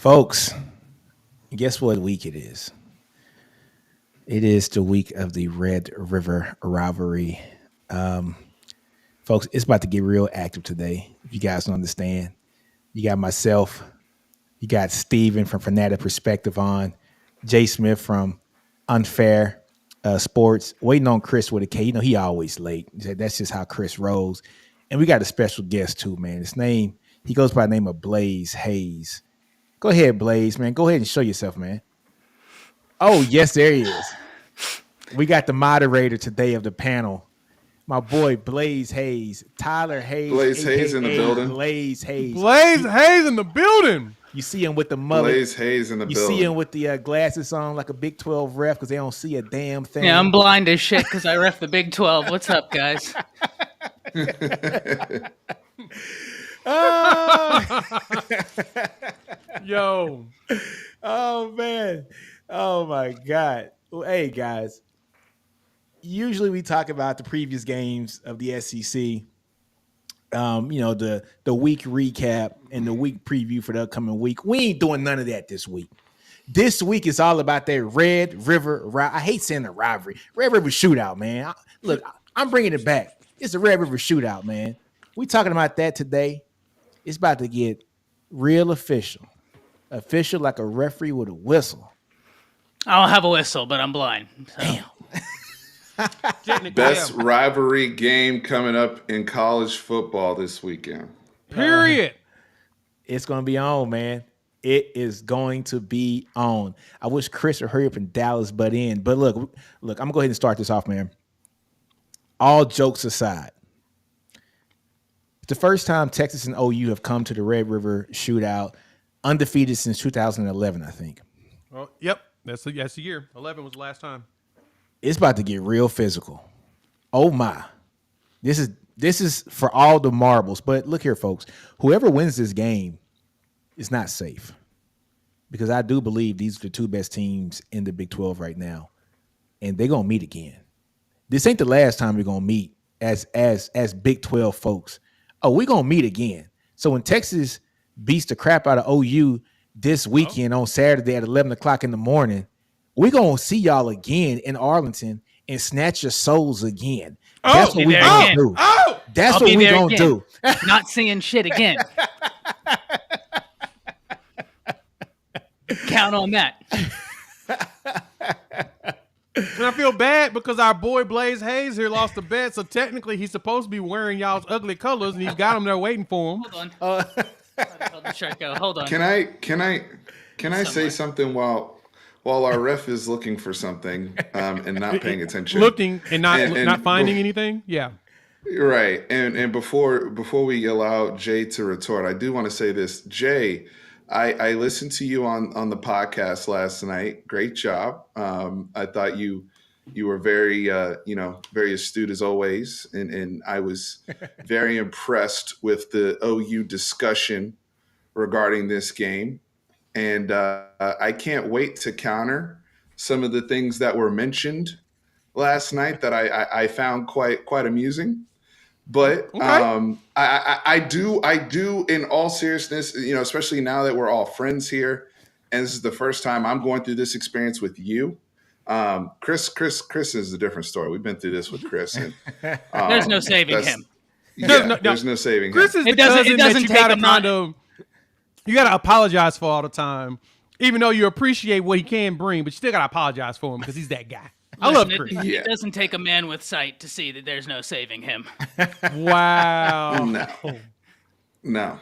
Folks, guess what week it is? It is the week of the Red River Rivalry. Um, Folks, it's about to get real active today. If you guys don't understand, you got myself, you got Steven from Fanatic Perspective on, Jay Smith from Unfair Sports, waiting on Chris with a K. You know, he always late. That's just how Chris rolls. And we got a special guest too, man. He goes by the name of Blaze Hayes. Go ahead, Blaze, man. Go ahead and show yourself, man. Oh, yes, there he is. We got the moderator today of the panel, my boy Blaze Hayes, Tyler Hayes. Blaze Hayes in the building. Blaze Hayes. Blaze Hayes in the building. You see him with the mullet. Blaze Hayes in the building. You see him with the glasses on like a Big 12 ref because they don't see a damn thing. Yeah, I'm blind as shit because I ref the Big 12. What's up, guys? Yo. Oh, man. Oh, my God. Well, hey, guys. Usually we talk about the previous games of the SEC. The week recap and the week preview for the upcoming week. We ain't doing none of that this week. This week is all about that Red River. I hate saying the rivalry. Red River shootout, man. I'm bringing it back. It's a Red River shootout, man. We talking about that today. It's about to get real official. Official like a referee with a whistle. I don't have a whistle, but I'm blind. So. Damn. Best rivalry game coming up in college football this weekend. Period. It's going to be on, man. It is going to be on. I wish Chris would hurry up in Dallas butt in. But look, I'm going to go ahead and start this off, man. All jokes aside, it's the first time Texas and OU have come to the Red River shootout, undefeated since 2011, I think. Well, yep. That's the year. 11 was the last time. It's about to get real physical. Oh, my. This is for all the marbles. But look here, folks. Whoever wins this game is not safe because I do believe these are the two best teams in the Big 12 right now, and they're going to meet again. This ain't the last time we're going to meet as Big 12 folks. Oh, we're going to meet again. So when Texas beats the crap out of OU this weekend on Saturday at 11 o'clock in the morning, we're going to see y'all again in Arlington and snatch your souls again. That's what we're going to do. That's what we're going to do. Not seeing shit again. Count on that. And I feel bad because our boy Blaze Hayes here lost a bet, so technically he's supposed to be wearing y'all's ugly colors, and he's got them there waiting for him. Hold on. Hold the shirt go. Hold on. Can I say something while our ref is looking for something and not paying attention? Looking and not finding anything? Yeah. Right. And before we allow Jay to retort, I do want to say this. Jay, I listened to you on the podcast last night. Great job. I thought you were very very astute as always, and I was very impressed with the OU discussion regarding this game. And I can't wait to counter some of the things that were mentioned last night that I found quite amusing. But okay. I do in all seriousness, especially now that we're all friends here, and this is the first time I'm going through this experience with you. Chris is a different story. We've been through this with Chris, and there's no saving him. Yeah, there's no saving Chris him. Is the cousin that you gotta you gotta apologize for all the time, even though you appreciate what he can bring, but you still gotta apologize for him because he's that guy. I love Chris. It doesn't take a man with sight to see that there's no saving him. Wow. No.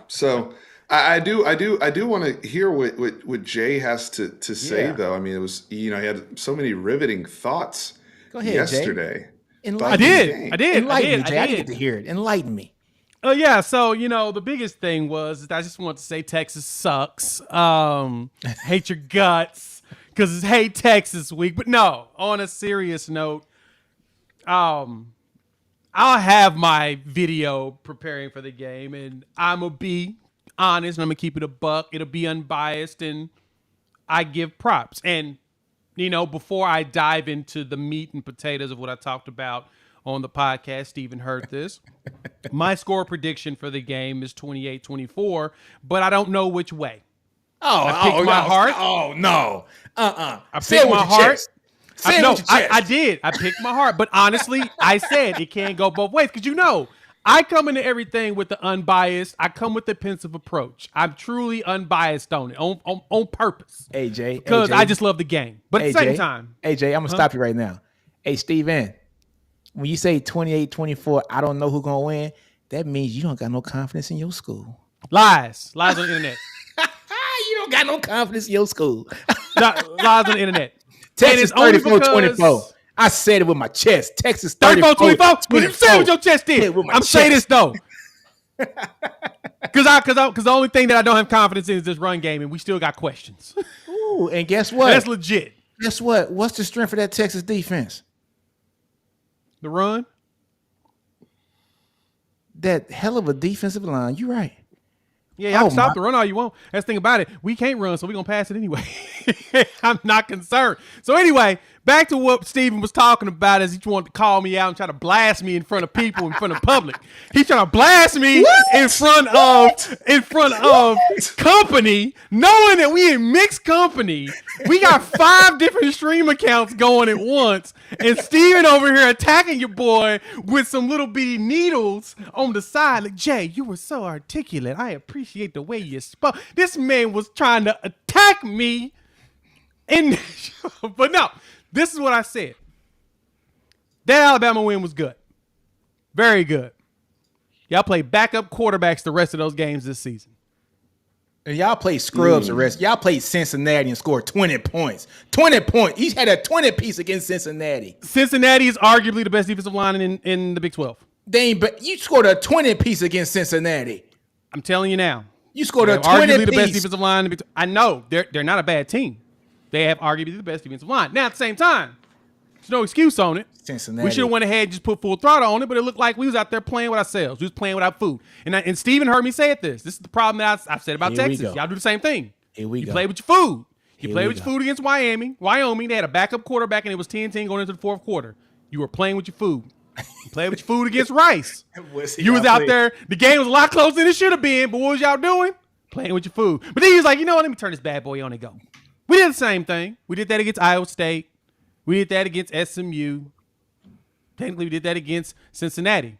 So I do want to hear what Jay has to say though. I mean, it was he had so many riveting thoughts. Go ahead, yesterday. Jay. I did. Enlighten me, Jay. I didn't get to hear it. Enlighten me. Yeah, so the biggest thing was I just want to say Texas sucks. Hate your guts. Because it's Hate Texas week. But no, on a serious note, I'll have my video preparing for the game, and I'm going to be honest, and I'm going to keep it a buck. It'll be unbiased, and I give props. And, before I dive into the meat and potatoes of what I talked about on the podcast, Stephen heard this, my score prediction for the game is 28-24, but I don't know which way. I picked my heart. Oh no. I Say picked it with my your heart. chest. Say it with your chest. I did. I picked my heart. But honestly, I said it can't go both ways. Because I come into everything with the unbiased. I come with the pensive approach. I'm truly unbiased on it, on purpose. AJ. Because I just love the game. But at the same time. AJ, I'm going to stop you right now. Hey, Steven, when you say 28-24, I don't know who's going to win, that means you don't got no confidence in your school. Lies on the internet. You don't got no confidence in your school. Lies on the internet. Texas 34-24. I said it with my chest. Texas 34-24. What you say with your chest did? I'm saying this though. Because the only thing that I don't have confidence in is this run game, and we still got questions. Ooh, and guess what? That's legit. Guess what? What's the strength of that Texas defense? The run. That hell of a defensive line. You're right. Yeah, y'all can stop the run all you want. That's the thing about it. We can't run, so we're going to pass it anyway. I'm not concerned. So anyway, back to what Steven was talking about as he wanted to call me out and try to blast me in front of people, in front of public. He's trying to blast me in front of company, knowing that we in mixed company. We got 5 different stream accounts going at once, and Steven over here attacking your boy with some little bitty needles on the side. Like, Jay, you were so articulate. I appreciate the way you spoke. This man was trying to attack me. But no, this is what I said. That Alabama win was good. Very good. Y'all play backup quarterbacks the rest of those games this season. And y'all played scrubs the rest. Y'all played Cincinnati and scored 20 points. 20 points. He had a 20-piece against Cincinnati. Cincinnati is arguably the best defensive line in the Big 12. But you scored a 20-piece against Cincinnati. I'm telling you now. You scored a 20-piece. Arguably the best defensive line in the Big 12. I know. They're not a bad team. They have arguably the best defensive line. Now, at the same time, there's no excuse on it. Cincinnati. We should have went ahead and just put full throttle on it, but it looked like we was out there playing with ourselves. We was playing without food. And Steven heard me say it this. This is the problem that I've said about Texas. Y'all do the same thing. Here we go. You play with your food. You play with your food against Wyoming. They had a backup quarterback, and it was 10-10 going into the fourth quarter. You were playing with your food. You played with your food against Rice. You was out there. The game was a lot closer than it should have been, but what was y'all doing? Playing with your food. But then he was like, you know what? Let me turn this bad boy on and go. We did the same thing. We did that against Iowa State. We did that against SMU. Technically, we did that against Cincinnati.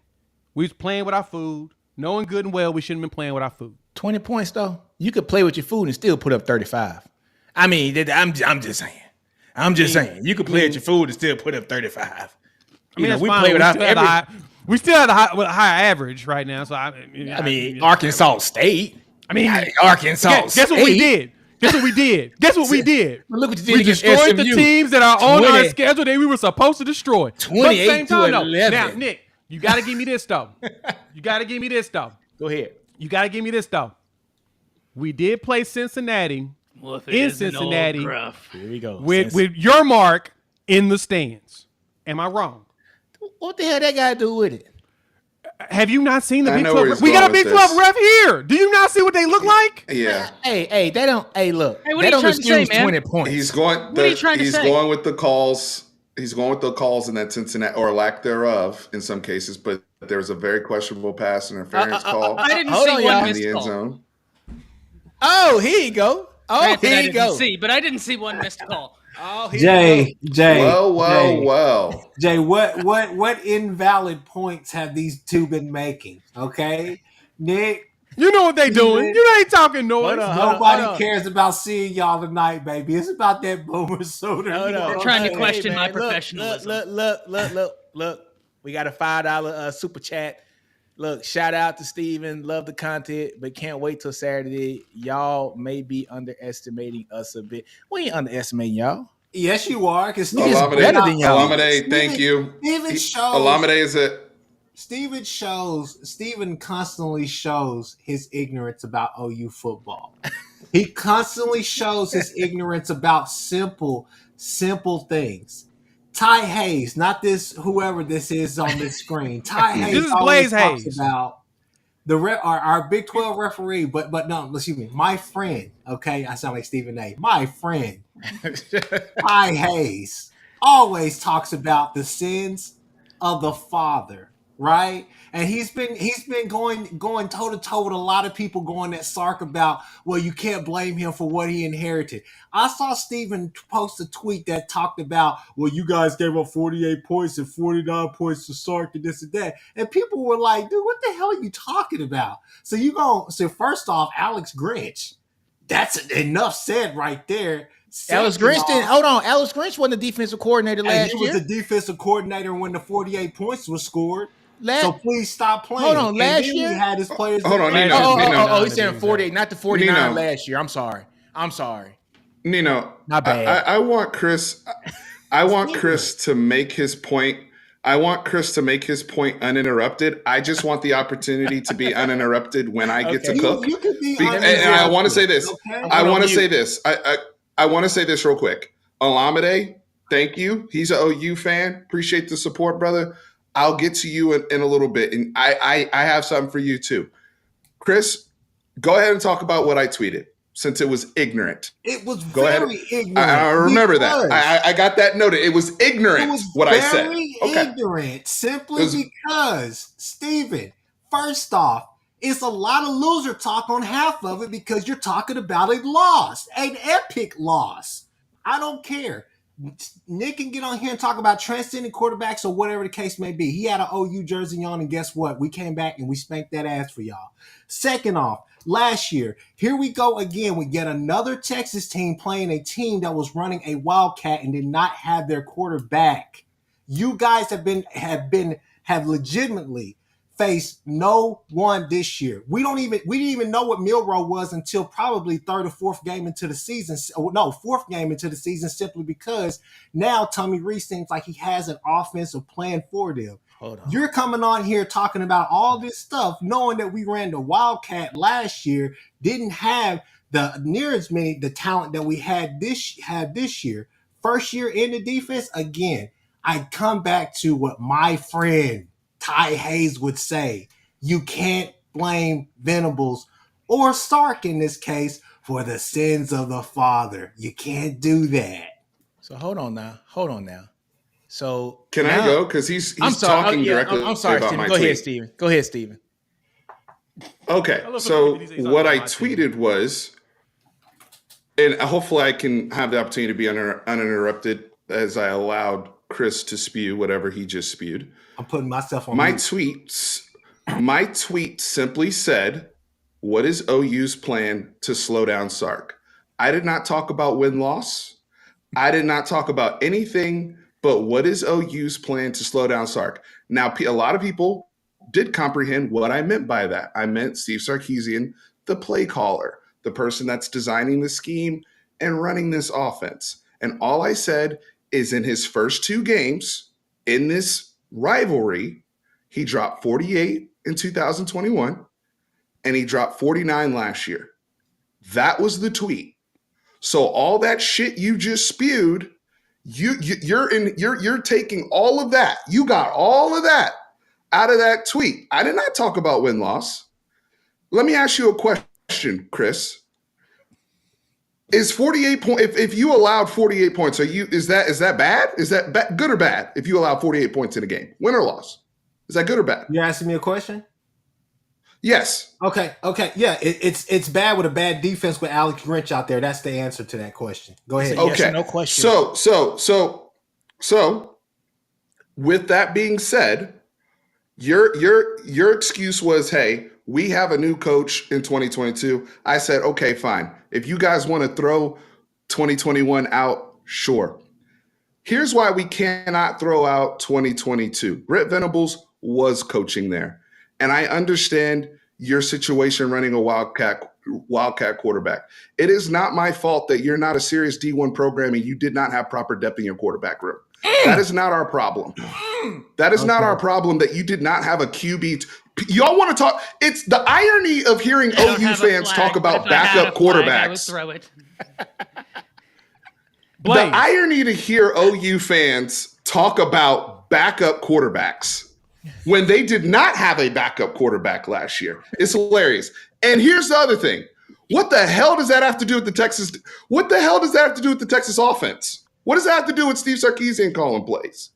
We was playing with our food, knowing good and well we shouldn't have been playing with our food. 20 points, though. You could play with your food and still put up 35. I mean, I'm just saying. Saying. You could play with your food and still put up 35. I mean, we play without we still have a higher average right now. So I mean, Arkansas State. Arkansas State. Guess what we did? Guess what we did? Look what you did we against destroyed SMU. the teams that are on our schedule that we were supposed to destroy. 28-11. Now, Nick, you got to give me this, though. Go ahead. You got to give me this, though. We did play Cincinnati in Cincinnati. Here we go. With your mark in the stands. Am I wrong? What the hell that got to do with it? Have you not seen the Big 12? We got a Big 12 ref here. Do you not see what they look like? Yeah. Hey, they don't. Hey, look. Hey, what are you trying to say, man? 20 points. He's going. What are you trying to say? He's going with the calls. He's going with the calls in that Cincinnati, or lack thereof, in some cases. But there's a very questionable pass interference call. I didn't see one missed in the end call. zone. Oh, here you go. Here you go. But I didn't see one missed call. Oh, Jay. Well. Jay, what invalid points have these two been making? Okay, Nick. You know what they doing. You ain't talking noise. Nobody cares about seeing y'all tonight, baby. It's about that boomer soda. They're trying to question my professionalism. Look. We got a $5 super chat. Look, shout out to Steven. Love the content, but can't wait till Saturday. Y'all may be underestimating us a bit. We ain't underestimating y'all. Yes, you are. Because Olamide, better than y'all. Olamide, thank you. Steven constantly shows his ignorance about OU football. He constantly shows his ignorance about simple things. Ty Hayes, not this, whoever this is on this screen. Ty Hayes this is always Blaze talks Hayes. about our Big 12 referee, but no, excuse me, my friend. Okay, I sound like Stephen A. My friend, Ty Hayes, always talks about the sins of the father right? And he's been going toe to toe with a lot of people going at Sark about, well, you can't blame him for what he inherited. I saw Steven post a tweet that talked about, well, you guys gave up 48 points and 49 points to Sark and this and that, and people were like, dude, what the hell are you talking about? So first off, Alex Grinch, that's enough said right there. Alex Grinch didn't. Hold on, Alex Grinch wasn't the defensive coordinator last year. He was the defensive coordinator when the 48 points were scored. So please stop playing. Hold on, last year he had his players. Hold on, Nino. Oh, he's saying 48, not the 49 Nino. last year. I'm sorry. Nino, not bad. I want Chris. I want Chris to make his point. I want Chris to make his point uninterrupted. I just want the opportunity to be uninterrupted when I get to cook. You can be uninterrupted. And I want to say this. Okay? I want to say this. I want to say this real quick. Olamide, thank you. He's an OU fan. Appreciate the support, brother. I'll get to you in a little bit. And I have something for you too. Chris, go ahead and talk about what I tweeted since it was ignorant. It was very ignorant. I remember that. I got that noted. It was ignorant what I said. Ignorant simply because, Steven, first off, it's a lot of loser talk on half of it because you're talking about a loss, an epic loss. I don't care. Nick can get on here and talk about transcending quarterbacks or whatever the case may be. He had an OU jersey on, and guess what? We came back and we spanked that ass for y'all. Second off, last year, here we go again with yet another Texas team playing a team that was running a Wildcat and did not have their quarterback. You guys have legitimately faced no one this year. We didn't even know what Milroe was until probably fourth game into the season, simply because now Tommy Rees seems like he has an offensive plan for them. You're coming on here talking about all this stuff, knowing that we ran the Wildcat last year, didn't have the talent that we had this year. First year in the defense, again, I come back to what my friend Ty Hayes would say. You can't blame Venables or Sark in this case for the sins of the father. You can't do that. So hold on now. So can I go? Because he's talking directly. I'm sorry, about Steven. Go ahead, Steven. Okay, so what I tweeted was, and hopefully I can have the opportunity to be uninterrupted as I allowed Chris to spew whatever he just spewed. I'm putting myself on my tweet simply said, what is OU's plan to slow down Sark? I did not talk about win-loss. I did not talk about anything but what is OU's plan to slow down Sark. Now, a lot of people did comprehend what I meant by that. I meant Steve Sarkisian, the play caller, the person that's designing the scheme and running this offense. And all I said is in his first two games in this rivalry, he dropped 48 in 2021 and he dropped 49 last year. That was the tweet. So all that shit you just spewed, you're taking all of that. You got all of that out of that tweet. I did not talk about win-loss. Let me ask you a question, Chris. Is 48 points? If you allowed 48 points, is that bad? Is that good or bad? If you allow 48 points in a game, win or loss, is that good or bad? You're asking me a question? Yes. Okay. Yeah, it's bad with a bad defense with Alex Grinch out there. That's the answer to that question. Go ahead. Okay. Yes, no question. So, with that being said, your excuse was, hey, we have a new coach in 2022. I said, okay, fine. If you guys want to throw 2021 out, sure. Here's why we cannot throw out 2022. Brent Venables was coaching there. And I understand your situation running a Wildcat quarterback. It is not my fault that you're not a serious D1 program and you did not have proper depth in your quarterback room. That is not our problem. That is not our problem that you did not have a QB. Y'all want to talk? It's the irony of hearing OU fans talk about backup quarterbacks. I would throw it. The irony to hear OU fans talk about backup quarterbacks when they did not have a backup quarterback last year. It's hilarious. And here's the other thing. What the hell does that have to do with the Texas? What the hell does that have to do with the Texas offense? What does that have to do with Steve Sarkisian calling plays?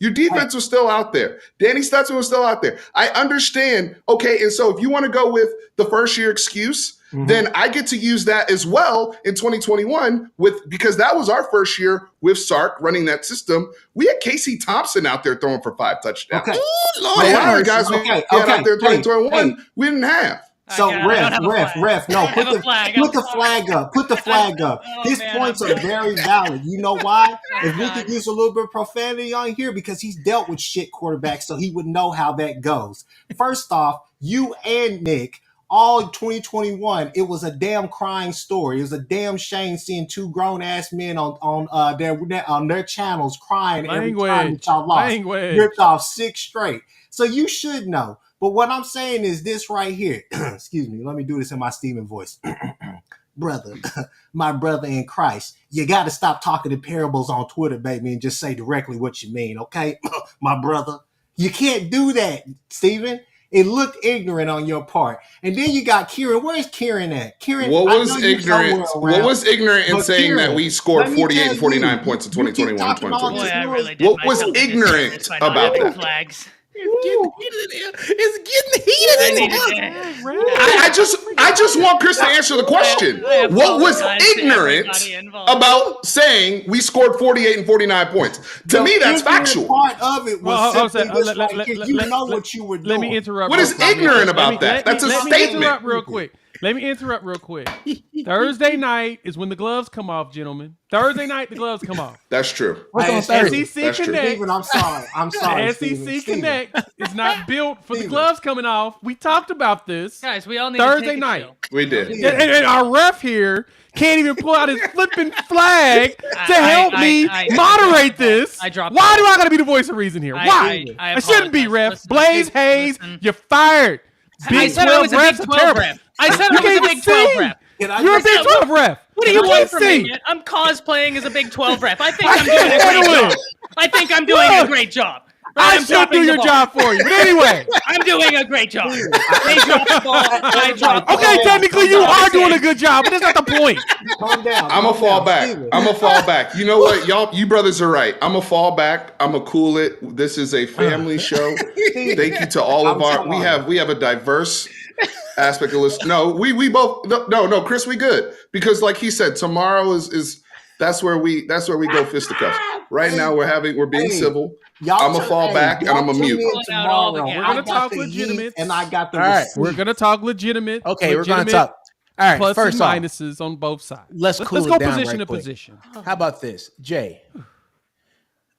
Your defense was still out there. Danny Stetson was still out there. I understand. Okay, and so if you want to go with the first year excuse, then I get to use that as well in 2021 because that was our first year with Sark running that system. We had Casey Thompson out there throwing for 5 touchdowns. Okay. Ooh, Lord, a lot of guys we had out there in 2021 we didn't have. So ref, no, put the flag up. Put the flag up. His points are very valid. You know why? If we could use a little bit of profanity on here, because he's dealt with shit quarterbacks, so he would know how that goes. First off, you and Nick, all 2021, it was a damn crying story. It was a damn shame seeing 2 grown ass men on their channels crying every time that y'all lost. Ripped off 6 straight. So you should know. But what I'm saying is this right here. Excuse me. Let me do this in my Stephen voice. Brother, my brother in Christ, you got to stop talking in parables on Twitter, baby, and just say directly what you mean, okay? My brother. You can't do that, Stephen. It looked ignorant on your part. And then you got Kieran. Where's Kieran at? Kieran, what was ignorant? What was ignorant in saying Kieran, that we scored 48 and 49 points in 2021 2022? What was ignorant about that? Flags. It's getting heated in here. I just want Chris to answer the question. What was ignorant about saying we scored 48 and 49 points? To me, that's factual. Part of it was you know what you were doing. Let me interrupt. What is ignorant about that? That's a statement. Let me interrupt real quick. Thursday night is when the gloves come off, gentlemen. Thursday night, the gloves come off. That's true. What's on Thursday? SEC Connect. Steven, I'm sorry. SEC Connect is not built for the gloves coming off. We talked about this. Guys, we all need Thursday to night. We did. And our ref here can't even pull out his flipping flag to help me moderate this. Why do I got to be the voice of reason here? Why? I shouldn't be, ref. Blaze Hayes, you're fired. I said I was a Big 12 ref. I said I was a Big 12 ref. You're a Big 12 ref. What do you want from me? I'm cosplaying as a Big 12 ref. I think I'm doing a great job. I think I'm doing a great job. I should do your job for you. But anyway, I'm doing a great job. They drop the ball. I drop. Okay, technically you are doing a good job, but that's not the point. Calm down. I'm a fall back. I'm a fall back. You know what, y'all? You brothers are right. I'm a fall back. I'm a cool it. This is a family show. Thank you to all of our. We have a diverse aspect of this. No, we both. No, Chris, we good because like he said, tomorrow is that's where we go fisticuffs. Right now we're being civil. I'm a fall back and I'm a mute. We're gonna talk legitimate, and I got the. All right, we're gonna talk legitimate. Okay, we're gonna talk. All right, pluses first and minuses on both sides. Let's go down position right to quick. position. How about this, Jay?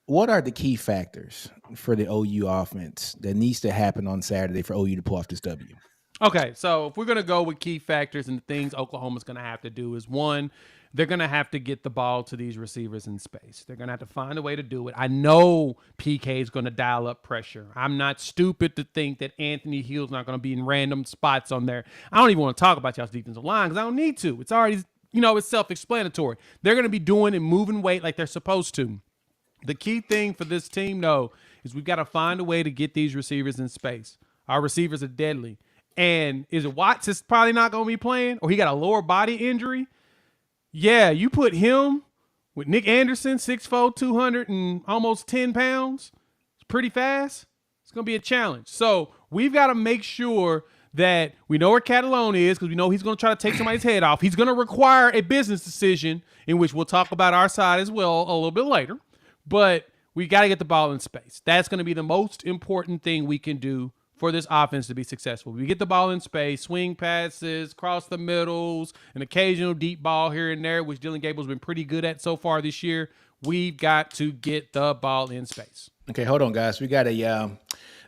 What are the key factors for the OU offense that needs to happen on Saturday for OU to pull off this W? Okay, so if we're going to go with key factors and the things Oklahoma's going to have to do is, one, they're going to have to get the ball to these receivers in space. They're going to have to find a way to do it. I know PK is going to dial up pressure. I'm not stupid to think that Anthony Hill's not going to be in random spots on there. I don't even want to talk about y'all's defensive line because I don't need to. It's already, it's self-explanatory. They're going to be doing and moving weight like they're supposed to. The key thing for this team, though, is we've got to find a way to get these receivers in space. Our receivers are deadly. And is it Watts is probably not going to be playing, or he got a lower body injury? Yeah, you put him with Nick Anderson, 6'4", 200 and almost 10 pounds. It's pretty fast. It's going to be a challenge. So we've got to make sure that we know where Catalone is because we know he's going to try to take somebody's head off. He's going to require a business decision in which we'll talk about our side as well a little bit later. But we got to get the ball in space. That's going to be the most important thing we can do for this offense to be successful. We get the ball in space, swing passes, cross the middles, an occasional deep ball here and there, which Dylan Gable's been pretty good at so far this year. We've got to get the ball in space. Okay, hold on, guys. We got a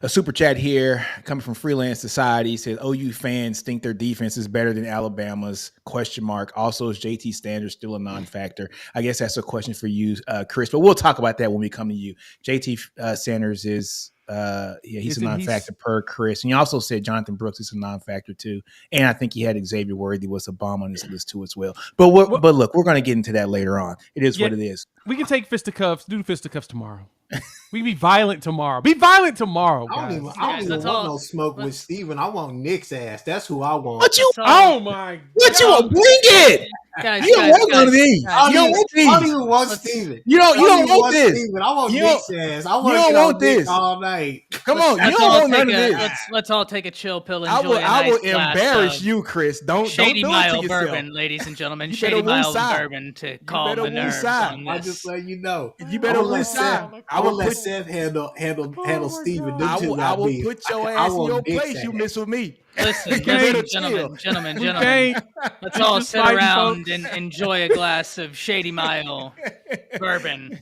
super chat here coming from Freelance Society. He says, OU fans think their defense is better than Alabama's, ? Also, is JT Sanders still a non-factor? I guess that's a question for you, Chris, but we'll talk about that when we come to you. JT Sanders is... he's a non-factor per Chris. And you also said Jonathan Brooks is a non-factor too. And I think he had Xavier Worthy was a bomb on his list too as well. But look, we're going to get into that later on. It is what it is. We can take fisticuffs, do fisticuffs tomorrow. We can be violent tomorrow. Be violent tomorrow, I don't guys. even, Guys, I don't even let's want all- no smoke with let's- Steven. I want Nick's ass. That's who I want. What you? Let's all- Oh my What you God. want? Bring it. guys, You don't want none of these. guys, You don't want I don't these. even want Let's- Steven. You don't even want this. Steven. I want You Nick's don't- ass. I you want to don't get on want Nick this. all night. Come on, you Let's don't all want none take of a this. let's all take a chill pill and I enjoy will. a nice I will glass embarrass of you, Chris. Don't Shady do it to Mile yourself. bourbon, ladies and gentlemen. You Shady better Mile woosah. bourbon to calm better the nerves woosah. on I this. just let you know. You better I will let woosah. Seth. I I will will let put- Seth handle Steven. Them I two will. got I will beef. put your I ass in want your Nick's place. You ass. mess with me. Listen, You better listen, chill. gentlemen, We gentlemen. can't. Let's We all just sit fighting, around folks. and enjoy a glass of Shady Mile bourbon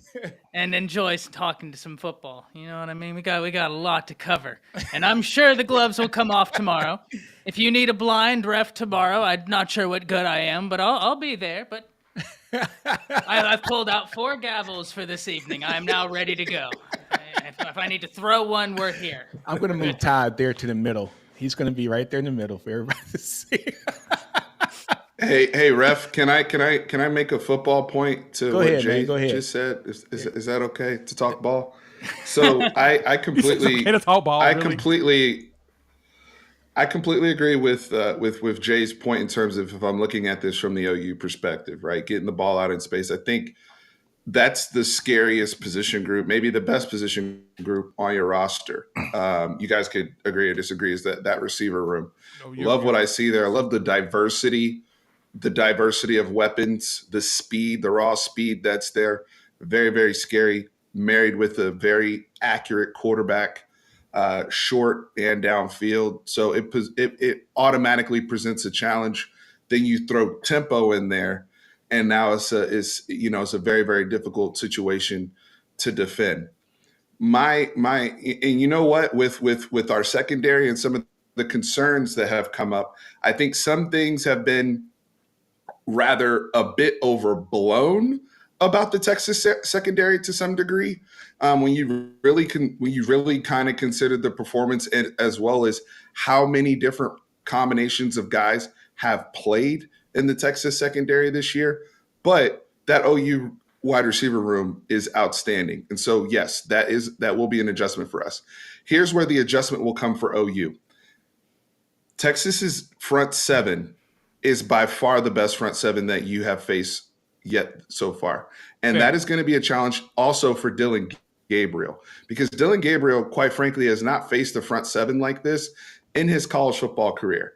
and enjoy talking to some football. You know what I mean? We got a lot to cover, and I'm sure the gloves will come off tomorrow. If you need a blind ref tomorrow, I'm not sure what good I am, but I'll be there. But I've pulled out 4 gavels for this evening. I am now ready to go. If I need to throw one, we're here. I'm gonna move Todd there to the middle. He's gonna be right there in the middle for everybody to see. Hey, ref, can I make a football point to Go what ahead, Jay man. Go ahead. just said? Is that okay to talk ball? So I completely okay to talk ball, I really. completely agree with Jay's point in terms of if I'm looking at this from the OU perspective, right? Getting the ball out in space. I think that's the scariest position group, maybe the best position group on your roster. You guys could agree or disagree. Is that receiver room? Love what I see there. I love the diversity of weapons, the speed, the raw speed that's there. Very, very scary. Married with a very accurate quarterback, short and downfield. So it automatically presents a challenge. Then you throw tempo in there, and now it's a very, very difficult situation to defend. And you know what, with our secondary and some of the concerns that have come up, I think some things have been rather a bit overblown about the Texas secondary to some degree. When you really kind of consider the performance as well as how many different combinations of guys have played in the Texas secondary this year. But that OU wide receiver room is outstanding. And so, yes, that will be an adjustment for us. Here's where the adjustment will come for OU. Texas's front seven is by far the best front seven that you have faced yet so far. And that is going to be a challenge also for Dylan Gabriel, because Dylan Gabriel, quite frankly, has not faced a front seven like this in his college football career.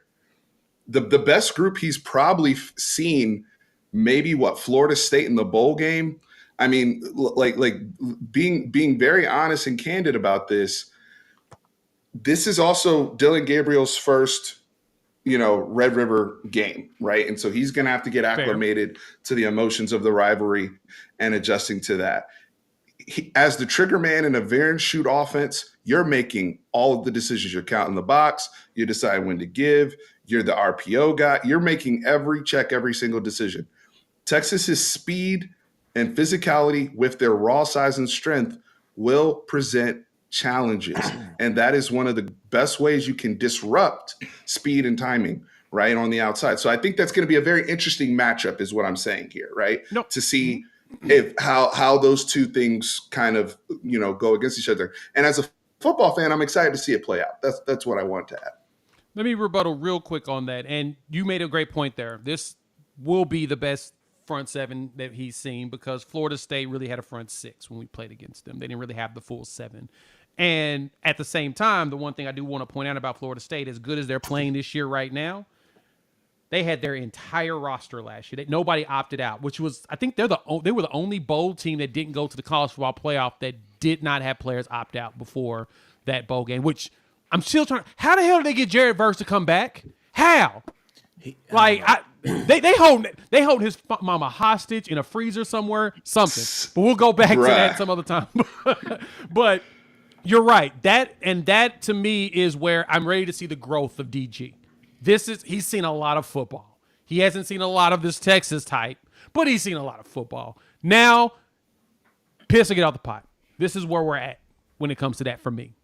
The best group he's probably seen, maybe Florida State in the bowl game. I mean, like being very honest and candid about this. This is also Dylan Gabriel's first, Red River game, right? And so he's going to have to get acclimated to the emotions of the rivalry and adjusting to that. As the trigger man in a veer and shoot offense, you're making all of the decisions. You're counting the box. You decide when to give. You're the RPO guy. You're making every single decision. Texas's speed and physicality with their raw size and strength will present challenges. And that is one of the best ways you can disrupt speed and timing, right, on the outside. So I think that's going to be a very interesting matchup is what I'm saying here, right? Nope. To see if how those two things kind of, go against each other. And as a football fan, I'm excited to see it play out. That's what I want to add. Let me rebuttal real quick on that. And you made a great point there. This will be the best front seven that he's seen because Florida State really had a front six when we played against them. They didn't really have the full seven. And at the same time, the one thing I do want to point out about Florida State, as good as they're playing this year right now, they had their entire roster last year. Nobody opted out, which was, I think they were the only bowl team that didn't go to the college football playoff that did not have players opt out before that bowl game, which I'm still trying. How the hell did they get Jared Verse to come back? How? They hold his mama hostage in a freezer somewhere, something. But we'll go back to that some other time. But you're right. That to me is where I'm ready to see the growth of DG. He's seen a lot of football. He hasn't seen a lot of this Texas type, but he's seen a lot of football. Now, piss or get out the pot. This is where we're at when it comes to that for me.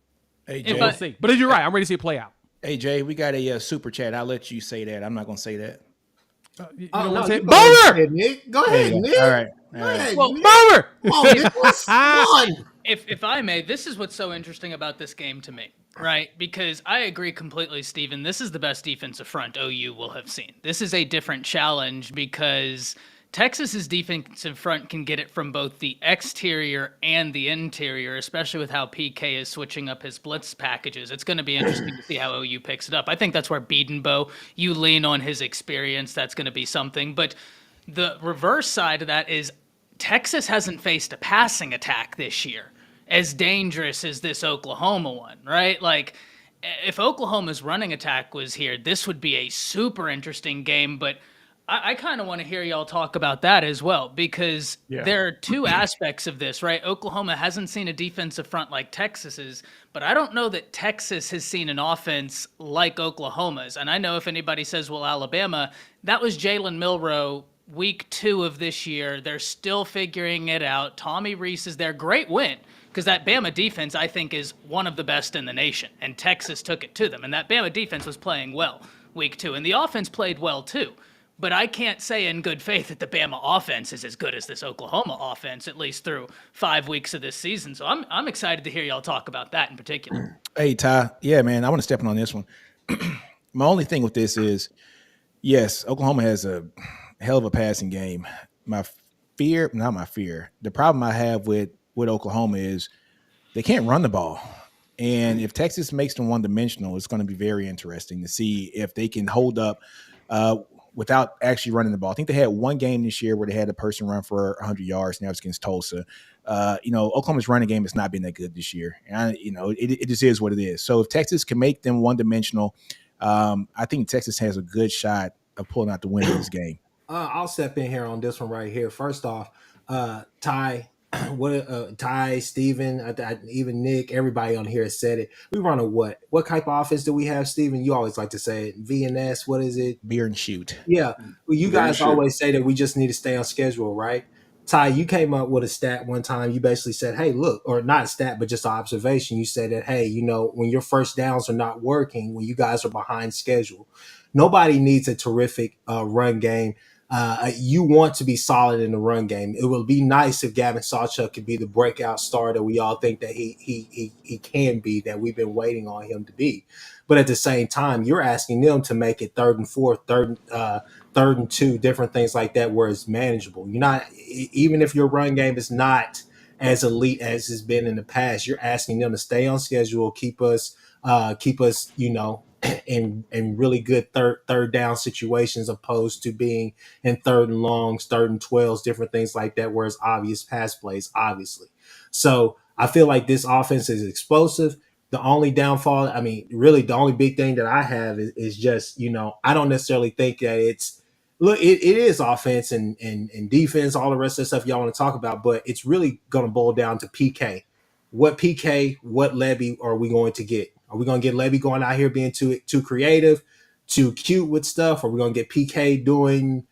Hey, Jay. We'll see. But you're right. I'm ready to see it play out. Hey, Jay, we got a super chat. I'll let you say that. I'm not going to say that. You Oh don't no, want to say you it? go ahead and say Boomer! it, Nick. Go There ahead, you Nick. go. All right. All Go right. ahead, Well, Nick. Boomer! Come on, Nicholas. Come on. If I may, this is what's so interesting about this game to me, right? Because I agree completely, Steven. This is the best defensive front OU will have seen. This is a different challenge because Texas's defensive front can get it from both the exterior and the interior, especially with how PK is switching up his blitz packages. It's going to be interesting to see how OU picks it up. I think that's where Bedenbow, you lean on his experience. That's going to be something. But the reverse side of that is Texas hasn't faced a passing attack this year as dangerous as this Oklahoma one, right? Like, if Oklahoma's running attack was here, this would be a super interesting game. But I kind of want to hear y'all talk about that as well, because there are two aspects of this, right? Oklahoma hasn't seen a defensive front like Texas's, but I don't know that Texas has seen an offense like Oklahoma's. And I know if anybody says, well, Alabama, that was Jalen Milroe week 2 of this year. They're still figuring it out. Tommy Reese is their great win because that Bama defense, I think, is one of the best in the nation. And Texas took it to them. And that Bama defense was playing well week 2. And the offense played well, too. But I can't say in good faith that the Bama offense is as good as this Oklahoma offense, at least through 5 weeks of this season. So I'm excited to hear y'all talk about that in particular. Hey, Ty. Yeah, man, I want to step in on this one. My only thing with this is, yes, Oklahoma has a hell of a passing game. Not my fear. The problem I have with Oklahoma is they can't run the ball. And if Texas makes them one-dimensional, it's going to be very interesting to see if they can hold up without actually running the ball. I think they had one game this year where they had a person run for 100 yards, and that was against Tulsa. Oklahoma's running game has not been that good this year. And, it just is what it is. So if Texas can make them one-dimensional, I think Texas has a good shot of pulling out the win in this game. I'll step in here on this one right here. First off, Ty, Ty, Steven, even Nick, everybody on here has said it. We run a what? What type of offense do we have, Steven? You always like to say it. VNS, what is it? Beer and shoot. Yeah. Well, you Beer and guys shoot. always say that we just need to stay on schedule, right? Ty, you came up with a stat one time. You basically said, hey, look, or not a stat, but just an observation. You said that, hey, when your first downs are not working, when you guys are behind schedule, nobody needs a terrific run game. You want to be solid in the run game. It would be nice if Gavin Sawchuk could be the breakout star that we all think that he can be, that we've been waiting on him to be. But at the same time, you're asking them to make it 3rd and 4, third and 2, different things like that, where it's manageable. You're not, even if your run game is not as elite as it's been in the past, you're asking them to stay on schedule, keep us, in really good third down situations, opposed to being in 3rd and longs, 3rd and 12s, different things like that, where it's obvious pass plays, obviously. So I feel like this offense is explosive. The only downfall, I mean, really the only big thing that I have is just, I don't necessarily think that it is offense and defense, all the rest of the stuff y'all want to talk about, but it's really going to boil down to PK. What Levy are we going to get? Are we going to get Levy going out here being too creative, too cute with stuff? Are we going to get PK doing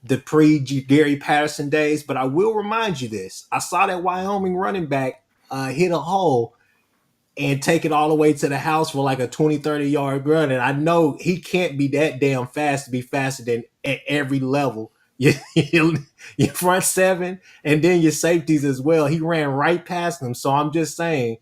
the pre-Gary Patterson days? But I will remind you this. I saw that Wyoming running back hit a hole and take it all the way to the house for like a 20, 30-yard run. And I know he can't be that damn fast to be faster than at every level. Your front 7 and then your safeties as well. He ran right past them. So I'm just saying,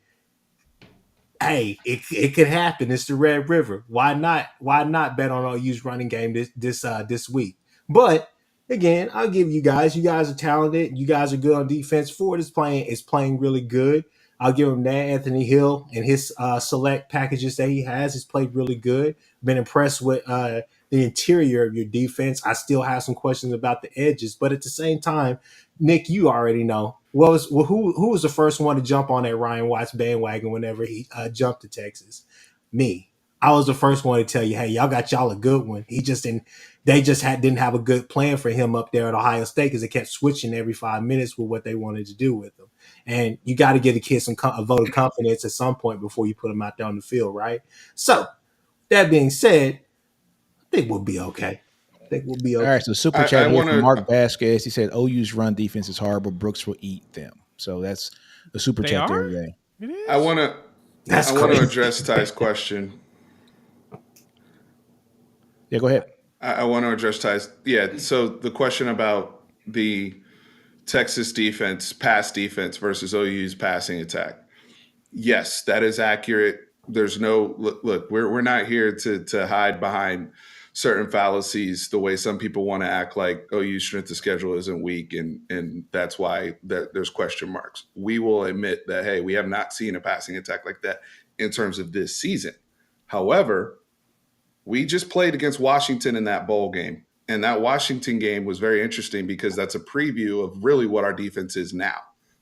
hey, it could happen. It's the Red River. Why not? Why not bet on OU's running game this week? But again, I'll give you guys. You guys are talented. You guys are good on defense. Ford is playing really good. I'll give him that. Anthony Hill and his select packages that he has played really good. Been impressed with the interior of your defense. I still have some questions about the edges, but at the same time, Nick, you already know. Who was the first one to jump on that Ryan Watts bandwagon whenever he jumped to Texas? Me. I was the first one to tell you, hey, y'all got y'all a good one. He just didn't. They just didn't have a good plan for him up there at Ohio State because they kept switching every 5 minutes with what they wanted to do with him. And you got to give a kid a vote of confidence at some point before you put him out there on the field, right? So that being said, I think we'll be okay. All right, so super chat I here want from to. Mark Vasquez. He said OU's run defense is horrible. Brooks will eat them. So that's the super They chat there are? today. It is. I want to. That's I want to crazy. address Ty's question. Yeah, go ahead. I want to address Ty's. Yeah. So the question about the Texas defense, pass defense versus OU's passing attack. Yes, that is accurate. There's no look. We're not here to hide behind certain fallacies. The way some people want to act like OU's strength of schedule isn't weak, and that's why there's question marks. We will admit that hey, we have not seen a passing attack like that in terms of this season. However, we just played against Washington in that bowl game. And that Washington game was very interesting because that's a preview of really what our defense is now.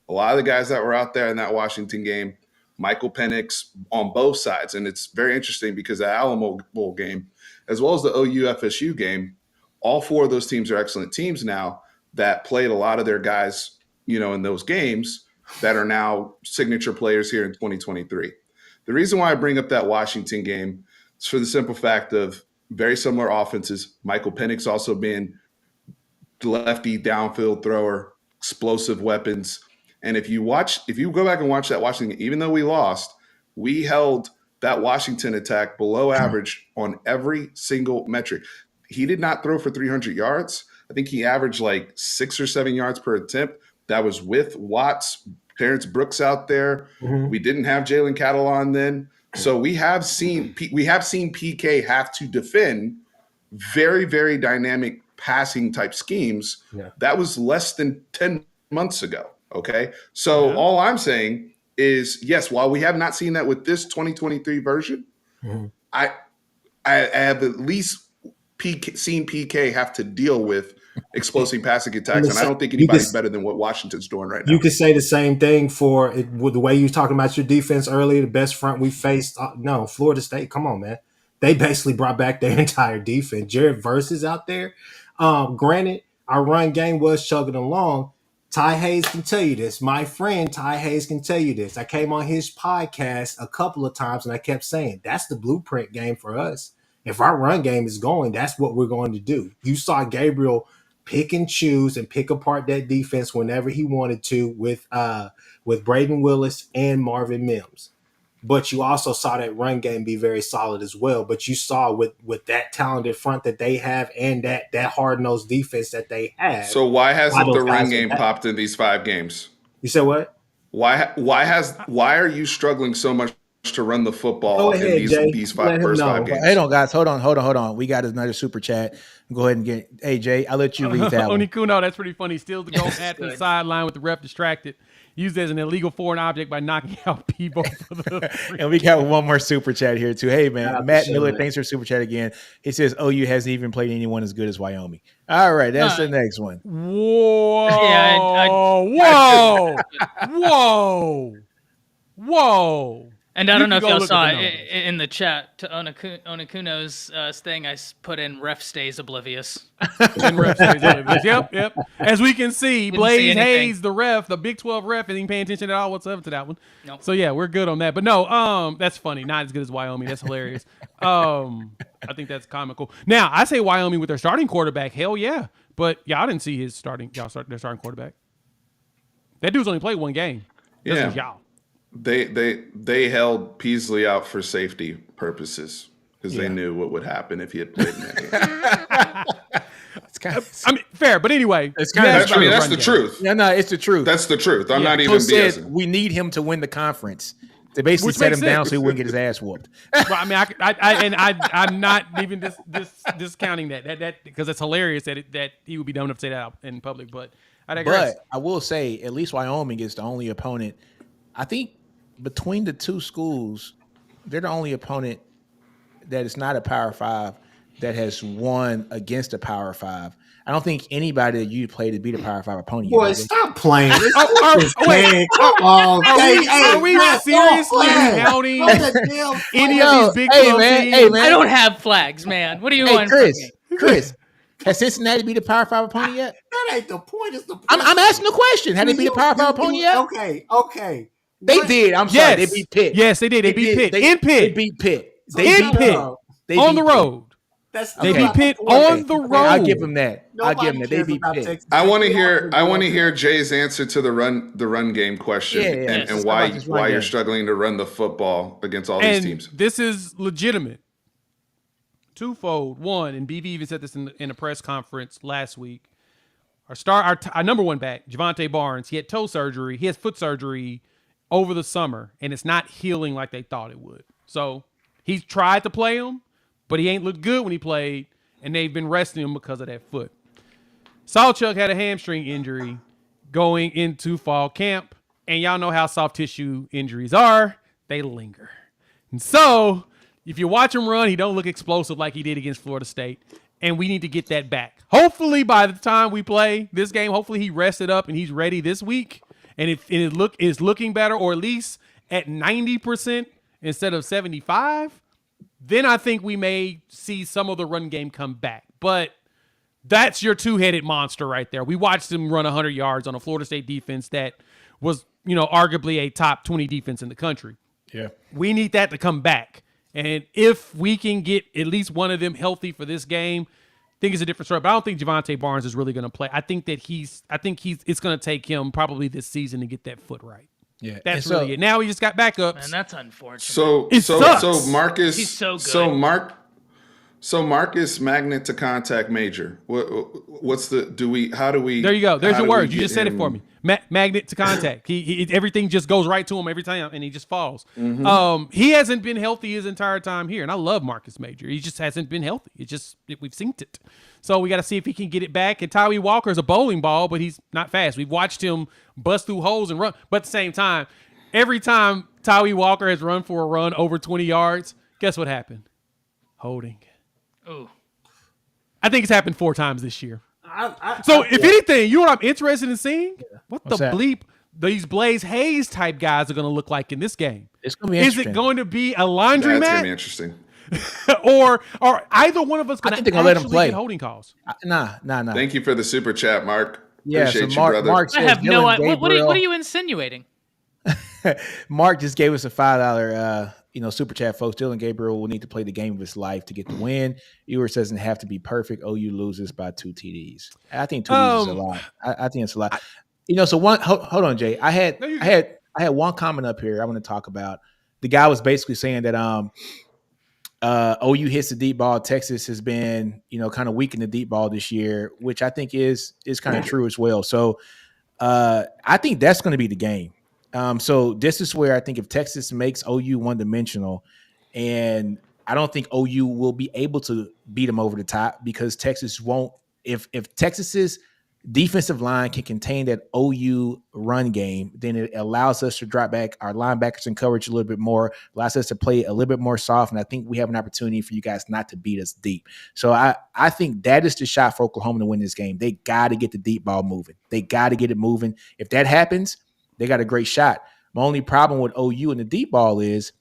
A lot of the guys that were out there in that Washington game, Michael Penix on both sides. And it's very interesting because the Alamo Bowl game, as well as the OU FSU game, all four of those teams are excellent teams now that played a lot of their guys, in those games that are now signature players here in 2023. The reason why I bring up that Washington game is for the simple fact of very similar offenses. Michael Penix also being the lefty downfield thrower, explosive weapons. And if you go back and watch that Washington, even though we lost, we held that Washington attack below average on every single metric. He did not throw for 300 yards. I think he averaged like 6 or 7 yards per attempt. That was with Watts, Terrence Brooks out there. Mhm. We didn't have Jalen Catalon then. So we have seen PK have to defend very, very dynamic passing type schemes. Yeah. That was less than 10 months ago. Okay. So all I'm saying is, yes, while we have not seen that with this 2023 version, Mhm. I have at least seen PK have to deal with explosive passing attacks. And I don't think anybody's better than what Washington's doing right now. You could say the same thing for it, with the way you were talking about your defense earlier. The best front we faced, no, Florida State. Come on, man. They basically brought back their entire defense. Jared Versus out there. Granted, our run game was chugging along. Ty Hayes can tell you this. My friend Ty Hayes can tell you this. I came on his podcast a couple of times and I kept saying, that's the blueprint game for us. If our run game is going, that's what we're going to do. You saw Gabriel pick and choose and pick apart that defense whenever he wanted to with Braden Willis and Marvin Mims. But you also saw that run game be very solid as well. But you saw with that talented front that they have and that hard-nosed defense that they have. So why hasn't those the run guys game are back. popped in these 5 games? You said what? Why are you struggling so much to run the football Go ahead, in Jay. these Let him first know. 5 games? Hold on, guys. Hold on. We got another super chat. Go ahead and get. Hey, Jay, I'll let you read that one. Onikuno, that's pretty funny. Steals the goal at the sideline with the ref distracted. Used as an illegal foreign object by knocking out Peebo for the And we got one more super chat here too. Hey man, Shout out Matt to Miller, Sean. thanks for super chat again. He says OU hasn't even played anyone as good as Wyoming. All right, that's the next one. Whoa! Yeah, Whoa! And I You don't know can if go y'all look at saw the it numbers. in the chat to Onikuno's thing. I put in ref stays oblivious. And ref stays oblivious. Yep. As we can see, Didn't see Blaze anything. Hayes, the ref, the Big 12 ref, isn't paying attention at all whatsoever to that one. Nope. So yeah, we're good on that. But no, that's funny. Not as good as Wyoming. That's hilarious. I think that's comical. Now I say Wyoming with their starting quarterback. Hell yeah. But y'all didn't see their starting quarterback. That dude's only played one game. That's Yeah. just y'all. They held Peasley out for safety purposes because Yeah. they knew what would happen if he had played in that game. It's kind of, I mean, fair, but anyway. It's kinda- you asked That's- about that's run the game. truth. no, it's the truth. That's the truth. I'm Yeah. not even Coach said BSing. we need him to win the conference. They basically Which set makes him down sense. so he wouldn't get his ass whooped. Well, I mean, I'm not even discounting that because it's hilarious that he would be dumb enough to say that out in public. But I digress. But I will say, at least Wyoming is the only opponent. I think between the two schools, they're the only opponent that is not a Power 5 that has won against a Power 5. I don't think anybody that you play to beat a Power 5 opponent. Boy, yet, have they? stop playing. wait. Man, come on. Are we seriously counting any of these Big 12 teams? Hey man, I don't have flags, man. What do you Hey want from me? Chris, has Cincinnati beat a Power 5 opponent yet? That ain't the point. It's the point. I'm asking the question. Have they beat a Power 5 opponent yet? Okay. They What? did. I'm sorry. They beat Pitt. Yes, they did. They beat Pitt. They In Pitt. beat Pitt. So They in beat Pitt. They On beat the Pitt. road. That's They not beat Pitt the point. on the Okay, I'll road. give them that. I'll give them that. They Nobody beat cares Pitt. about Texas. I want to hear Jay's answer to the run game question Yeah, and let's talk why about this run you're game. struggling to run the football against all these And teams. this is legitimate. twofold. One, and BV even said this in a press conference last week. Our number one back, Javonte Barnes, he had toe surgery. He has foot surgery over the summer, and it's not healing like they thought it would. So he's tried to play him, but he ain't looked good when he played, and they've been resting him because of that foot. Sawchuk had a hamstring injury going into fall camp, and y'all know how soft tissue injuries are. They linger. And so if you watch him run, he don't look explosive like he did against Florida State, and we need to get that back. Hopefully by the time we play this game, hopefully he rested up and he's ready this week, and if it is looking better, or at least at 90% instead of 75, then I think we may see some of the run game come back. But that's your two-headed monster right there. We watched him run 100 yards on a Florida State defense that was, arguably a top 20 defense in the country. Yeah. We need that to come back. And if we can get at least one of them healthy for this game, I think it's a different story. But I don't think Javonte Barnes is really going to play. I think it's going to take him probably this season to get that foot right. Yeah. That's really it. Now he just got backups. And that's unfortunate. So Marcus, he's so good. So Marcus Magnet to contact major. What's the how do we? There you go. There's your word. You just said him? it for me. Magnet to contact. He everything just goes right to him every time, and he just falls. Mm-hmm. He hasn't been healthy his entire time here, and I love Marcus Major. He just hasn't been healthy. We've synced it. So we got to see if he can get it back. And Tyree Walker is a bowling ball, but he's not fast. We've watched him bust through holes and run. But at the same time, every time Tyree Walker has run for a run over 20 yards, guess what happened? Holding. Ooh. I think it's happened 4 times this year. If anything, you know what I'm interested in seeing? What's that? Bleep these Blaze Hayes type guys are going to look like in this game? It's going to be interesting. Is it going to be a laundromat? That's going to be interesting. or either one of us going to let him play. Get holding calls? Nah. Thank you for the super chat, Mark. Yeah, appreciate so Mark, you, brother. Mark says, I have no idea. What are you insinuating? Mark just gave us a $5 super chat, folks. Dylan Gabriel will need to play the game of his life to get the win. Ewers doesn't have to be perfect. OU loses by 2 TDs. I think 2 TDs is a lot. I think it's a lot. So one hold on, Jay. I had one comment up here I want to talk about. The guy was basically saying that OU hits the deep ball. Texas has been, kind of weak in the deep ball this year, which I think is kind of true as well. So I think that's going to be the game. So this is where I think if Texas makes OU one-dimensional, and I don't think OU will be able to beat them over the top, because Texas won't. If Texas's defensive line can contain that OU run game, then it allows us to drop back our linebackers in coverage a little bit more, allows us to play a little bit more soft, and I think we have an opportunity for you guys not to beat us deep. So I think that is the shot for Oklahoma to win this game. They got to get the deep ball moving. They got to get it moving. If that happens, they got a great shot. My only problem with OU and the deep ball is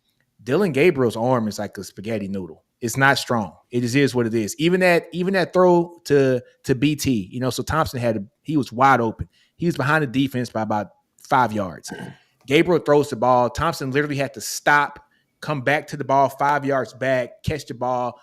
Dylan Gabriel's arm is like a spaghetti noodle. It's not strong. It just is what it is. Even that throw to BT, so Thompson he was wide open. He was behind the defense by about 5 yards. Gabriel throws the ball. Thompson literally had to stop, come back to the ball 5 yards back, catch the ball,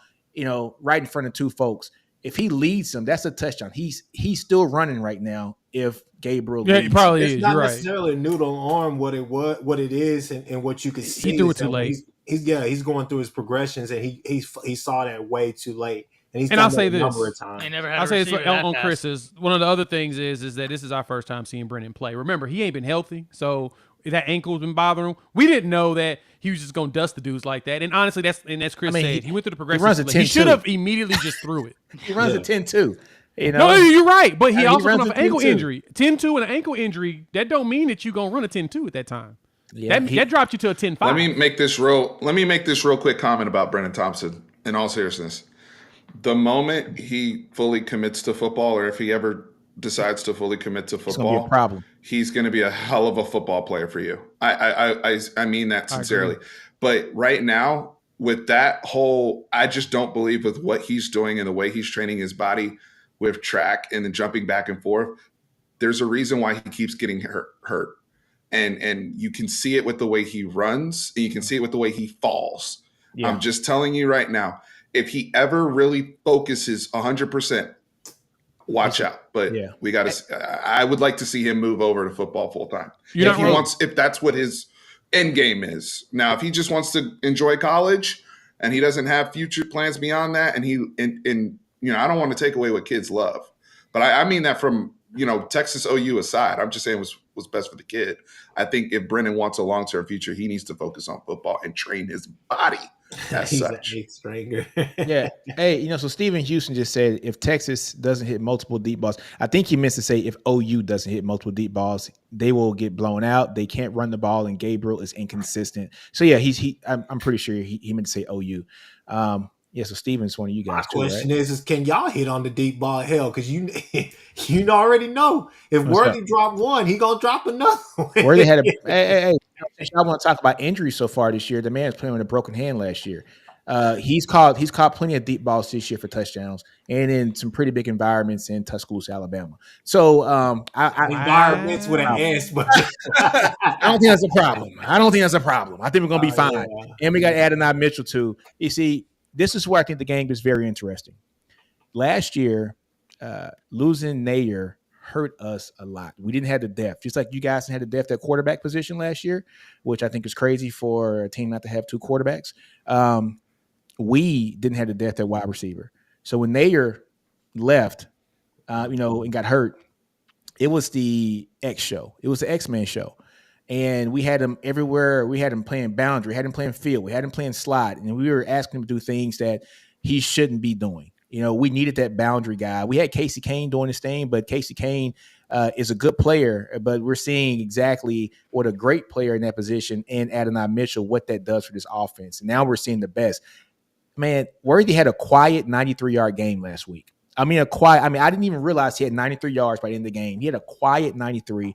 right in front of 2 folks. If he leads them, that's a touchdown. He's still running right now. If Gabriel, he probably is. It's not You're necessarily right. a noodle arm. What it is, and what you can see. He threw it too late. He's going through his progressions, and he saw that way too late. And he's I'll say this: number of times. I'll say this on Chris's. One of the other things is that this is our first time seeing Brennan play. Remember, he ain't been healthy, so that ankle's been bothering him. We didn't know that he was just going to dust the dudes like that. And honestly, that's Chris said. He went through the progression. He should have immediately just threw it. He runs a 10-2. No, you're right. But he also runs off an ankle injury. 10-2 and an ankle injury, that don't mean that you're going to run a 10-2 at that time. Yeah, that dropped you to a 10-5. Let me make this real quick comment about Brennan Thompson. In all seriousness, the moment he fully commits to football, or if he ever decides to fully commit to football, it's gonna be a problem. He's going to be a hell of a football player for you. I mean that sincerely. But right now, with that whole, I just don't believe with what he's doing and the way he's training his body with track and then jumping back and forth. There's a reason why he keeps getting hurt. And you can see it with the way he runs, and you can see it with the way he falls. Yeah. I'm just telling you right now, if he ever really focuses 100%, watch out. But we got to. I would like to see him move over to football full time. If that's what his end game is. Now, if he just wants to enjoy college and he doesn't have future plans beyond that. And I don't want to take away what kids love, but I mean that from, Texas OU aside. I'm just saying what's best for the kid. I think if Brennan wants a long-term future, he needs to focus on football and train his body as He's such. an eighth stringer. Yeah. Hey, so Steven Houston just said if Texas doesn't hit multiple deep balls, I think he meant to say if OU doesn't hit multiple deep balls, they will get blown out. They can't run the ball, and Gabriel is inconsistent. So yeah, I'm pretty sure he meant to say OU. Yeah. So Steven's one of you My guys too, question right? is can y'all hit on the deep ball? Hell, because you already know if What's Worthy up? dropped one, he gonna drop another one. Worthy had a hey. I want to talk about injuries so far this year. The man's playing with a broken hand last year. He's caught plenty of deep balls this year for touchdowns, and in some pretty big environments in Tuscaloosa, Alabama. So Environments with an S, but I don't think that's a problem. I think we're gonna be fine. yeah. And we got Adonai Mitchell too. You see, this is where I think the game is very interesting. Last year, losing Nayer hurt us a lot. We didn't have the depth, just like you guys had the depth at quarterback position last year, which I think is crazy for a team not to have two quarterbacks. We didn't have the depth at wide receiver. So when Nayer left, and got hurt, it was the X show. It was the X-Men show. And we had him everywhere. We had him playing boundary, had him playing field, we had him playing slot, and we were asking him to do things that he shouldn't be doing. We needed that boundary guy. We had Casey Kane doing his thing, but Casey Kane is a good player, but we're seeing exactly what a great player in that position and Adonai Mitchell, what that does for this offense. And now we're seeing the best. Man, Worthy had a quiet 93-yard game last week. I didn't even realize he had 93 yards by the end of the game. He had a quiet 93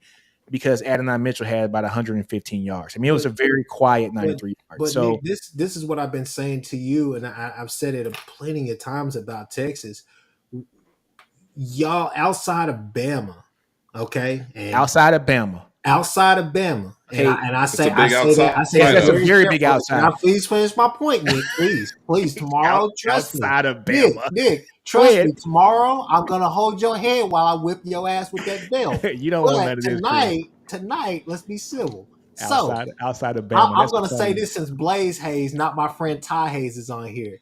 because Adonai Mitchell had about 115 yards. It was a very quiet 93 yards. But So Nick, this is what I've been saying to you, and I've said it plenty of times about Texas. Y'all outside of Bama, okay? And outside of Bama. And I say that's a very big outside. Now, please finish my point, Nick. Please. Tomorrow, trust me. Outside of Bama. Nick, trust me. Tomorrow, I'm gonna hold your head while I whip your ass with that belt. You don't want none of this. Tonight, let's be civil. Outside of Bama. I'm gonna say this since Blaze Hayes, not my friend Ty Hayes, is on here.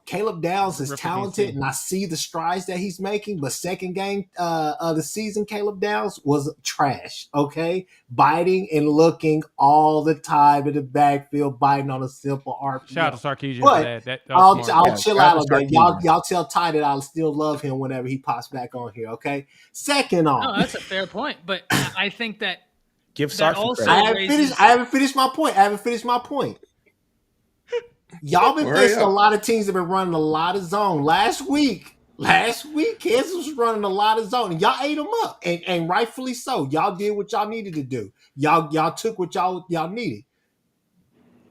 Caleb Downs is talented, and I see the strides that he's making. But second game of the season, Caleb Downs was trash. Okay, biting and looking all the time in the backfield, biting on a simple RPO. Shout out to Sarkisian but for that. I'll chill out on that. Y'all tell Ty that I'll still love him whenever he pops back on here. Okay. Second on. No, that's a fair point, but I think that give Sark some credit. I haven't finished my point. Y'all been facing a lot of teams that have been running a lot of zone. Last week, Kansas was running a lot of zone, and y'all ate them up, and rightfully so. Y'all did what y'all needed to do. Y'all took what y'all needed.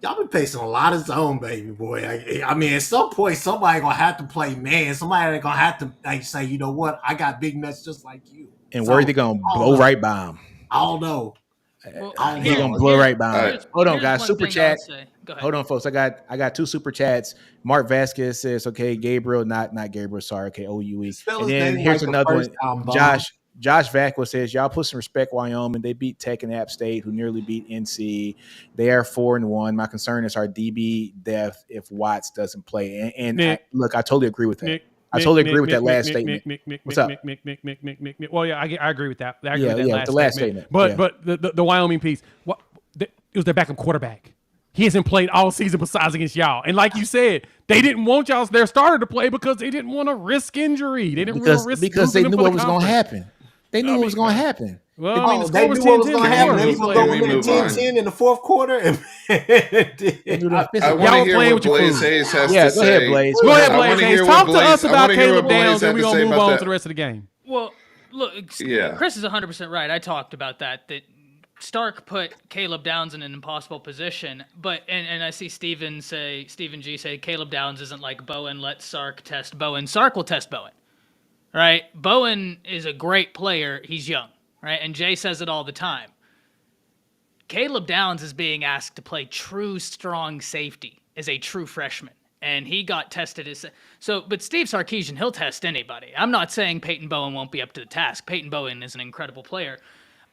Y'all been facing a lot of zone, baby boy. At some point, somebody gonna have to play man. Somebody gonna have to say, you know what? I got big nuts just like you. And Worthy gonna blow right by him. I don't know. He's gonna blow right by him. Hold on, guys. Super chat. Go ahead. Hold on, folks. I got two super chats. Mark Vasquez says, "Okay, Gabriel, not Gabriel. Sorry, okay, OUE." And then here's another one. Josh Vacco says, "Y'all put some respect, Wyoming. They beat Tech and App State, who nearly beat NC. They are 4-1. My concern is our DB depth if Watts doesn't play." And I totally agree with that. I totally agree with that last statement. What's up? Well, yeah, I agree with that. I agree with that the last statement. But the Wyoming piece, it was their backup quarterback. He hasn't played all season besides against y'all. And like you said, they didn't want their starter to play because they didn't want to risk injury. They didn't want to risk because they knew what was going to happen. They knew what was going to happen. Well, they knew what was going to happen. They was going to go win 10-10 in the fourth quarter. I want to hear what Blaze Hayes has to say. Go ahead, Blaze. Go ahead, Blaze Hayes. Talk to us about Caleb Downs, and we're going to move on to the rest of the game. Well, look, Chris is 100% right. I talked about that Stark put Caleb Downs in an impossible position, but and I see Stephen G say Caleb Downs isn't like Bowen. Let Sark test Bowen. Sark will test Bowen, right? Bowen is a great player. He's young, right? And Jay says it all the time. Caleb Downs is being asked to play true strong safety as a true freshman, and he got tested as but Steve Sarkisian, he'll test anybody. I'm not saying Peyton Bowen won't be up to the task. Peyton Bowen is an incredible player.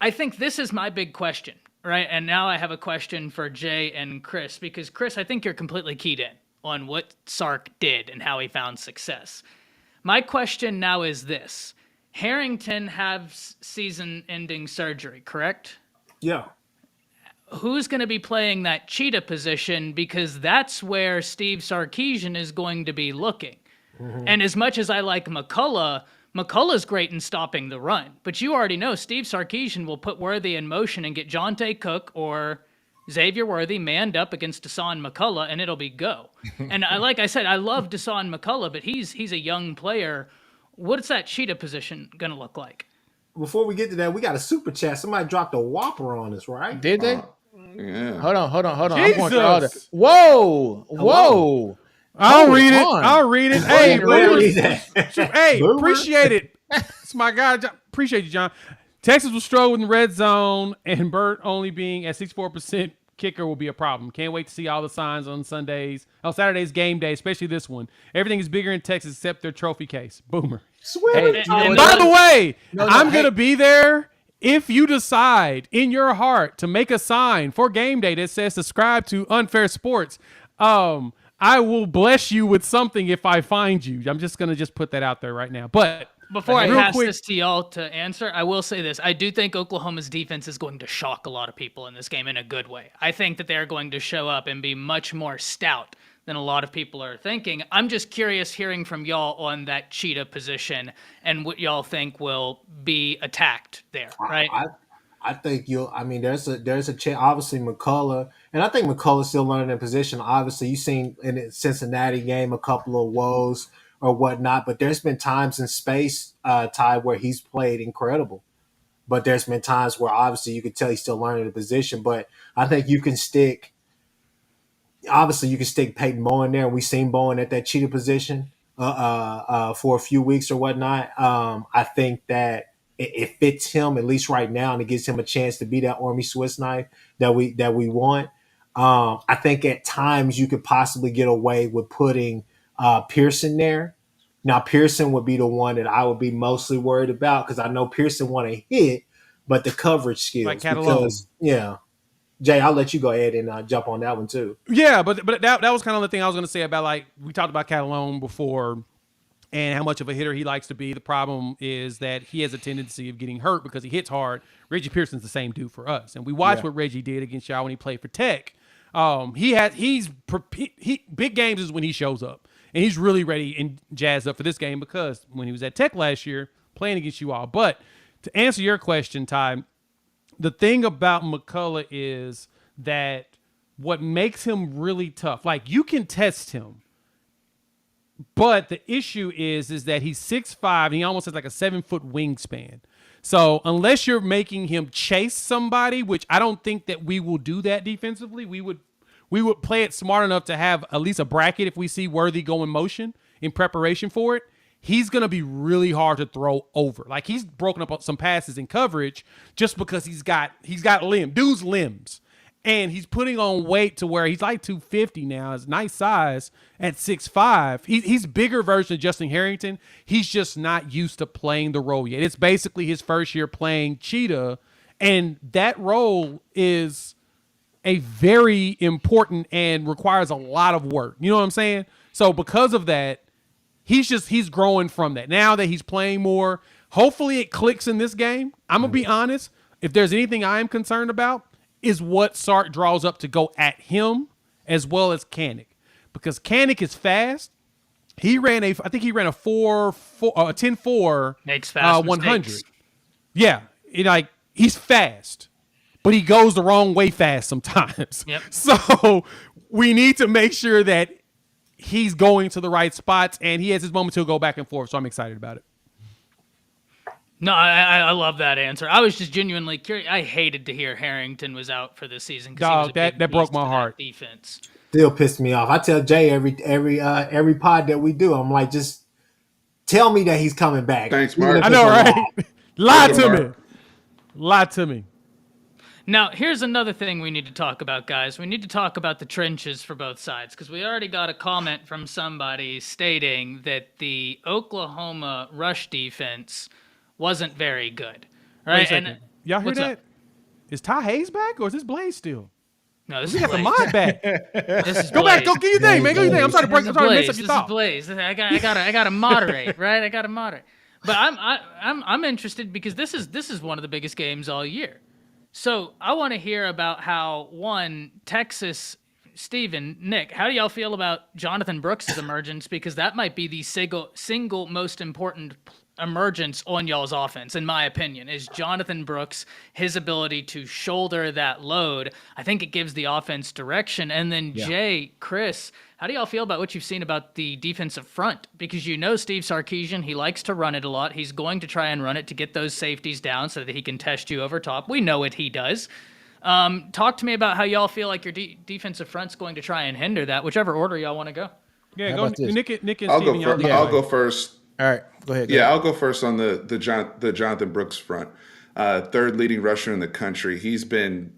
I think this is my big question, right? And now I have a question for Jay and Chris, because Chris, I think you're completely keyed in, on what Sark did and how he found success. My question now is this. Harrington has season-ending surgery, correct? Yeah. Who's going to be playing that cheetah position? Because that's where Steve Sarkisian is going to be looking. And as much as I like McCullough's great in stopping the run. But you already know Steve Sarkisian will put Worthy in motion and get Jonte Cook or Xavier Worthy manned up against Deshaun McCullough, and it'll be go. And like I said, I love Deshaun McCullough, but he's a young player. What's that cheetah position going to look like? Before we get to that, we got a super chat. Somebody dropped a whopper on us, right? Did they? Yeah. Hold on. I'm going Jesus. through all the. Whoa. I'll read it. on. I'll read it. Hey, Go ahead, boomers. read that. Hey, Boomer. appreciate it. It's my guy. Appreciate you, John. Texas will struggle in the red zone, and Burt only being at 64% kicker will be a problem. Can't wait to see all the signs on Saturday's game day, especially this one. Everything is bigger in Texas except their trophy case. Boomer. Swear Hey, to and- By the way, No, I'm hey. going to be there if you decide in your heart to make a sign for game day that says subscribe to Unfair Sports. I will bless you with something if I find you. I'm just going to put that out there right now. But Before I real pass quick- this to y'all to answer, I will say this. I do think Oklahoma's defense is going to shock a lot of people in this game in a good way. I think that they're going to show up and be much more stout than a lot of people are thinking. I'm just curious hearing from y'all on that cheetah position and what y'all think will be attacked there, right? I think there's a chance. Obviously, McCullough, and I think McCullough's still learning in position. Obviously, you've seen in the Cincinnati game a couple of woes or whatnot, but there's been times in space, Ty, where he's played incredible. But there's been times where obviously you can tell he's still learning the position. But I think you can stick Peyton Bowen there. We've seen Bowen at that cheetah position for a few weeks or whatnot. I think that it fits him at least right now, and it gives him a chance to be that Army Swiss knife that we want. I think at times you could possibly get away with putting Pearson there. Now Pearson would be the one that I would be mostly worried about because I know Pearson want to hit, but the coverage skills. Like Catalone. Yeah. Jay, I'll let you go ahead and jump on that one too. Yeah, but that was kind of the thing I was going to say about, like, we talked about Catalone before and how much of a hitter he likes to be. The problem is that he has a tendency of getting hurt because he hits hard. Reggie Pearson's the same dude for us, and we watched what Reggie did against y'all when he played for Tech. Big games is when he shows up, and he's really ready and jazzed up for this game because when he was at Tech last year playing against you all. But to answer your question, Ty, the thing about McCullough is that what makes him really tough, like, you can test him, but the issue is that he's 6'5", and he almost has like a 7-foot wingspan. So unless you're making him chase somebody, which I don't think that we will do that defensively, we would play it smart enough to have at least a bracket if we see Worthy go in motion in preparation for it. He's going to be really hard to throw over. Like, he's broken up some passes in coverage just because he's got dude's limbs. And he's putting on weight to where he's like 250 now. It's nice size at 6'5". He's bigger version of Justin Harrington. He's just not used to playing the role yet. It's basically his first year playing cheetah. And that role is a very important and requires a lot of work. You know what I'm saying? So because of that, he's growing from that. Now that he's playing more, hopefully it clicks in this game. I'm going to be honest. If there's anything I am concerned about, is what Sark draws up to go at him as well as Kanik. Because Kanik is fast. I think he ran a 10-4 Makes fast 100. mistakes. Yeah. He's fast, but he goes the wrong way fast sometimes. Yep. So we need to make sure that he's going to the right spots, and he has his moments he'll go back and forth. So I'm excited about it. No, I love that answer. I was just genuinely curious. I hated to hear Harrington was out for this season. Dog, that broke my heart. Defense. Still pissed me off. I tell Jay every pod that we do, I'm like, just tell me that he's coming back. Thanks, Even Mark. if I it's know, a right? lie. Lie to me. Now, here's another thing we need to talk about, guys. We need to talk about the trenches for both sides because we already got a comment from somebody stating that the Oklahoma rush defense wasn't very good. Wait a Right? second. Y'all hear what's that? up? Is Ty Hayes back or is this Blaze still? No, this We is got the Blaze. mod back. This is Go back. Go Blaze. get your thing, man. Go your thing. I'm sorry to break. I'm sorry to mess up This your is thought. Blaze. I gotta moderate, right? I gotta moderate. But I'm interested because this is one of the biggest games all year. So I want to hear about how Texas, Steven, Nick, how do y'all feel about Jonathan Brooks' emergence? Because that might be the single most important emergence on y'all's offense, in my opinion, is Jonathan Brooks, his ability to shoulder that load. I think it gives the offense direction. And then Jay, Chris, how do y'all feel about what you've seen about the defensive front? Because you know Steve Sarkisian, he likes to run it a lot. He's going to try and run it to get those safeties down so that he can test you over top. We know what he does. Talk to me about how y'all feel like your defensive front's going to try and hinder that, whichever order y'all want to go. Yeah, How go about this? Nick and I'll Steven. go. Y'all Fir- go I'll away. go first. All right, go ahead. Yeah, I'll go first on the Jonathan Brooks front. Third leading rusher in the country. He's been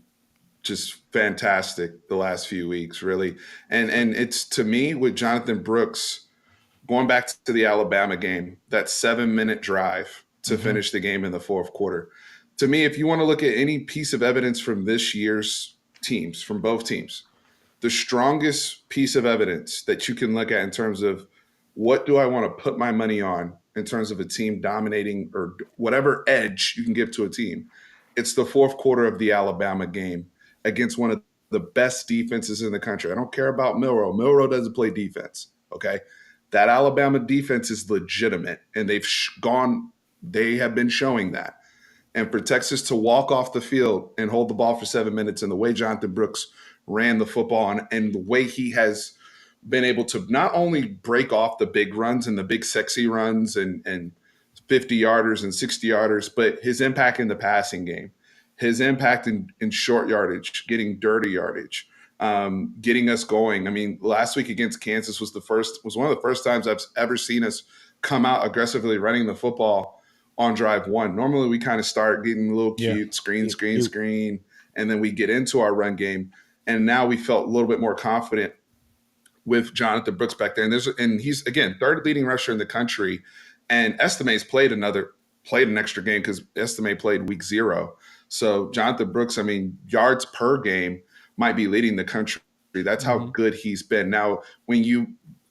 just fantastic the last few weeks, really. And it's, to me, with Jonathan Brooks, going back to the Alabama game, that 7-minute drive to finish the game in the fourth quarter. To me, if you want to look at any piece of evidence from this year's teams, from both teams, the strongest piece of evidence that you can look at in terms of what do I want to put my money on in terms of a team dominating or whatever edge you can give to a team, it's the fourth quarter of the Alabama game against one of the best defenses in the country. I don't care about Milroe. Milroe doesn't play defense, okay? That Alabama defense is legitimate, and they have been showing that. And for Texas to walk off the field and hold the ball for 7 minutes, and the way Jonathan Brooks ran the football and the way he has been able to not only break off the big runs and the big sexy runs and 50 yarders and 60 yarders, but his impact in the passing game, his impact in short yardage, getting dirty yardage, getting us going. I mean, last week against Kansas was one of the first times I've ever seen us come out aggressively running the football on drive one. Normally we kind of start getting a little cute, screen, and then we get into our run game. And now we felt a little bit more confident with Jonathan Brooks back there. And he's, again, third leading rusher in the country. And Estime's played an extra game because Estime played week 0. So Jonathan Brooks, I mean, yards per game might be leading the country. That's how good he's been. Now, when you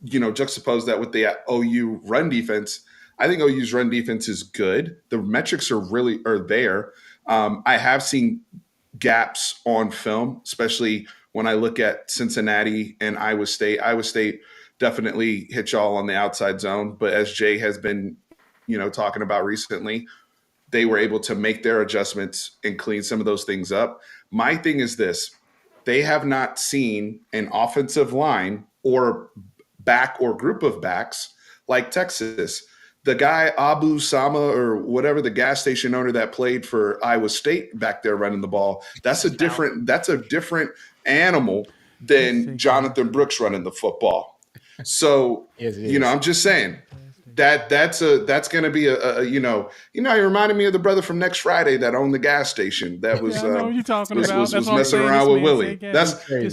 juxtapose that with the OU run defense, I think OU's run defense is good. The metrics are there. I have seen gaps on film, especially when I look at Cincinnati and Iowa State. Iowa State definitely hit y'all on the outside zone, but as Jay has been, talking about recently, they were able to make their adjustments and clean some of those things up. My thing is this: they have not seen an offensive line or back or group of backs like Texas. The guy Abu Sama or whatever, the gas station owner that played for Iowa State back there running the ball, that's a different animal than Jonathan Brooks running the football. So, I'm just saying that's going to be you reminded me of the brother from Next Friday that owned the gas station that was I know what you're talking about. was That's what I'm messing saying. around This with man Willie. said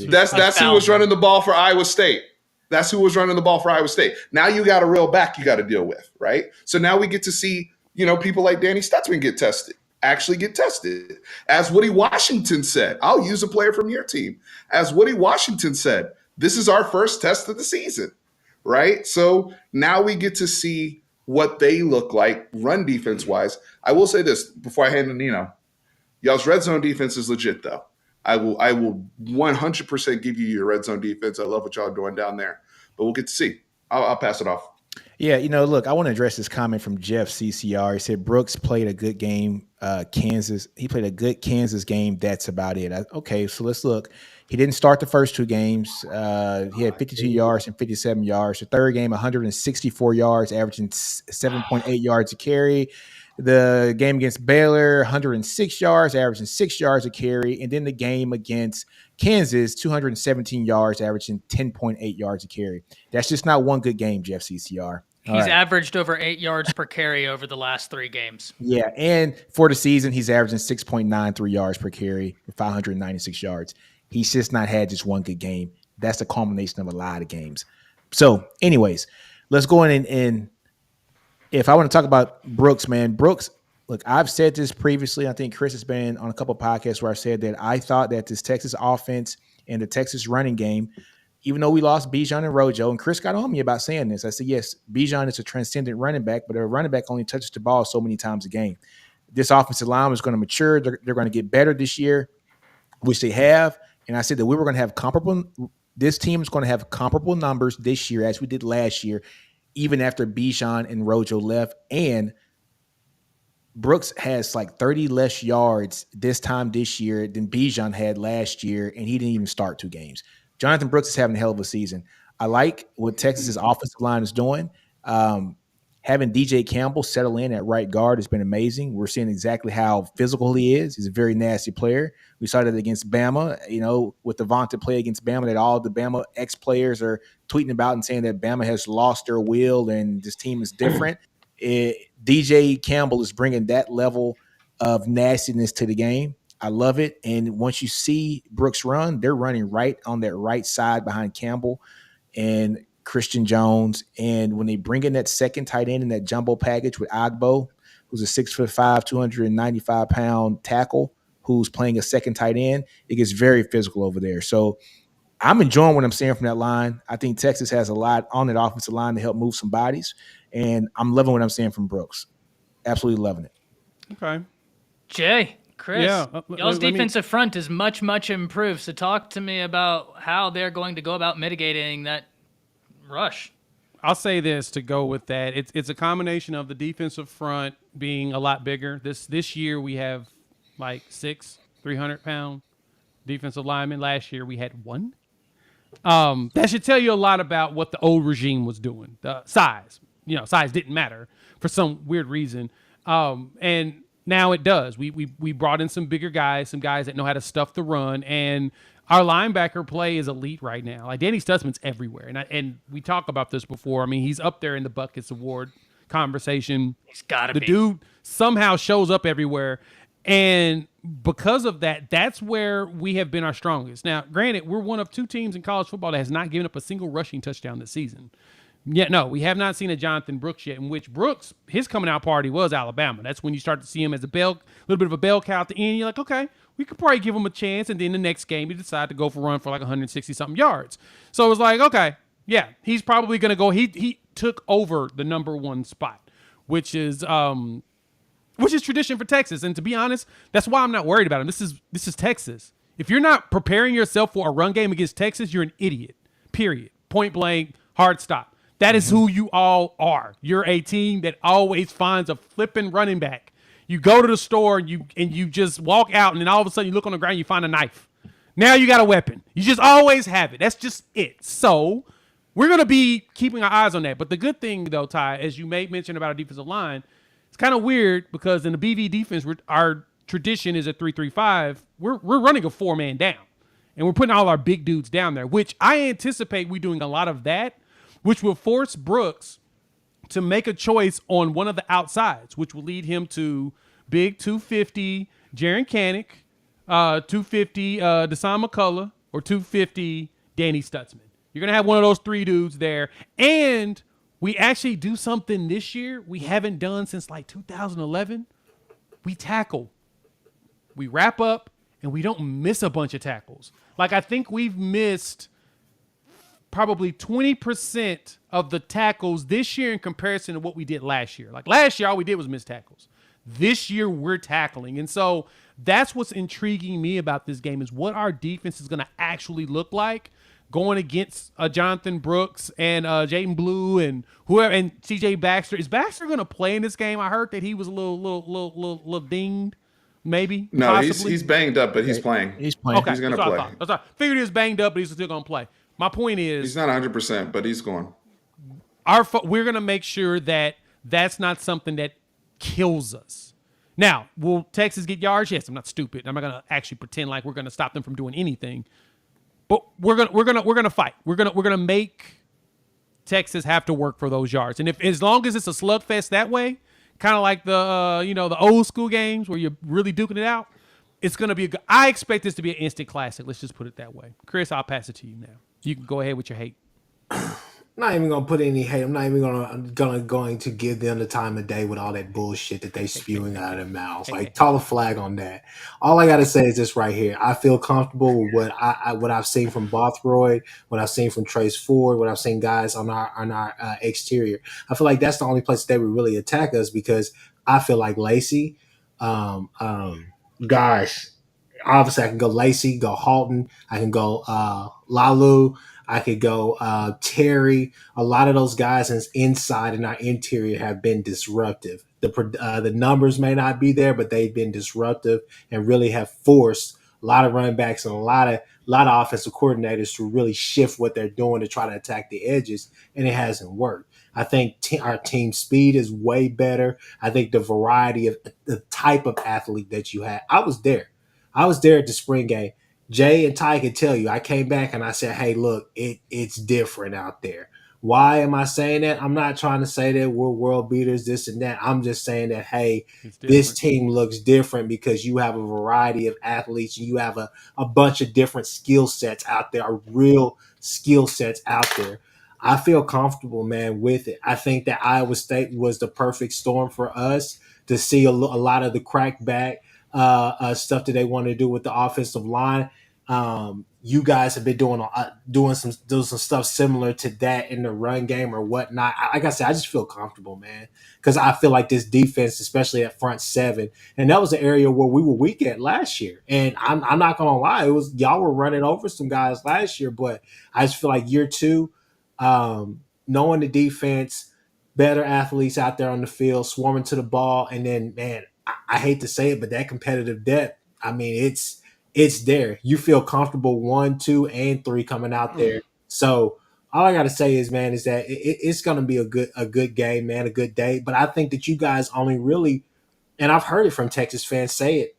gas. That's who was running the ball for Iowa State. That's who was running the ball for Iowa State. Now you got a real back you got to deal with, right? So now we get to see, people like Danny Stutzman actually get tested. As Woody Washington said, I'll use a player from your team. As Woody Washington said, this is our first test of the season, right? So now we get to see what they look like run defense-wise. I will say this before I hand to Nino. Y'all's red zone defense is legit, though. I will 100% give you your red zone defense. I love what y'all are doing down there, but we'll get to see. I'll pass it off. Yeah, look, I want to address this comment from Jeff CCR. He said Brooks played a good game. He played a good Kansas game. That's about it. Okay, so let's look. He didn't start the first 2 games. He had 52 yards and 57 yards. The third game, 164 yards, averaging 7.8 yards a carry. The game against Baylor, 106 yards, averaging 6 yards a carry. And then the game against Kansas, 217 yards, averaging 10.8 yards a carry. That's just not one good game, Jeff CCR. He's averaged over 8 yards per carry over the last 3 games. Yeah, and for the season, he's averaging 6.93 yards per carry with 596 yards. He's just not had just one good game. That's the culmination of a lot of games. So, anyways, let's go in and if I want to talk about Brooks, man, Brooks, look, I've said this previously. I think Chris has been on a couple of podcasts where I said that I thought that this Texas offense and the Texas running game. Even though we lost Bijan and Rojo, and Chris got on me about saying this, I said, yes, Bijan is a transcendent running back, but a running back only touches the ball so many times a game. This offensive line is going to mature. They're going to get better this year, which they have. And I said that we were going to have this team is going to have comparable numbers this year as we did last year, even after Bijan and Rojo left. And Brooks has like 30 less yards this time this year than Bijan had last year, and he didn't even start 2 games. Jonathan Brooks is having a hell of a season. I like what Texas's offensive line is doing. Having DJ Campbell settle in at right guard has been amazing. We're seeing exactly how physical he is. He's a very nasty player. We saw that against Bama, with the vaunted play against Bama that all the Bama ex-players are tweeting about and saying that Bama has lost their will and this team is different. DJ Campbell is bringing that level of nastiness to the game. I love it. And once you see Brooks run, they're running right on that right side behind Campbell and Christian Jones. And when they bring in that second tight end in that jumbo package with Agbo, who's a 6'5", 295-pound tackle who's playing a second tight end, it gets very physical over there. So I'm enjoying what I'm seeing from that line. I think Texas has a lot on that offensive line to help move some bodies. And I'm loving what I'm seeing from Brooks. Absolutely loving it. Okay. Jay, Chris, Yeah, y'all's defensive front is much, much improved. So talk to me about how they're going to go about mitigating that rush. I'll say this to go with that. It's a combination of the defensive front being a lot bigger. This year we have like 6 300-pound defensive linemen. Last year we had 1. That should tell you a lot about what the old regime was doing. The size. Size didn't matter for some weird reason. And now it does. We brought in some bigger guys, some guys that know how to stuff the run, and our linebacker play is elite right now. Like Danny Stutzman's everywhere, and we talk about this before. I mean, he's up there in the Buckets Award conversation. He's got to be. The dude somehow shows up everywhere, and because of that, that's where we have been our strongest. Now, granted, we're one of 2 teams in college football that has not given up a single rushing touchdown this season. Yeah, no, we have not seen a Jonathan Brooks yet, in which Brooks, his coming out party was Alabama. That's when you start to see him as a little bit of a bell cow at the end. You're like, okay, we could probably give him a chance. And then the next game, he decided to go for a run for like 160-something yards. So it was like, okay, yeah, he's probably going to go. He took over the number 1 spot, which is tradition for Texas. And to be honest, that's why I'm not worried about him. This is Texas. If you're not preparing yourself for a run game against Texas, you're an idiot, period. Point blank, hard stop. That is who you all are. You're a team that always finds a flipping running back. You go to the store and you just walk out, and then all of a sudden you look on the ground and you find a knife. Now you got a weapon. You just always have it. That's just it. So we're going to be keeping our eyes on that. But the good thing, though, Ty, as you made mention about our defensive line, it's kind of weird because in the BV defense, our tradition is a 3-3-5. We're running a 4-man down, and we're putting all our big dudes down there, which I anticipate we doing a lot of that, which will force Brooks to make a choice on one of the outsides, which will lead him to big 250 Jaron Kanik, 250 Deshaun McCullough, or 250 Danny Stutzman. You're going to have one of those 3 dudes there. And we actually do something this year we haven't done since like 2011. We tackle. We wrap up, and we don't miss a bunch of tackles. Like, I think we've missed probably 20% of the tackles this year in comparison to what we did last year. Like last year, all we did was miss tackles. This year, we're tackling. And so that's what's intriguing me about this game is what our defense is going to actually look like going against Jonathan Brooks and Jaden Blue and whoever, and CJ Baxter. Is Baxter going to play in this game? I heard that he was a little dinged. Maybe. No, possibly. he's banged up, but he's playing. He's playing. Okay, He's going to that's play. what I thought. That's what I figured he was banged up, but he's still going to play. My point is, He's not 100%, but he's going. we're going to make sure that that's not something that kills us. Now, will Texas get yards? Yes, I'm not stupid. I'm not going to actually pretend like we're going to stop them from doing anything. But we're going to fight. We're going to make Texas have to work for those yards. And as long as it's a slugfest that way, kind of like the old school games where you're really duking it out, it's going to be I expect this to be an instant classic. Let's just put it that way. Chris, I'll pass it to you now. You can go ahead with your hate. not even gonna put any hate. I'm not even going to give them the time of day with all that bullshit that they spewing out of their mouths. Like, call a flag on that. All I gotta say is this right here. I feel comfortable with what I've seen from Bothroyd, what I've seen from Trace Ford, what I've seen guys on our exterior. I feel like that's the only place they would really attack us because I feel like Lacey, gosh, obviously I can go Lacey, go Halton, I can go Lalu. I could go Terry. A lot of those guys inside in our interior have been disruptive. The numbers may not be there, but they've been disruptive and really have forced a lot of running backs and a lot of offensive coordinators to really shift what they're doing to try to attack the edges, and it hasn't worked. I think our team speed is way better. I think the variety of the type of athlete that you had. I was there. At the spring game. Jay and Ty can tell you, I came back and I said, hey, look, it's different out there. Why am I saying that? I'm not trying to say that we're world beaters, this and that. I'm just saying that, hey, this team looks different because you have a variety of athletes and you have a bunch of different skill sets out there, real skill sets out there. I feel comfortable, man, with it. I think that Iowa State was the perfect storm for us to see a lot of the crackback stuff that they want to do with the offensive line. You guys have been doing some stuff similar to that in the run game or whatnot. Like I said, I just feel comfortable, man, because I feel like this defense, especially at front seven, and that was an area where we were weak at last year. And I'm not gonna lie, it was y'all were running over some guys last year, but I just feel like year two, knowing the defense, better athletes out there on the field, swarming to the ball, and then man, I hate to say it, but that competitive depth, I mean, it's there. You feel comfortable 1, 2, and 3 coming out there. So all I gotta say is, man, is that it's gonna be a good game, man, a good day. But I think that you guys only really, and I've heard it from Texas fans say it,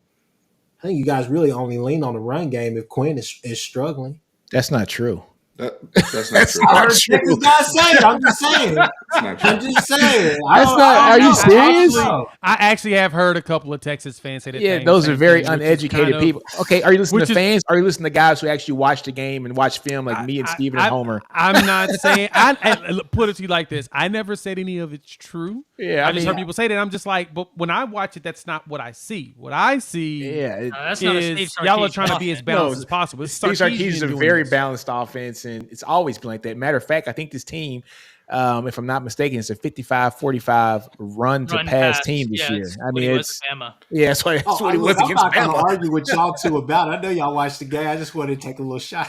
I think you guys really only lean on the run game if Quinn is struggling. That's not true. That's not true. I heard Texas guys say it. I'm just saying. I'm just saying. That's not. Are you serious? I actually have heard a couple of Texas fans say that. Yeah, those are very uneducated people. Okay, are you listening to fans? Are you listening to guys who actually watch the game and watch film like me and Steven and Homer? I'm not saying. I put it to you like this. I never said any of it's true. Yeah, I just heard people say that. I'm just like, but when I watch it, that's not what I see. What I see, that's not a Steve y'all are trying to be as balanced as possible. Steve Sarkisian is a very balanced offense, and it's always been like that. Matter of fact, I think this team, if I'm not mistaken, it's a 55-45 run to pass team this year. I mean, it's Bama. Yeah, that's what he was against Bama. I'm not going to argue with y'all two about it. I know y'all watched the game. I just wanted to take a little shot.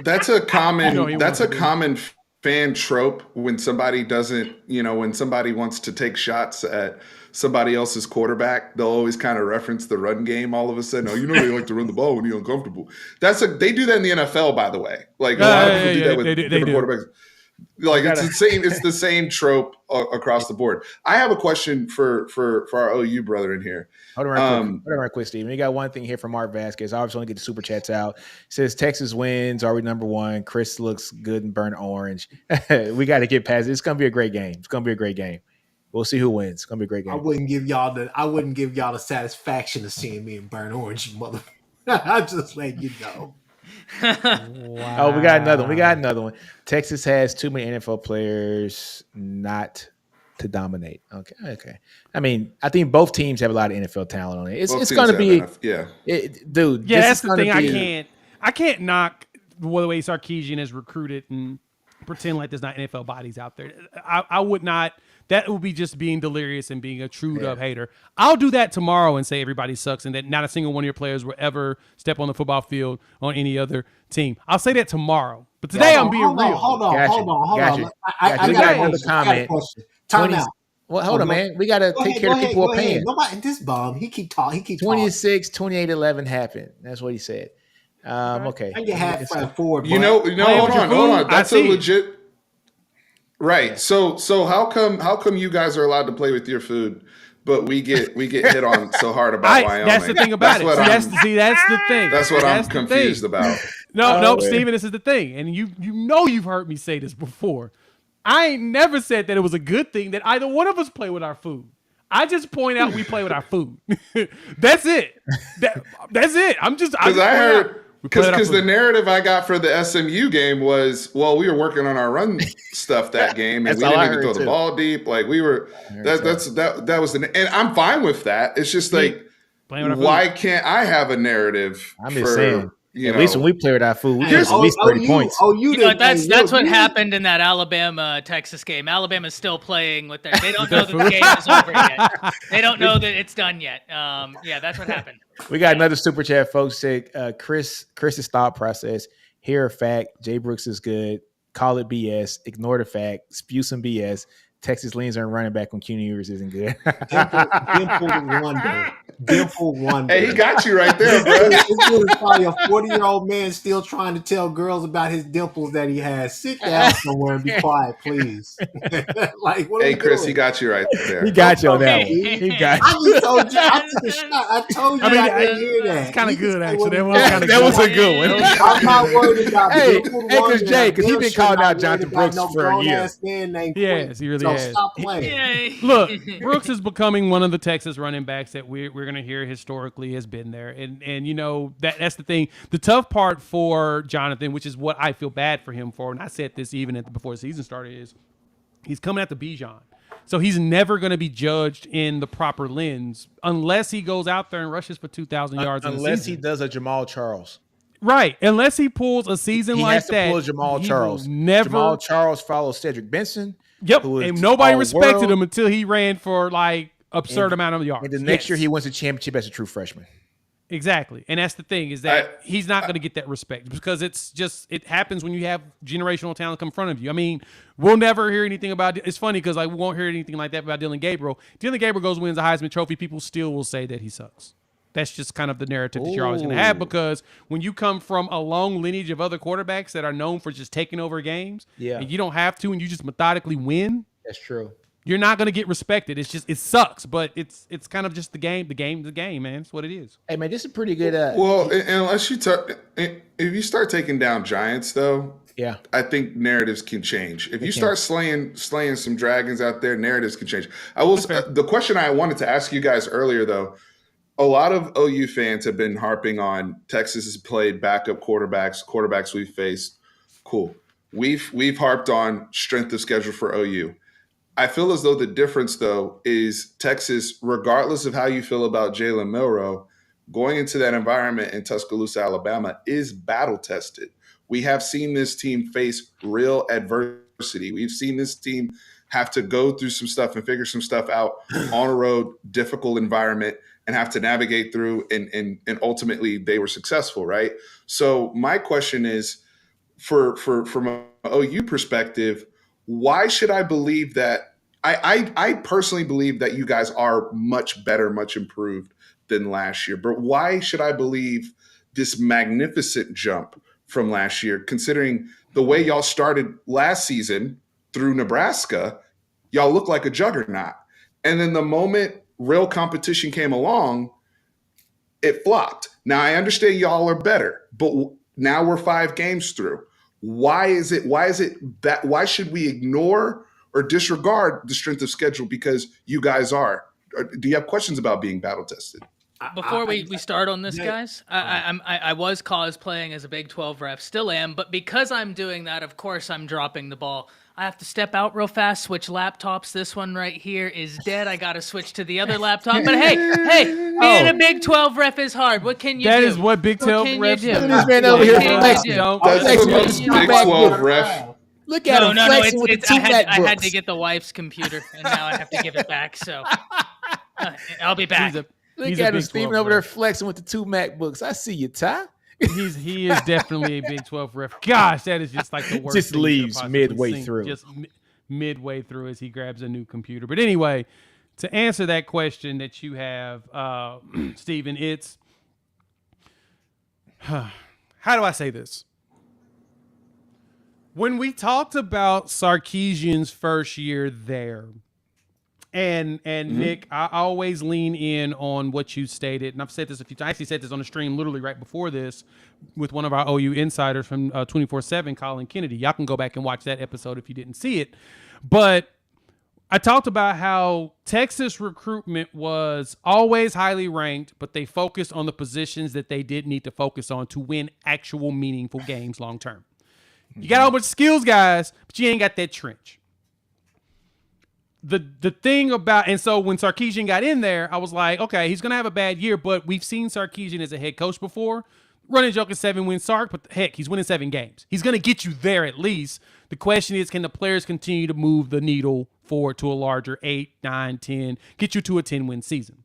That's a common fan trope when somebody doesn't, when somebody wants to take shots at somebody else's quarterback, they'll always kind of reference the run game all of a sudden. Oh, they like to run the ball when you're uncomfortable. They do that in the NFL, by the way. Like a lot of people do that with different quarterbacks. Like it's the same trope across the board. I have a question for our OU brother in here. Hold on right quick, Steven. We got one thing here from Art Vasquez. I always want to get the super chats out. It says Texas wins. Are we number one? Chris looks good and burnt orange. We got to get past it. It's gonna be a great game. We'll see who wins. It's gonna be a great game. I wouldn't give y'all the satisfaction of seeing me in burnt orange, mother. I'll just let you know. Wow. Oh, we got another one. Texas has too many NFL players not to dominate. Okay. I mean, I think both teams have a lot of NFL talent on it. It's going to be dude. Yeah, that's the thing. I can't knock the way Sarkisian is recruited and pretend like there's not NFL bodies out there. I would not. That would be just being delirious and being a true up hater. I'll do that tomorrow and say everybody sucks and that not a single one of your players will ever step on the football field on any other team. I'll say that tomorrow. But today I'm being real. Hold on. I got another comment. Time out. Well, hold on, man. We got to take care of people who are paying. Nobody, this bum, he keep talking. 26, 28, 11 happened. That's what he said. Okay. I get half forward. Hold on. That's a legit. Right. So how come you guys are allowed to play with your food, but we get hit on so hard about Wyoming? That's the thing about it. That's the thing. That's what I'm confused about. No, Steven, this is the thing. And you've heard me say this before. I ain't never said that it was a good thing that either one of us play with our food. I just point out we play with our food. That's it. That's it. Because the narrative I got for the SMU game was, well, we were working on our run stuff that game, and we didn't even throw the ball deep. Like we were, that was the, and I'm fine with that. It's just like, why can't I have a narrative? I'm just saying. At least when we play with our food, we get at least 30 points. That's what happened in that Alabama-Texas game. Alabama's still playing with their. They don't know that the game is over yet. They don't know that it's done yet. Yeah, that's what happened. We got another super chat, folks. Say Chris's thought process. Hear a fact. Jay Brooks is good. Call it BS. Ignore the fact. Spew some BS. Texas leans on running back when CUNY Ewers isn't good. Dimple wonder. Hey, he got you right there, bro. This is probably a 40-year-old man still trying to tell girls about his dimples that he has. Sit down somewhere and be quiet, please. Like, what? Hey, Chris, he got you right there. He got you on that one. He got you. I just told you. I took a shot. I told you. I didn't hear that. It's kind of good, actually. That was a good one. I'm not worried about it. Hey, because Jay, because he's been calling out Jonathan Brooks for a year. Yes, he really has. Stop playing. Look, Brooks is becoming one of the Texas running backs that we're going to hear historically has been there. And you know, that's the thing. The tough part for Jonathan, which is what I feel bad for him for, and I said this even before the season started, is he's coming at the Bijan. So he's never going to be judged in the proper lens unless he goes out there and rushes for 2,000 yards. Unless he does a Jamal Charles. Right. Unless he pulls a season like that. He has to pull Jamal Charles. Never. Jamal Charles follows Cedric Benson. Yep. And nobody respected him until he ran for like absurd amount of yards. And the next year he wins the championship as a true freshman. Exactly. And that's the thing is that he's not going to get that respect because it happens when you have generational talent come in front of you. I mean, we'll never hear anything about it. It's funny because we won't hear anything like that about Dylan Gabriel. Dylan Gabriel goes wins a Heisman Trophy. People still will say that he sucks. That's just kind of the narrative that you're always going to have because when you come from a long lineage of other quarterbacks that are known for just taking over games and you don't have to and you just methodically win. That's true. You're not going to get respected. It's just, it sucks, but it's kind of just the game, man. It's what it is. Hey, man, this is pretty good. Well, unless if you start taking down giants, though, I think narratives can change. If you start slaying some dragons out there, narratives can change. The question I wanted to ask you guys earlier, though, a lot of OU fans have been harping on Texas has played backup quarterbacks we've faced. Cool. We've harped on strength of schedule for OU. I feel as though the difference, though, is Texas, regardless of how you feel about Jalen Milroe, going into that environment in Tuscaloosa, Alabama, is battle-tested. We have seen this team face real adversity. We've seen this team have to go through some stuff and figure some stuff out on a road, difficult environment, and have to navigate through, and ultimately they were successful, right? So my question is, from an OU perspective, why should I believe that? I personally believe that you guys are much better, much improved than last year. But why should I believe this magnificent jump from last year, considering the way y'all started last season through Nebraska, y'all look like a juggernaut. And then the moment real competition came along, it flopped. Now, I understand y'all are better, but now we're 5 games through. Why should we ignore or disregard the strength of schedule because you guys are? Do you have questions about being battle tested? Before we start on this, guys, I was cosplaying as a Big 12 ref, still am, but because I'm doing that, of course I'm dropping the ball. I have to step out real fast, switch laptops. This one right here is dead. I got to switch to the other laptop. But hey, being a Big 12 ref is hard. What can you do? That is what Big 12 refs do. This man over here flexing. That's the Big 12 ref. Look at him flexing with the two MacBooks. I had to get the wife's computer, and now I have to give it back. So I'll be back. Look at him, Steven, over there flexing with the 2 MacBooks. I see you, Ty. He is definitely a Big 12 ref. Gosh, that is just like the worst. Just leaves midway through. Just midway through as he grabs a new computer. But anyway, to answer that question that you have, Stephen, it's how do I say this? When we talked about Sarkisian's first year there, and Nick, I always lean in on what you stated, and I've said this a few times. I actually said this on the stream literally right before this with one of our OU insiders from 24/7, Colin Kennedy. Y'all can go back and watch that episode if you didn't see it. But I talked about how Texas recruitment was always highly ranked, but they focused on the positions that they did need to focus on to win actual meaningful games long term. You got a whole bunch of skills guys, but you ain't got that trench. The thing about, and so when Sarkisian got in there, I was like, okay, he's gonna have a bad year, but we've seen Sarkisian as a head coach before. Running joke is 7-win Sark, but heck, he's winning 7 games. He's gonna get you there at least. The question is, can the players continue to move the needle forward to a larger 8, 9, 10, get you to a 10-win season?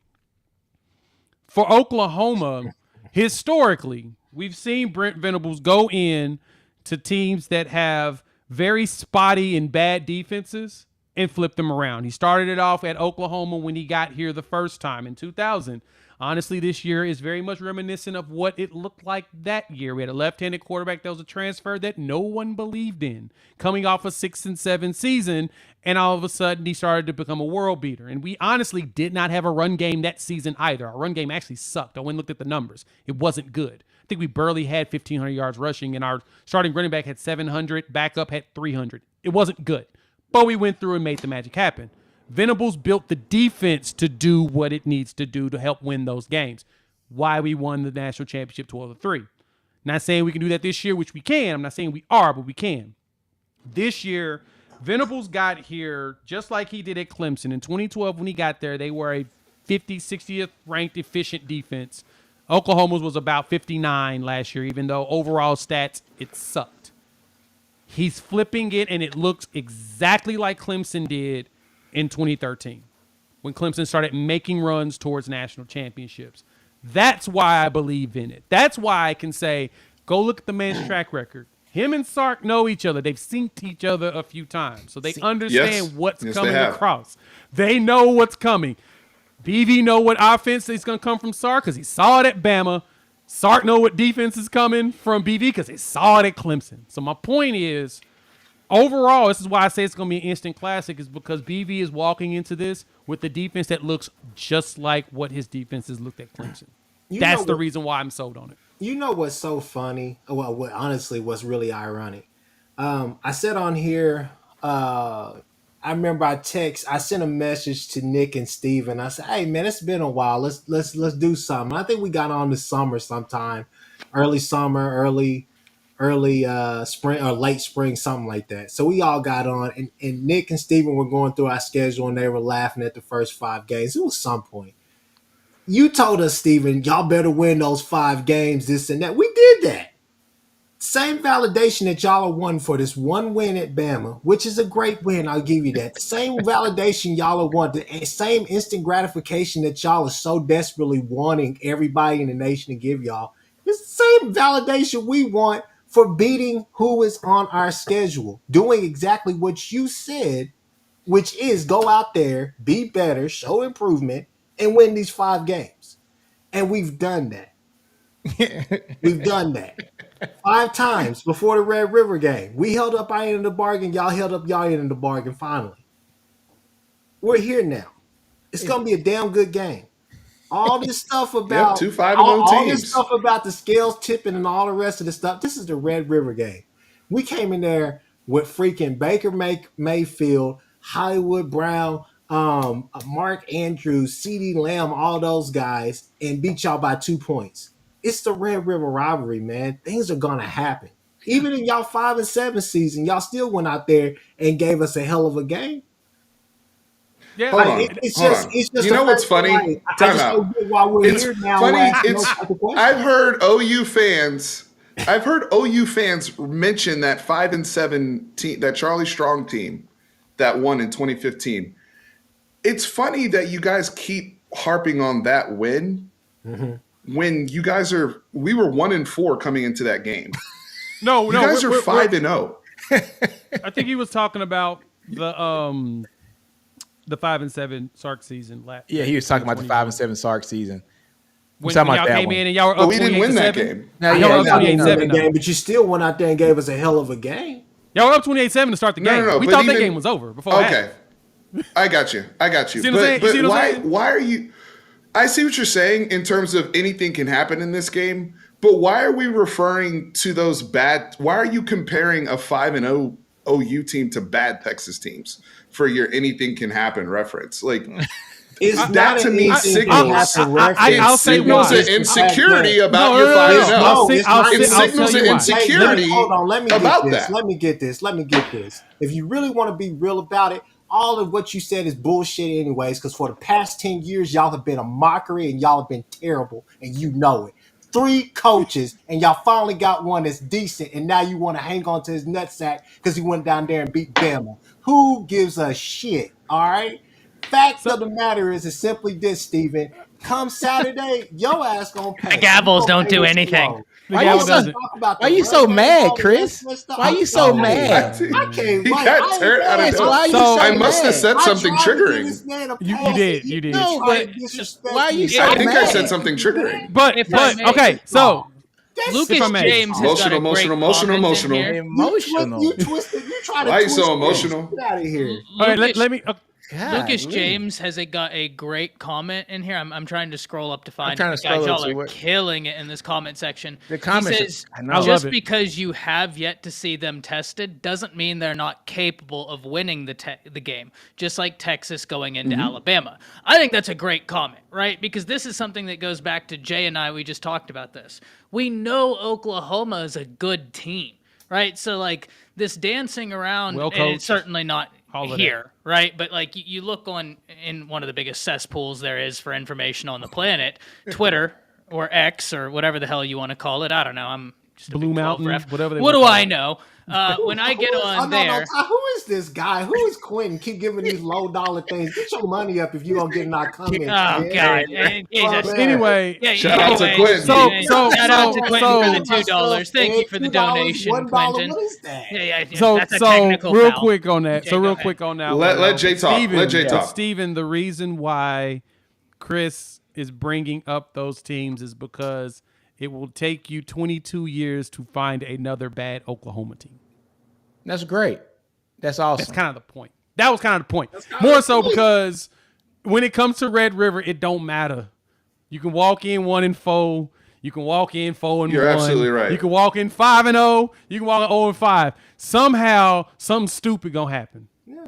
For Oklahoma, historically, we've seen Brent Venables go in to teams that have very spotty and bad defenses and flip them around. He started it off at Oklahoma when he got here the first time in 2000. Honestly, this year is very much reminiscent of what it looked like that year. We had a left-handed quarterback that was a transfer that no one believed in, coming off a 6-7 season, and all of a sudden he started to become a world beater. And we honestly did not have a run game that season either. Our run game actually sucked. I went and looked at the numbers. It wasn't good. I think we barely had 1,500 yards rushing, and our starting running back had 700, backup had 300. It wasn't good. But we went through and made the magic happen. Venables built the defense to do what it needs to do to help win those games. Why we won the national championship 12-3. Not saying we can do that this year, which we can. I'm not saying we are, but we can. This year, Venables got here just like he did at Clemson. In 2012, when he got there, they were a 60th ranked efficient defense. Oklahoma's was about 59 last year, even though overall stats, it sucked. He's flipping it, and it looks exactly like Clemson did in 2013 when Clemson started making runs towards national championships. That's why I believe in it. That's why I can say, go look at the man's track record. Him and Sark know each other. They've synced each other a few times, so they understand what's coming across. They know what's coming. BV know what offense is going to come from Sark because he saw it at Bama. Sark know what defense is coming from BV because they saw it at Clemson. So my point is, overall, this is why I say it's going to be an instant classic, is because BV is walking into this with the defense that looks just like what his defenses looked at Clemson. That's the reason why I'm sold on it. You know what's so funny? Well, what honestly what's really ironic. I said on here, I remember I sent a message to Nick and Steven. I said, hey man, it's been a while. Let's do something. I think we got on this summer sometime, early summer, early spring or late spring, something like that. So we all got on, and Nick and Steven were going through our schedule, and they were laughing at the first 5 games. It was some point. You told us, Steven, y'all better win those 5 games, this and that. We did that. Same validation that y'all are won for this one win at Bama, which is a great win. I'll give you that. Same validation y'all are wanting, the same instant gratification that y'all are so desperately wanting everybody in the nation to give y'all. It's the same validation we want for beating who is on our schedule, doing exactly what you said, which is go out there, be better, show improvement, and win these 5 games. And we've done that. We've done that 5 times before the Red River game. We held up our end of the bargain. Y'all held up y'all end of the bargain finally. We're here now. It's going to be a damn good game. All this stuff about 2 5-0 all teams. this stuff about the scales tipping and all the rest of the stuff. This is the Red River game. We came in there with freaking Baker Mayfield, Hollywood Brown, Mark Andrews, CD Lamb, all those guys, and beat y'all by 2 points. It's the Red River rivalry, man. Things are gonna happen. Even in y'all 5-7 season, y'all still went out there and gave us a hell of a game. Yeah, Hold Like, on. it's Hold just, on. it's just. You know what's funny? Like, I Time just out. don't get why we're It's here now. funny. I've heard OU fans mention that 5-7 team, that Charlie Strong team that won in 2015. It's funny that you guys keep harping on that win when you guys we were 1-4 coming into that game. You guys are 5-0. I think he was talking about the 5-7 Sark season. Yeah, he was talking about the 5-7 Sark season. When talking y'all about that came one. in and y'all were But up we didn't win that 28-7. game. No, Y'all were up y'all didn't win 28-7. that game, but you still went out there and gave us a hell of a game. Y'all were up 28-7 to start the game. No, We but thought that even- game was over before half. Okay. I got you. See what I'm saying? But You see what I'm saying? why are you I see what you're saying in terms of anything can happen in this game, but why are we referring to those bad? Why are you comparing a 5-0 OU team to bad Texas teams for your anything can happen reference. Like It's that not to an me anything can signals happen reference. I'll say signals why. an insecurity about No, your no, no, no. 5-0. I'll it's say- I'll not say- It an I'll signals tell an you why. insecurity Hold on, let me get about this. that. Let me get this. If you really want to be real about it, all of what you said is bullshit anyways, because for the past 10 years, y'all have been a mockery and y'all have been terrible, and you know it. 3 coaches, and y'all finally got one that's decent, and now you want to hang on to his nutsack because he went down there and beat Bama. Who gives a shit, all right? Fact of the matter is simply this, Steven. Come Saturday, your ass gonna pay. The gavels You gonna don't pay do what you anything. owe. The Why gavel you so- doesn't. Why you so mad, Chris? Why you so mad? I can't He wait. got turned out of Chris, door. why you So- so I must have mad? said something I tried to give triggering. this man a You pass. did, He you did. No, tried but to disrespect why you me. so I think I mad? said something triggering. But If I may- okay, so That's Lucas If I may. James has got a great Emotional. comment in here. Emotional. You twisted. You tried to Why you twist so it. emotional? Get out of here. all right, Lucas, let me. Lucas Golly. James has got a great comment in here. I'm trying to scroll up to find trying it. to Guys, scroll y'all up are to it. killing it in this comment section. The comments he are- says, I know. I love just it. because you have yet to see them tested doesn't mean they're not capable of winning the game, just like Texas going into Alabama. I think that's a great comment, right? Because this is something that goes back to Jay and I. We just talked about this. We know Oklahoma is a good team, right? So, like, this dancing around, Well and coached, it's certainly not all of here, right? But like you look in one of the biggest cesspools there is for information on the planet, Twitter or X or whatever the hell you want to call it. I don't know. I'm just a Blue big 12 Mountain, ref. whatever they What wanna do call I it. know? When I get on No, there, Ty, who is this guy? Who is Quentin? Keep giving these low dollar things. Get your money up if you don't get in our comments. oh man. god, Jesus. Anyway, Yeah, Shout out to anyway, Quentin. shout out to Quentin for the so- $2. Thank you for the $2, donation, $1. Quentin. What is that? Yeah, so that's a technical real foul. quick on that. Jay, So go real ahead. quick on that. Let one, Jay talk. Steven, Let Jay talk. Steven, the reason why Chris is bringing up those teams is because it will take you 22 years to find another bad Oklahoma team. That's great. That's awesome. That's kind of the point. That was kind of the point. More so because when it comes to Red River, it don't matter. You can walk in 1-4. You can walk in 4-1. You're absolutely right. You can walk in 5-0. You can walk in 0-5. Somehow, something stupid gonna happen. Yeah.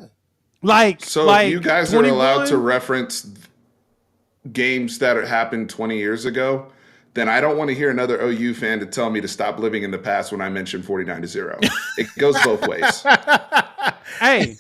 Like You guys are 21? allowed to reference games that happened 20 years ago. Then I don't want to hear another OU fan to tell me to stop living in the past when I mention 49-0. It goes both ways. Hey,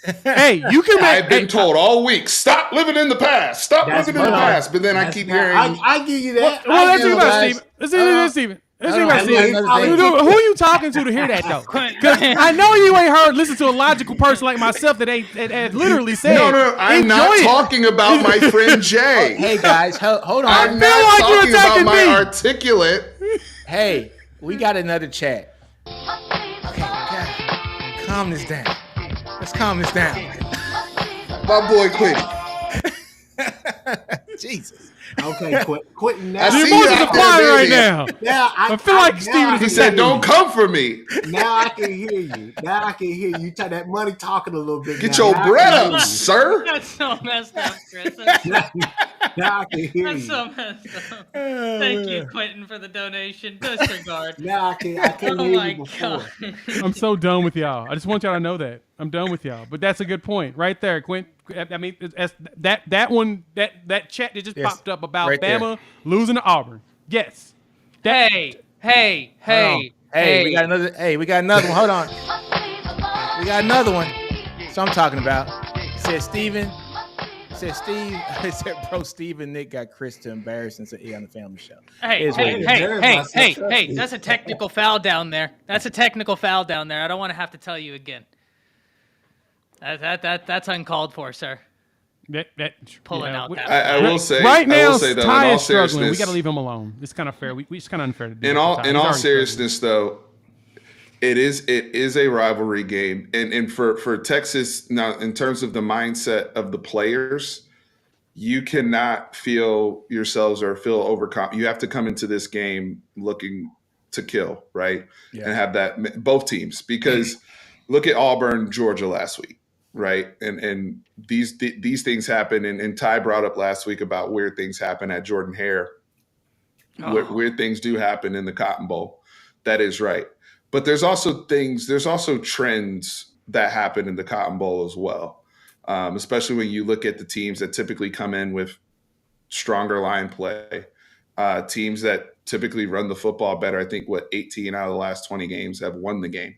you can make. I've been told all week, stop living in the past. Stop That's living in the fine. past. But then I keep hearing, I give you that. Well, let's think about it, guys. Steven. Let's think about it, Steven. Let's think about it, hold on, Steven. another thing. Who are you talking to hear that though? Because I know you ain't heard. Listen to a logical person like myself that ain't literally said. no, I'm not enjoy it. talking about my friend Jay. Hey guys, hold on. I'm feel not like you're talking about attacking my me. articulate. Hey, we got another chat. Okay, God, calm this down. Let's calm this down. My boy Quentin. Jesus. Okay, Quentin. Now, I The see emotions you are out there, flying right baby. now. now I feel like Steven is He a said, don't come for me. Now I can hear you. Now I can hear you. That money talking a little bit. Get now. your Now I bread can up, hear sir. That's so messed up, Chris. That's you. Now I can hear That's you. so messed up. Thank you, Quentin, for the donation. Disregard. Now I couldn't Oh hear my you before. god. I'm so done with y'all. I just want y'all to know that I'm done with y'all. But that's a good point right there, Quint. I mean, that one that chat that just Yes, popped up about right there. Bama losing to Auburn. Yes. Hey, Hold on. Hey, we got another. Hey, we got another one. Hold on. We got another one. That's what I'm talking about. It said Steven. It said Steve. It said bro Steve and Nick got Chris to embarrass and say on the family show. Hey, Is what hey, it is. hey, There's hey, my hey, success. hey, that's a technical foul down there. That's a technical foul down there. I don't want to have to tell you again. That's uncalled for, sir. Pulling out that. I will say, right I now, will say though, in Ty all is struggling. We seriousness, got to leave him alone. It's kind of fair. It's kind of unfair to do. in that to all Ty. in He's all already seriousness though, it is a rivalry game, and for Texas now in terms of the mindset of the players, you cannot feel yourselves or feel overcome. You have to come into this game looking to kill, right? Yeah. And have that both teams, because look at Auburn, Georgia last week, right? And these things happen. And Ty brought up last week about weird things happen at Jordan Hare. Weird things do happen in the Cotton Bowl. That is right. But there's also trends that happen in the Cotton Bowl as well, especially when you look at the teams that typically come in with stronger line play, teams that typically run the football better. I think 18 out of the last 20 games have won the game.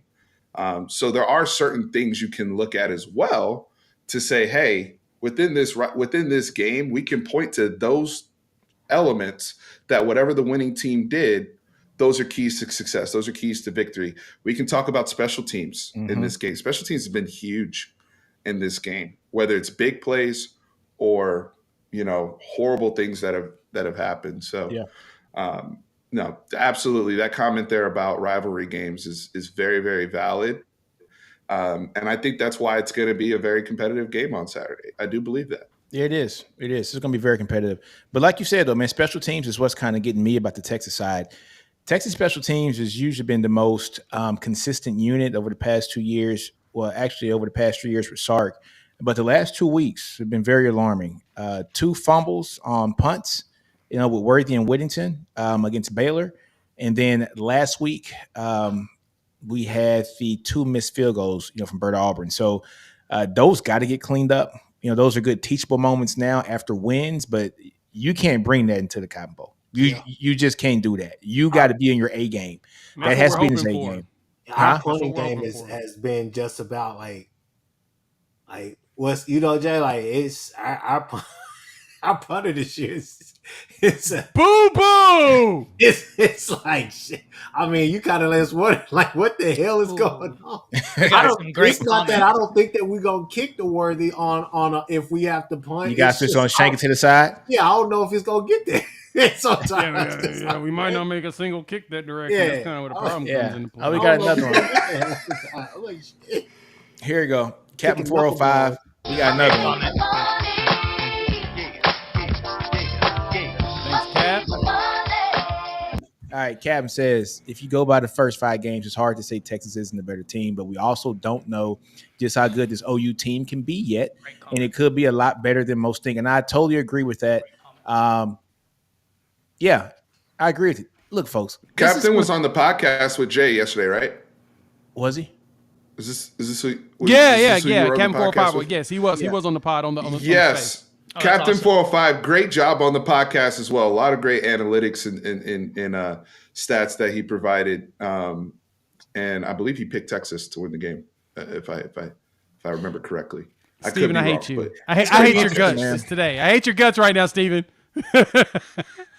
So there are certain things you can look at as well to say, hey, within this game, we can point to those elements that whatever the winning team did, those are keys to success. Those are keys to victory. We can talk about special teams in this game. Special teams have been huge in this game, whether it's big plays or horrible things that have happened. So, no, absolutely, that comment there about rivalry games is very, very valid. And I think that's why it's going to be a very competitive game on Saturday. I do believe that. Yeah, it is. It is. It's going to be very competitive. But like you said, though, man, special teams is what's kind of getting me about the Texas side. Texas special teams has usually been the most consistent unit over the past 2 years. Well, actually, over the past 3 years with Sark. But the last 2 weeks have been very alarming. 2 fumbles on punts, with Worthy and Whittington against Baylor. And then last week, we had the 2 missed field goals, from Bert Auburn. So those got to get cleaned up. Those are good teachable moments now after wins, but you can't bring that into the Cotton Bowl. You just can't do that. You got to be in your A game. That has to be in his A game. Our punting game has been just about like what's Jay, like it's our punter this year it's a boo boo. It's like shit. I mean, you kind of let us wonder, like, what the hell is going on? It's not that I don't think that we're gonna kick the Worthy on if we have to punt. You guys just gonna shank it to the side? Yeah, I don't know if it's gonna get there. Sometimes we might not make a single kick that direction. Yeah. That's kind of where the problem comes into play. Oh, we got another one. Here we go. Captain 405. We got another one. Thanks, Cap. All right, Captain says, if you go by the first 5 games, it's hard to say Texas isn't a better team, but we also don't know just how good this OU team can be yet, and it could be a lot better than most think. And I totally agree with that. Yeah, I agree with it. Look, folks. Captain was on the podcast with Jay yesterday, right? Was he? Is this who? Yeah. Captain 405. Yes, he was. Yeah. He was on the pod on the yes. Captain awesome. 405, great job on the podcast as well. A lot of great analytics and stats that he provided, and I believe he picked Texas to win the game, if I remember correctly. Steven, I hate you. I hate your guts today. I hate your guts right now, Steven.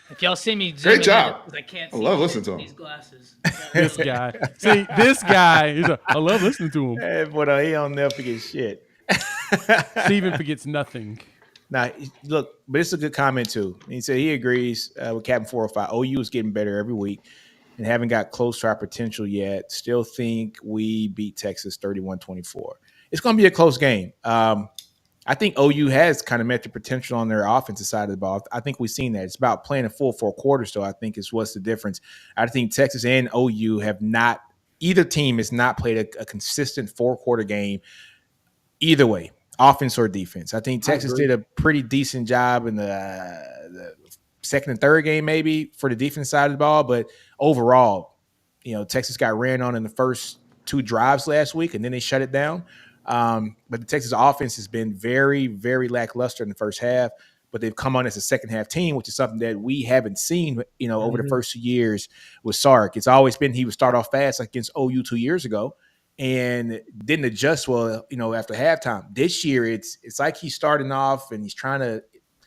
If y'all see me, great job. I can't. I love listening to him. These glasses. This guy. See, this guy. I love listening to him. Hey, but he don't never forget shit. Steven forgets nothing. Now, look, but it's a good comment, too. He said he agrees with Captain 405. OU is getting better every week and haven't got close to our potential yet. Still think we beat Texas 31-24. It's going to be a close game. I think OU has kind of met the potential on their offensive side of the ball. I think we've seen that. It's about playing a full 4 quarters, though, I think is what's the difference. I think Texas and OU have not – either team has not played a consistent 4-quarter game either way. Offense or defense. I think Texas did a pretty decent job in the second and third game, maybe for the defense side of the ball. But overall, Texas got ran on in the first 2 drives last week, and then they shut it down. But the Texas offense has been very, very lackluster in the first half. But they've come on as a second half team, which is something that we haven't seen, over the first 2 years with Sark. It's always been he would start off fast like against OU 2 years ago. And didn't adjust well, after halftime. This year, it's like he's starting off and he's trying to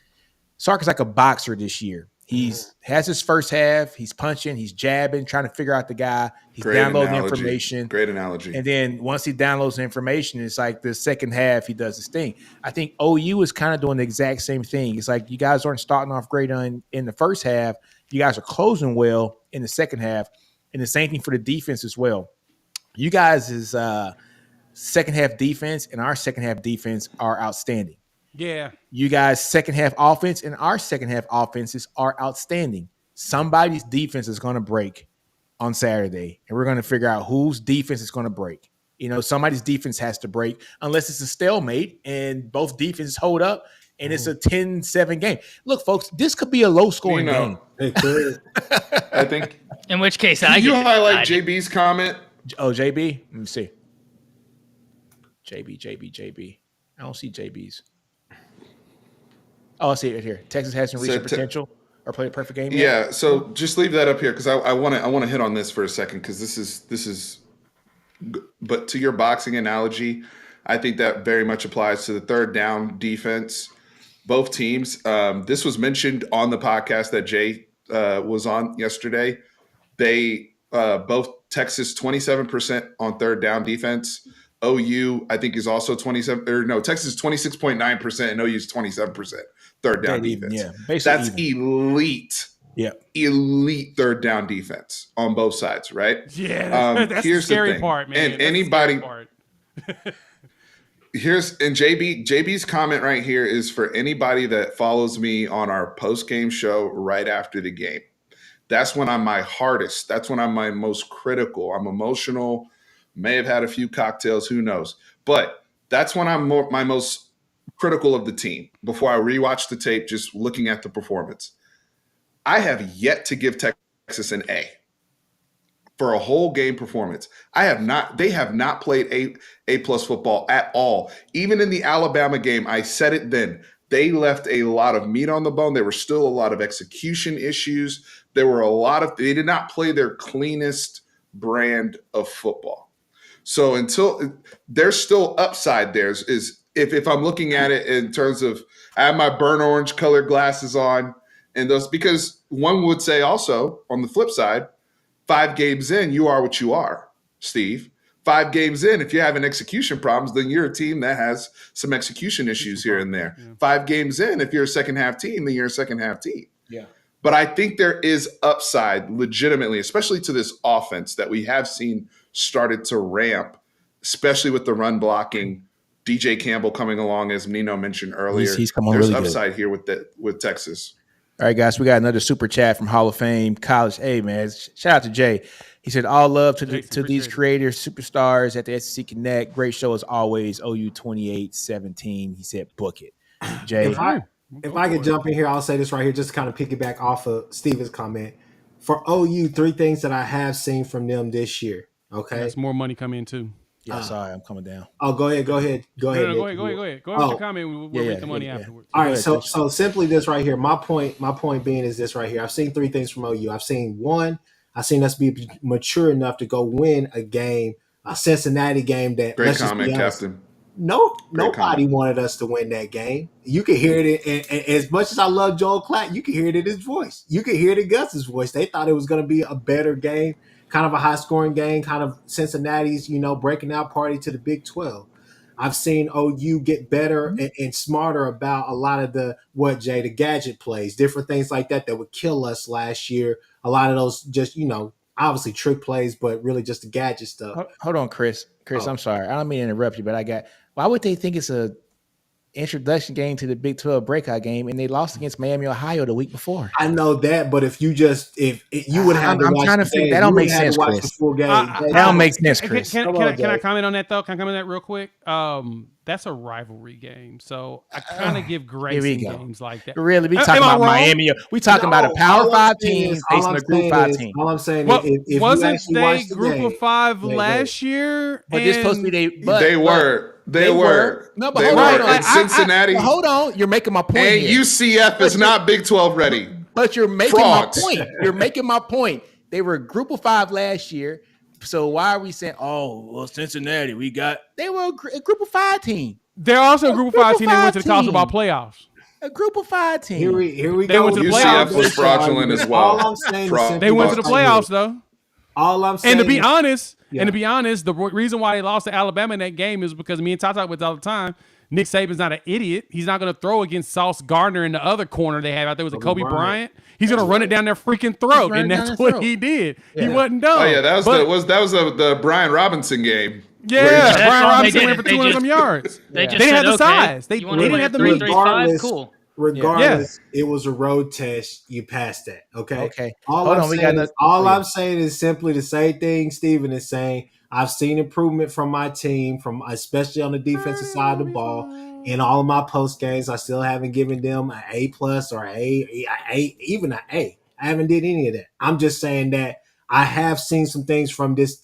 – Sark is like a boxer this year. He's has his first half. He's punching. He's jabbing, trying to figure out the guy. He's downloading information. Great analogy. And then once he downloads the information, it's like the second half he does his thing. I think OU is kind of doing the exact same thing. It's like you guys aren't starting off great in the first half. You guys are closing well in the second half. And the same thing for the defense as well. You guys' second half defense and our second half defense are outstanding. Yeah. You guys' second half offense and our second half offenses are outstanding. Somebody's defense is going to break on Saturday, and we're going to figure out whose defense is going to break. Somebody's defense has to break unless it's a stalemate and both defenses hold up and it's a 10-7 game. Look, folks, this could be a low-scoring game. I think. In which case, you highlight JB's comment. Oh, JB? Let me see. JB. I don't see JB's. Oh, I see it right here. Texas hasn't reached So their potential or played a perfect game yet. yeah, so just leave that up here because I want to hit on this for a second because this is. But to your boxing analogy, I think that very much applies to the third down defense. Both teams. This was mentioned on the podcast that Jay was on yesterday. They both Texas 27% on third down defense. OU I think is also 27 or no Texas 26.9% and OU is 27% third down Dead even, defense. yeah. Basically That's even. elite. Yeah. Elite third down defense on both sides, right? Yeah, that's the Here's scary thing. part, man. And That's the anybody scary part. JB's comment right here is for anybody that follows me on our post game show right after the game. That's when I'm my hardest. That's when I'm my most critical. I'm emotional. May have had a few cocktails. Who knows? But that's when I'm my most critical of the team. Before I rewatch the tape, just looking at the performance, I have yet to give Texas an A for a whole game performance. They have not played A plus football at all. Even in the Alabama game, I said it then. They left a lot of meat on the bone. There were still a lot of execution issues. They did not play their cleanest brand of football. So until there's still upside there is if I'm looking at it in terms of I have my burnt orange colored glasses on and those, because one would say also on the flip side, 5 games in, you are what you are, Steve. 5 games in, if you're having execution problems, then you're a team that has some execution issues here and there. Yeah. 5 games in, if you're a second half team, then you're a second half team. Yeah. But I think there is upside legitimately, especially to this offense that we have seen started to ramp, especially with the run blocking. DJ Campbell coming along, as Nino mentioned earlier. He's coming There's really upside good here with Texas. All right, guys, we got another super chat from Hall of Fame College. Hey, man, shout out to Jay. He said, all love to these creators, superstars at the SEC Connect. Great show as always. OU 28-17. He said, book it. Jay. If I could jump in here, I'll say this right here, just to kind of piggyback off of Steven's comment. For OU, 3 things that I have seen from them this year. Okay. That's more money coming in too. Yeah, sorry, I'm coming down. Oh, go ahead. Go ahead. Go ahead with your comment. We'll read the money afterwards. All right. So simply this right here. My point being is this right here. I've seen 3 things from OU. I've seen one. I've seen us be mature enough to go win a game, a Cincinnati game that. Great comment, Captain. Nobody wanted us to win that game. You could hear it, and as much as I love Joel Klatt, you could hear it in his voice. You could hear it in Gus's voice. They thought it was going to be a better game, kind of a high-scoring game, kind of Cincinnati's, breaking out party to the Big 12. I've seen OU get better and smarter about a lot of the gadget plays, different things like that would kill us last year. A lot of those just, obviously trick plays, but really just the gadget stuff. Hold on, Chris. I'm sorry. I don't mean to interrupt you, but why would they think it's a introduction game to the Big 12 breakout game and they lost against Miami, Ohio the week before? I know that, but if you would have I'm trying to think. That don't make sense, Chris. That don't make sense, Chris. Can I comment on that, though? Can I comment on that real quick? That's a rivalry game, so I kind of give grace in games like that. Really, we talking about Miami. We talking about a Power 5 team facing a Group 5 team. All I'm saying is, wasn't they Group of 5 last year? But this supposed to be they were. No, but hold on. Cincinnati. Hold on. You're making my point. And here. UCF is not Big 12 ready. But you're making my point. You're making my point. They were a Group of 5 last year. So why are we saying, Cincinnati, they were a Group of 5 team. They're also a Group of 5 team that went to the college ball playoffs. A Group of 5 team. Here we they go. Went to the UCF playoffs. was fraudulent as well. All I'm saying is they went to the playoffs, though. All I'm saying, and to be honest, the reason why they lost to Alabama in that game is because me and Ty talk about it all the time. Nick Saban's not an idiot. He's not going to throw against Sauce Gardner in the other corner they had out there. Was a Kobe Bryant. He's going to run it down their freaking throat, and that's what he did. Yeah. He wasn't dumb. Oh yeah, that was the Brian Robinson game. Yeah, Brian Robinson went for 200 some yards. They didn't have the size. They didn't have the meat. Regardless, it was a road test. You passed that. Okay. All I'm saying is simply the same thing Steven is saying. I've seen improvement from my team, especially on the defensive side of the ball. In all of my post games, I still haven't given them an A+ or even an A. I haven't did any of that. I'm just saying that I have seen some things from this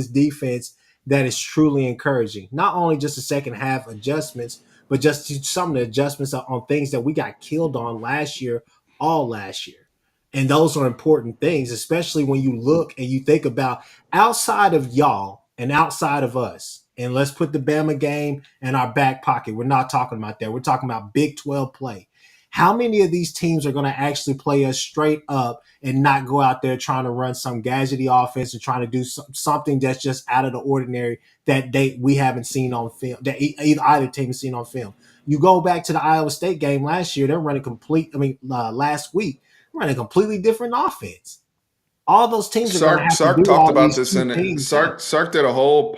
defense that is truly encouraging. Not only just the second half adjustments, but just some of the adjustments on things that we got killed on last year, all last year. And those are important things, especially when you look and you think about outside of y'all and outside of us. And let's put the Bama game in our back pocket. We're not talking about that. We're talking about Big 12 play. How many of these teams are going to actually play us straight up and not go out there trying to run some gadgety offense and trying to do something that's just out of the ordinary that we haven't seen on film, that either team has seen on film? You go back to the Iowa State game last year, they're running last week, running a completely different offense. All those teams are going to have to Sark do talked all about these this, two and things. Sark did a whole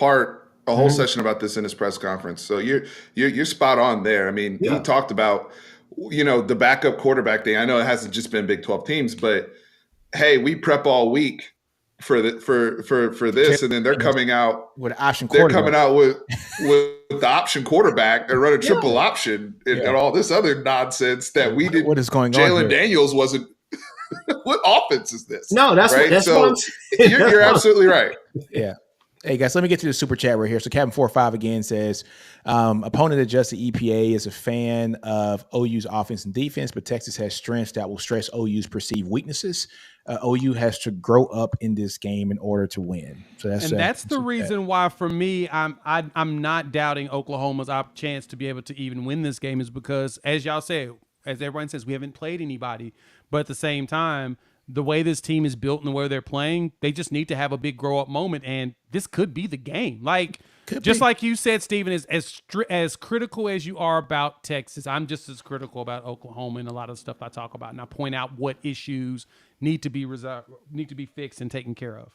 session about this in his press conference. So you're spot on there. I mean, he talked about, the backup quarterback thing. I know it hasn't just been Big 12 teams, but hey, we prep all week for this, and then they're coming out with an option they're quarterback. coming out with the option quarterback and run a triple option and all this other nonsense that we did. What is going on Jalen here? Daniels wasn't. What offense is this? No, that's right. What I'm saying. You're absolutely right. Yeah. Hey guys, let me get to the super chat right here. So Captain 45 again says, opponent adjusted EPA is a fan of OU's offense and defense, but Texas has strengths that will stress OU's perceived weaknesses. OU has to grow up in this game in order to win. So that's the reason why, for me, I'm not doubting Oklahoma's chance to be able to even win this game, is because, as y'all say, as everyone says, we haven't played anybody, but at the same time, the way this team is built and the way they're playing, they just need to have a big grow up moment, and this could be the game. Like like you said, Stephen, as critical as you are about Texas, I'm just as critical about Oklahoma and a lot of stuff I talk about, and I point out what issues need to be fixed and taken care of.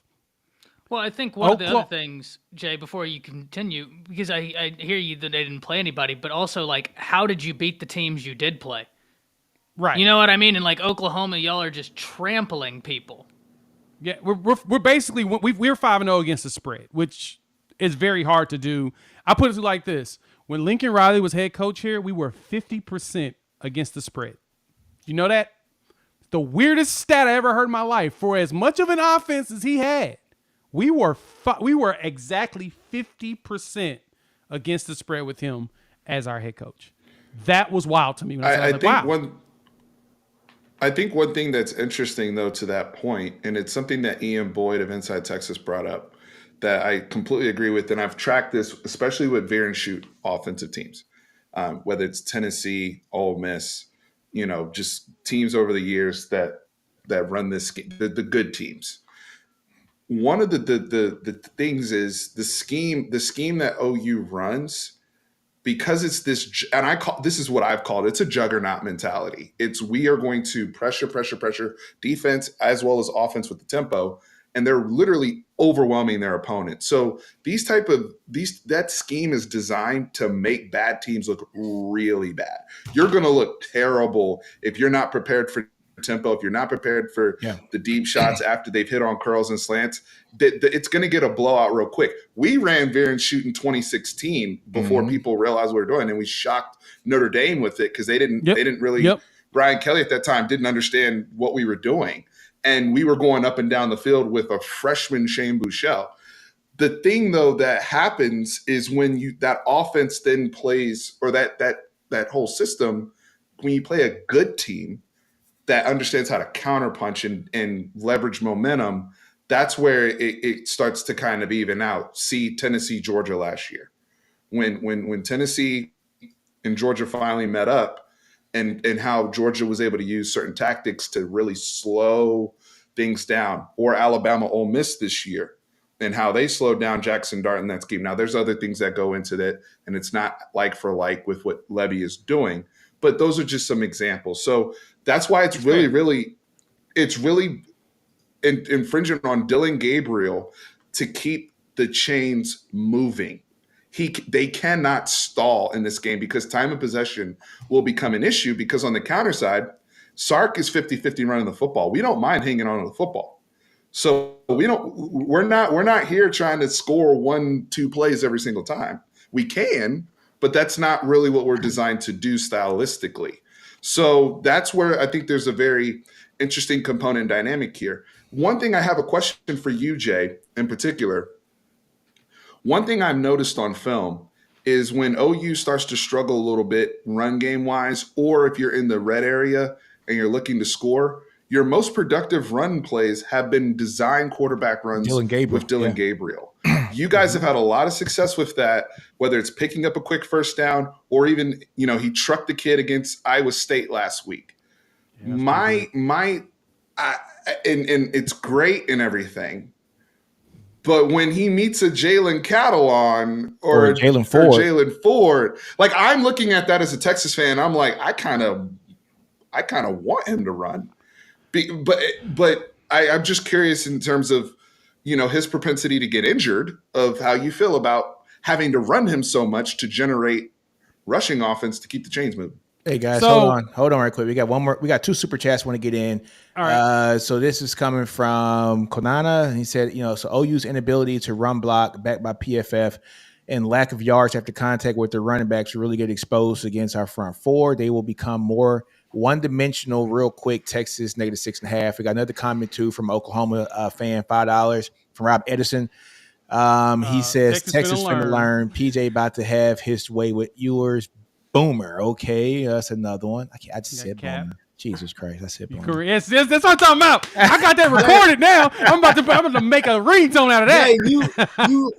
Well, I think one of the other things, Jay, before you continue, because I hear you that they didn't play anybody, but also, like, how did you beat the teams you did play? Right. You know what I mean? And like Oklahoma, y'all are just trampling people. Yeah, we're basically we're 5-0 against the spread, which is very hard to do. I put it like this: when Lincoln Riley was head coach here, we were 50% against the spread. You know that? The weirdest stat I ever heard in my life. For as much of an offense as he had, we were exactly 50% against the spread with him as our head coach. That was wild to me. When I think wow. I think one thing that's interesting, though, to that point, and it's something that Ian Boyd of Inside Texas brought up that I completely agree with, and I've tracked this, especially with veer and shoot offensive teams, whether it's Tennessee, Ole Miss, just teams over the years that run this game, the good teams. One of the things is the scheme that OU runs, because it's this, and this is what I've called, it's a juggernaut mentality. It's, we are going to pressure defense as well as offense with the tempo, and they're literally overwhelming their opponent. So that scheme is designed to make bad teams look really bad. You're going to look terrible if you're not prepared for tempo, if you're not prepared for the deep shots after they've hit on curls and slants. It's going to get a blowout real quick. We ran veer and shoot in 2016 before people realized what we were doing, and we shocked Notre Dame with it because they didn't really. Brian Kelly at that time didn't understand what we were doing, and we were going up and down the field with a freshman Shane Buechele. The thing, though, that happens is when that offense then plays, or that whole system, when you play a good team that understands how to counterpunch and leverage momentum, that's where it starts to kind of even out. See Tennessee, Georgia last year. When Tennessee and Georgia finally met up, and how Georgia was able to use certain tactics to really slow things down, or Alabama, Ole Miss this year, and how they slowed down Jackson Dart in that scheme. Now, there's other things that go into that, and it's not like for like with what Levy is doing, but those are just some examples. So that's why it's really infringing on Dylan Gabriel to keep the chains moving. They cannot stall in this game, because time of possession will become an issue, because on the counter side, Sark is 50-50 running the football. We don't mind hanging on to the football. So we're not here trying to score 1-2 plays every single time. We can, but that's not really what we're designed to do stylistically. So that's where I think there's a very interesting component dynamic here. One thing I have a question for you, Jay, in particular. one thing I've noticed on film is when OU starts to struggle a little bit run game wise, or if you're in the red area and you're looking to score, your most productive run plays have been design quarterback runs Dylan Gabriel, with Dylan Gabriel. You guys have had a lot of success with that, whether it's picking up a quick first down or even, he trucked the kid against Iowa State last week. And it's great and everything. But when he meets a Jalen Catalon or Jalen Ford, like I'm looking at that as a Texas fan, I'm like, I kind of want him to run. But I'm just curious in terms of, his propensity to get injured, of how you feel about having to run him so much to generate rushing offense to keep the chains moving. Hey guys, hold on right quick. We got one more. We got two super chats want to get in. All right. So this is coming from Konana. He said, so OU's inability to run block backed by PFF and lack of yards after contact with their running backs really get exposed against our front four. They will become more one-dimensional real quick. Texas -6.5. We got another comment too from Oklahoma fan, $5 from Rob Edison. He says Texas finna learn. PJ about to have his way with Ewers. Boomer. Okay, that's another one. I just said Boomer. Jesus Christ, I said Boomer. Yes, that's what I'm talking about. I got that recorded now. I'm about to make a ringtone out of that. Hey,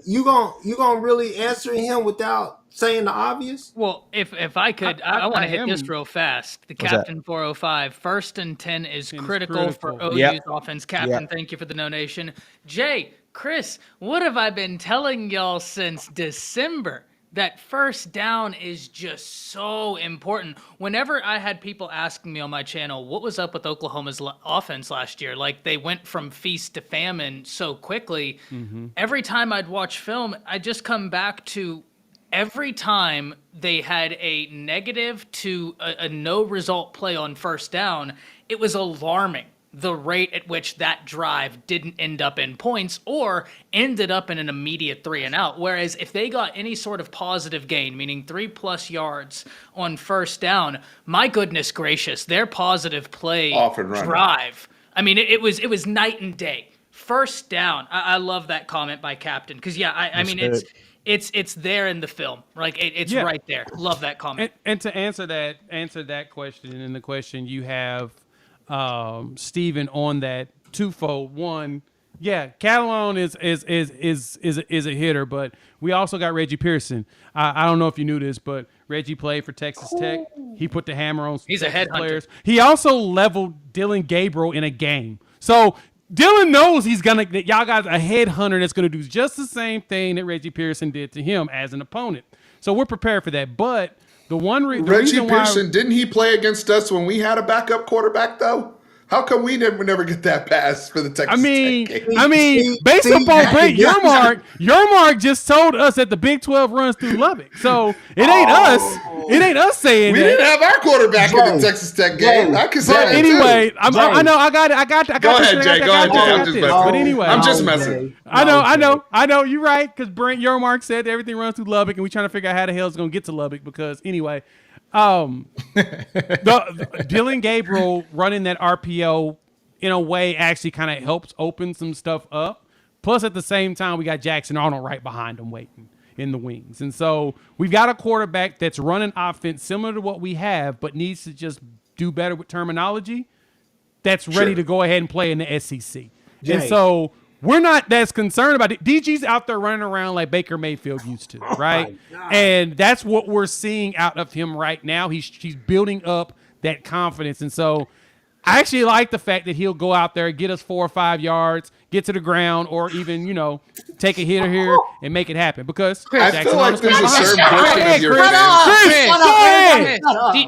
you gonna really answer him without saying the obvious? Well, if I could, I want to hit this real fast. The Captain 405, 1st and 10 is critical for OU's offense. Captain, thank you for the donation. Jay, Chris, what have I been telling y'all since December? That first down is just so important. Whenever I had people asking me on my channel, what was up with Oklahoma's offense last year? Like, they went from feast to famine so quickly. Mm-hmm. Every time I'd watch film, I'd just come back to every time they had a negative to a no result play on first down, it was alarming. The rate at which that drive didn't end up in points or ended up in an immediate 3 and out. Whereas if they got any sort of positive gain, meaning 3+ yards on first down, my goodness gracious, their positive play drive. I mean, it was night and day. First down. I love that comment by Captain. Because I mean, it's there in the film. Like it's right there. Love that comment. And to answer that question, and the question you have Steven on that twofold. One, Catalon is a hitter, but we also got Reggie Pearson. I don't know if you knew this, but Reggie played for Texas Tech. He put the hammer on He's Texas a headhunter. Players. He also leveled Dylan Gabriel in a game. So Dylan knows that y'all got a headhunter that's gonna do just the same thing that Reggie Pearson did to him as an opponent. So we're prepared for that. But Reggie Pearson, didn't he play against us when we had a backup quarterback, though? How come we never get that pass for the Texas Tech game? Based upon Brent Yermark just told us that the Big 12 runs through Lubbock. So it ain't us. It ain't us saying we that. didn't have our quarterback in the Texas Tech game. I can say that anyway, too. I know. I got it. Go ahead, Jay. I'm just messing. But anyway, I'm just messing. I know. You're right, because Brent Yermark said everything runs through Lubbock, and we're trying to figure out how the hell it's going to get to Lubbock. Because anyway, Dylan Gabriel running that RPO in a way actually kind of helps open some stuff up. Plus, at the same time, we got Jackson Arnold right behind him waiting in the wings. And so we've got a quarterback that's running offense similar to what we have, but needs to just do better with terminology. That's ready to go ahead and play in the SEC. Jay. And so we're not as concerned about it. DG's out there running around like Baker Mayfield used to, right? And that's what we're seeing out of him right now. He's building up that confidence. And so I actually like the fact that he'll go out there, get us 4 or 5 yards, get to the ground, or even, take a hitter here and make it happen. Because I feel like there's a certain portion of your Chris,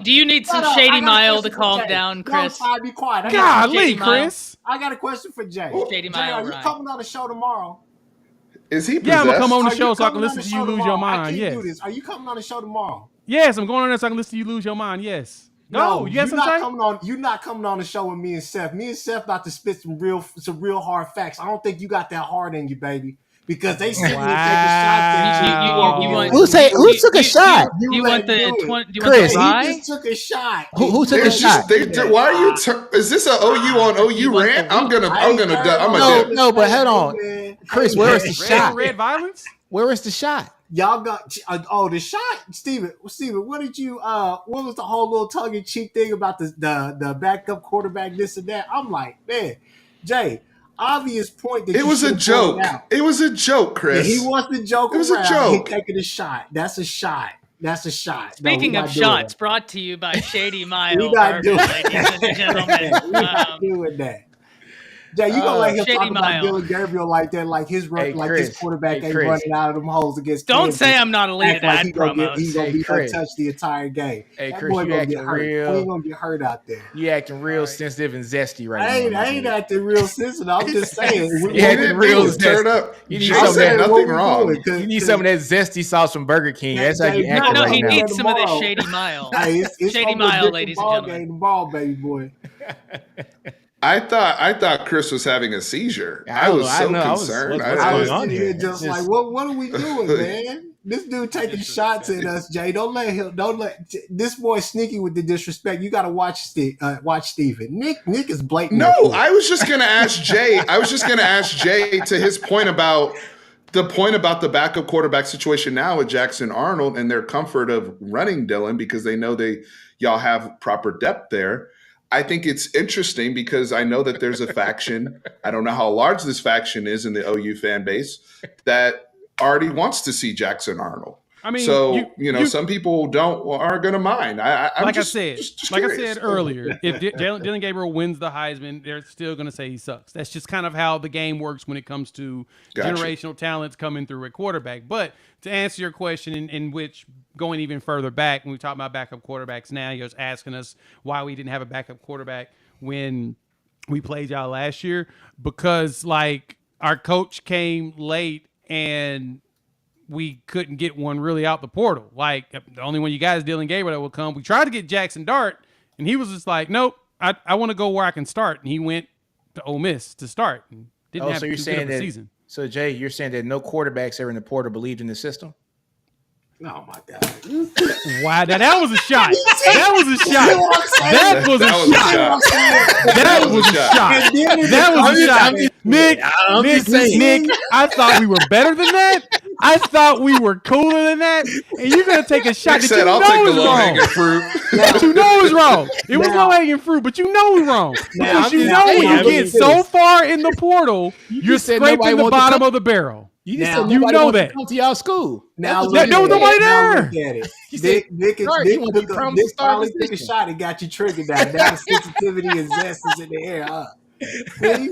do you need some Shady Mile to calm down, Chris? No, be quiet. Golly, Chris. I got a question for Jay. Shady Jay, Mile, are you coming on the show tomorrow? Is he possessed? Yeah, I'm going to come on the show so I can listen to you lose your mind. I can't Yes. do this. Are you coming on the show tomorrow? Yes, I'm going on there so I can listen to you lose your mind. Yes. No, you have you're not coming on the show with me and Seth. Me and Seth about to spit some real hard facts. I don't think you got that hard in you, baby. Because they sent me to take a shot. Who took a shot? Do you want the Chris? He just took a shot. Who took a shot? Why are you? Is this an OU on OU rant? I'm gonna. No, but hold on, Chris. Where is the shot? Red violence? Where is the shot? Y'all got the shot, Steven. What did you? What was the whole little tongue in cheek thing about the backup quarterback, this and that? I'm like, man, Jay, obvious point that It you was should a have pointed joke. out. It was a joke, Yeah, he Chris. wants to joke It was a around. He joke. taking a shot. That's a shot. That's a shot. Speaking no, of shots, brought to you by Shady we Mile not Bourbon, doing ladies and gentlemen. We're not doing that. Jay, you gonna let him Shady talk about Mile. Dylan Gabriel like that, like his Hey, Chris. quarterback Hey, ain't Chris. running out of them holes against Don't Kansas. say I'm not elite Act at like ad he gonna promos. be Chris. untouched the entire game. Hey, That Chris, boy you gonna acting get hurt. real. He ain't gonna get hurt out there. You acting real Right. sensitive and zesty right I now. ain't acting real sensitive. I'm just saying. You He acting didn't real do it. Turn zesty. up. You need Jay some of said that. nothing wrong. You need some of that zesty sauce from Burger King. That's how you Jay, acting No, right he now. needs some of this Tomorrow. Shady Mile. Hey, it's Shady gonna be a Mile, different ladies and ball gentlemen. game, ball, baby boy. I thought Chris was having a seizure. I I was- was I so know. I was- concerned. what's I going was on sitting here? here just It's like, just- what are we doing, man? This dude taking shots at us, Jay. Don't let this boy sneaky with the disrespect. You got to watch Steven. Nick is blatant. No, at this. I was just going to ask Jay. To his point about the backup quarterback situation now with Jackson Arnold and their comfort of running Dylan because they know y'all have proper depth there. I think it's interesting because I know that there's a faction. I don't know how large this faction is in the OU fan base that already wants to see Jackson Arnold. I mean, so some people aren't going to mind. I'm like just, I said, just like I curious. said earlier, if Dylan Gabriel wins the Heisman, they're still going to say he sucks. That's just kind of how the game works when it comes to Gotcha. generational talents coming through a quarterback. But to answer your question, in which going even further back, when we talk about backup quarterbacks now, you're just asking us why we didn't have a backup quarterback when we played y'all last year, because like our coach came late and we couldn't get one really out the portal. Like the only one you guys, Dylan Gabriel, that will come. We tried to get Jackson Dart, and he was just like, "Nope, I want to go where I can start." And he went to Ole Miss to start. And didn't have so you're too saying good of a that? season. So Jay, you're saying that no quarterbacks ever in the portal believed in the system? Oh my god! Wow, that was a shot. That was a shot. That was a shot. That was a shot. That was a shot. Nick, I thought we were better than that. I thought we were cooler than that. And you're gonna take a shot Nick that said, you "I'll know take the is low-hanging wrong. fruit." But you know is wrong. It was Now- low hanging fruit, but you know it's wrong. Because you know saying, when I you mean, get so far in the portal, you're said nobody scraping the wants to bottom come- of the barrel. You Now- said You nobody know wants that. to come to y'all school. Now That's look what there was at nobody it. Now there. look at it. You said, Nick Dart, you want to be promised to Nick start finally the took a season. shot and got you triggered now. Now the sensitivity and zest is in the air. See?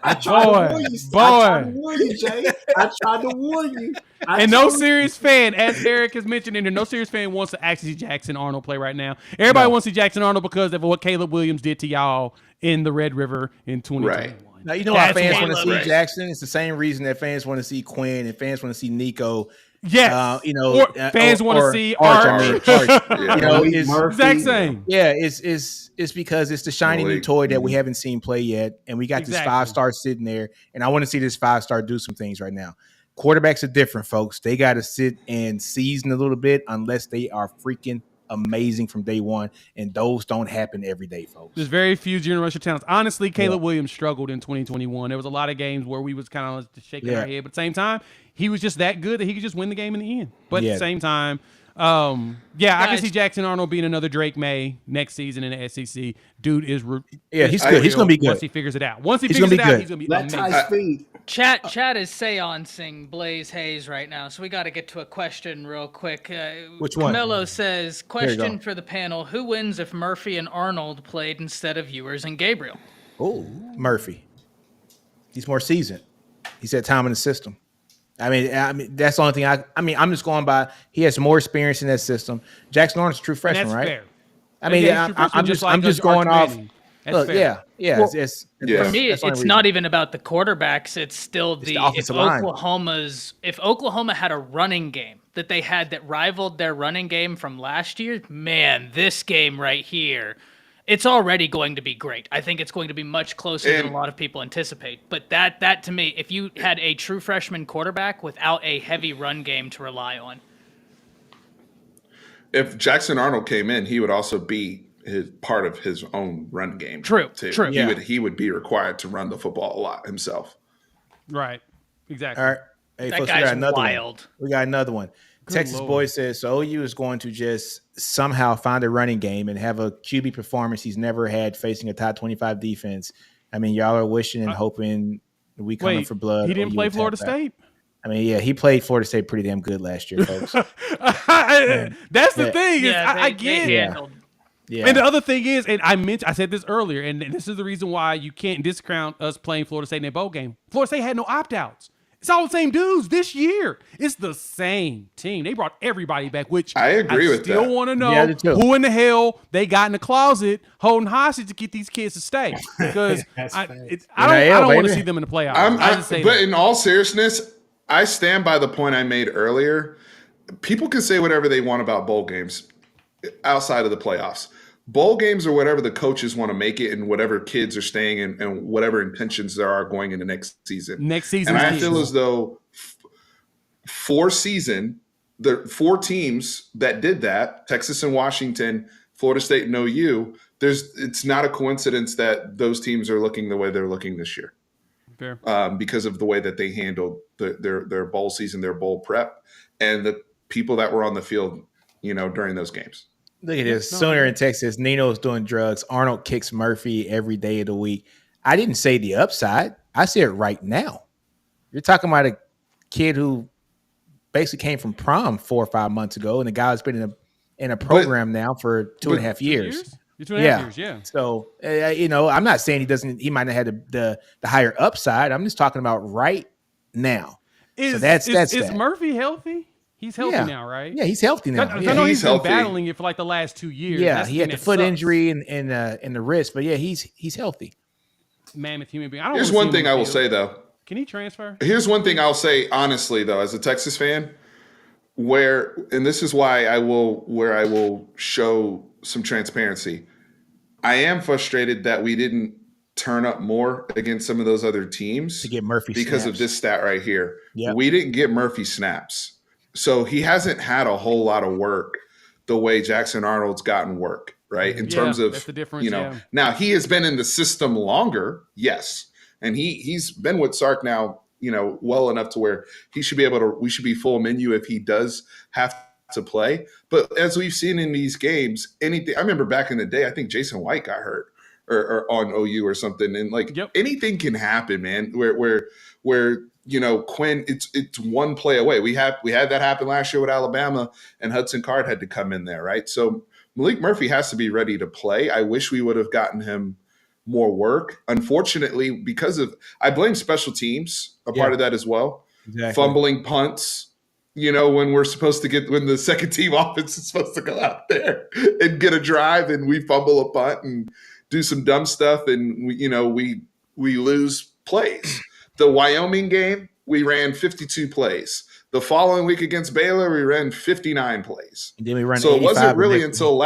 I tried to warn you. I tried to warn you, Jay. I tried to warn you. And no serious fan, as Eric has mentioned in there, no serious fan wants to actually see Jackson Arnold play right now. Everybody wants to see Jackson Arnold because of what Caleb Williams did to y'all in the Red River in 2021. Now, you know why That's fans why. want to see Right. Jackson? It's the same reason that fans want to see Quinn and fans want to see Nico. Yes. Or fans want to see Arch. Arch. Yeah. You know, Malik it's Murphy. Exact same. yeah, it's because it's the shiny new Malik. toy that we haven't seen play yet, and we got this Exactly. 5-star sitting there, and I want to see this 5-star do some things right now. Quarterbacks are different, folks. They got to sit and season a little bit unless they are freaking amazing from day one, and those don't happen every day, folks. There's very few generational talents. Honestly, Caleb Williams struggled in 2021. There was a lot of games where we was kind of shaking our head, but at the same time, he was just that good that he could just win the game in the end. But at the same time, I can see Jackson Arnold being another Drake May next season in the SEC. Dude is he's good. He's going to be good. Once he figures it out. Once he He's figures gonna it be out, good. he's going to be Let amazing. Ty speed. Chat is seancing Blaze Hayes right now, so we got to get to a question real quick. Which one? Camilo says, you question go. for the panel, who wins if Murphy and Arnold played instead of Ewers and Gabriel? Oh, Murphy. He's more seasoned. He's had time in the system. I mean, that's the only thing. I'm just going by. He has more experience in that system. Jackson Arnold's a true And freshman, that's right? fair. I mean, Yeah, he's a true freshman, I'm just like going off. Arch Manning. That's Look, fair. yeah. Well, It's Yeah. For me, that's the only it's reason. not even about the quarterbacks. It's still the if offensive line. if Oklahoma had a running game that they had that rivaled their running game from last year, man, this game right here, it's already going to be great. I think it's going to be much closer than a lot of people anticipate. But that to me, if you had a true freshman quarterback without a heavy run game to rely on, If Jackson Arnold came in, he would also be part of his own run game. True. He would be required to run the football a lot himself. Right. Exactly. All right. Hey, That folks, we guy's got another one. wild. We got another one. Good Texas Lord. boy says so OU is going to just somehow find a running game and have a QB performance he's never had facing a top 25 defense. I mean, y'all are wishing and hoping we coming Wait, for blood. he didn't OU play would tap Florida out. State? I mean, yeah, he played Florida State pretty damn good last year, folks. That's the Yeah. thing is Yeah, I they get. handled. Yeah. And the other thing is, and I said this earlier, and this is the reason why you can't discount us playing Florida State in a bowl game. Florida State had no opt-outs. It's all the same dudes this year. It's the same team. They brought everybody back, which I agree with still that. want to know Yeah, I do too. who in the hell they got in the closet holding hostage to get these kids to stay. Because That's I facts. don't want baby. to see them in the playoffs. I just say but that. in all seriousness, I stand by the point I made earlier. People can say whatever they want about bowl games outside of the playoffs. Bowl games are whatever the coaches want to make it and whatever kids are staying and whatever intentions there are going into next season. Next season's And I kids. feel as though the 4 teams that did that, Texas and Washington, Florida State and OU, it's not a coincidence that those teams are looking the way they're looking this year. Fair. Because of the way that they handled their bowl season, their bowl prep, and the people that were on the field, during those games. Look at this. Sooner in Texas, Nino's doing drugs. Arnold kicks Murphy every day of the week. I didn't say the upside. I said it right now. You're talking about a kid who basically came from prom 4 or 5 months ago, and the guy's been in a program now for 2.5 years. 2.5 years, yeah. So, I'm not saying he might not have the higher upside. I'm just talking about right now. Is that. Murphy healthy? He's healthy now, right? Yeah, he's healthy now. I know he's been healthy. battling it for like the last 2 years. Yeah, That's he had the thing foot that injury and the wrist, but yeah, he's healthy. Mammoth human being. I don't Here's wanna see one him thing on I the will field. say, though. Can he transfer? Here's one thing I'll say honestly, though, as a Texas fan, and this is why I will show some transparency. I am frustrated that we didn't turn up more against some of those other teams To get Murphy because snaps. of this stat right here. Yep. We didn't get Murphy snaps. So he hasn't had a whole lot of work the way Jackson Arnold's gotten work, right? In terms of, that's the difference, yeah. Now he has been in the system longer, yes. And he's been with Sark now, well enough to where we should be full menu if he does have to play. But as we've seen in these games, I remember back in the day, I think Jason White got hurt or on OU or something. And anything can happen, man, where Quinn, it's one play away. We had that happen last year with Alabama, and Hudson Card had to come in there, right? So Malik Murphy has to be ready to play. I wish we would have gotten him more work. Unfortunately, I blame special teams a part of that as well. Exactly. Fumbling punts, when the second team offense is supposed to go out there and get a drive and we fumble a punt and do some dumb stuff and we lose plays. The Wyoming game, we ran 52 plays. The following week against Baylor, we ran 59 plays. And then we run so it wasn't 85 really until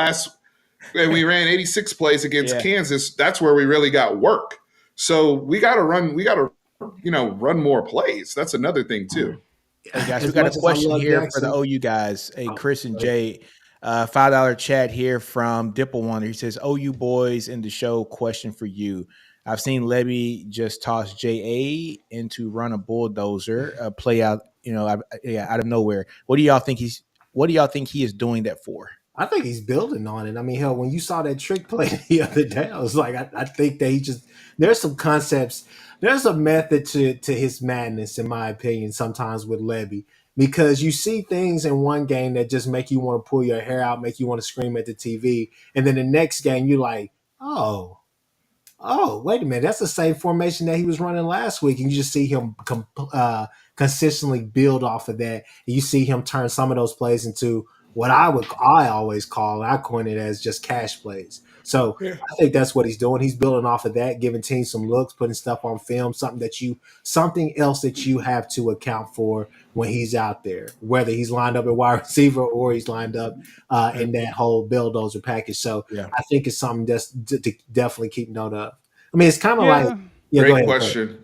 and we ran 86 plays against Kansas. That's where we really got work. So we got to run more plays. That's another thing too. Hey guys, we got a question here for the OU guys. Hey, Chris and Jay, $5 chat here from Dipple Wonder. He says, OU boys in the show, question for you. I've seen Levy just toss J.A. into run a bulldozer, play out, out of nowhere. What do y'all think he is doing that for? I think he's building on it. I mean, hell, when you saw that trick play the other day, I was like, I think that there's some concepts, there's a method to his madness, in my opinion, sometimes with Levy, because you see things in one game that just make you want to pull your hair out, make you want to scream at the TV. And then the next game, you're like, oh, wait a minute, that's the same formation that he was running last week. And you just see him consistently build off of that. And you see him turn some of those plays into what I always call, I coin it as just cash plays. So I think that's what he's doing. He's building off of that, giving teams some looks, putting stuff on film, something else that you have to account for when he's out there, whether he's lined up at wide receiver or he's lined up in that whole bulldozer package. So I think it's something just to definitely keep note of. I mean, it's kind of like great question,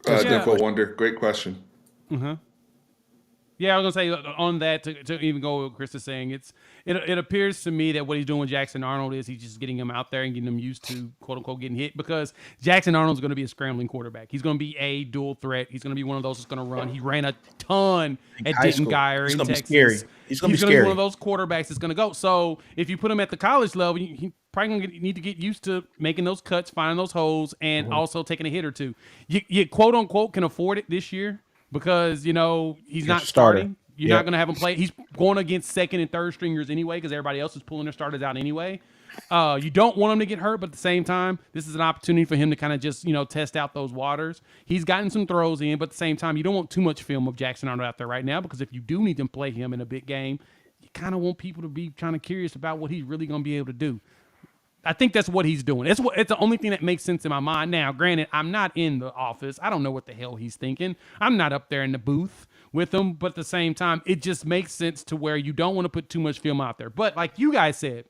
Defo Wonder. Great question. Mm-hmm. Yeah, I was gonna say on that to even go with what Chris is saying. It appears to me that what he's doing with Jackson Arnold is he's just getting him out there and getting him used to quote unquote getting hit because Jackson Arnold's going to be a scrambling quarterback. He's going to be a dual threat. He's going to be one of those that's going to run. He ran a ton at high Denton school. Geyer He's in gonna be Texas. scary. He's gonna be Be scary. one of those quarterbacks that's going to go. So if you put him at the college level, he probably going to need to get used to making those cuts, finding those holes, and also taking a hit or two. You quote unquote can afford it this year because he's not starter. starting. You're Yep. not going to have him play. He's going against second and third stringers anyway because everybody else is pulling their starters out anyway. You don't want him to get hurt, but at the same time, this is an opportunity for him to kind of just, test out those waters. He's gotten some throws in, but at the same time, you don't want too much film of Jackson Arnold out there right now because if you do need to play him in a big game, you kind of want people to be kind of curious about what he's really going to be able to do. I think that's what he's doing. It's the only thing that makes sense in my mind. Now, granted, I'm not in the office. I don't know what the hell he's thinking. I'm not up there in the booth with him, but at the same time, it just makes sense to where you don't want to put too much film out there. But like you guys said,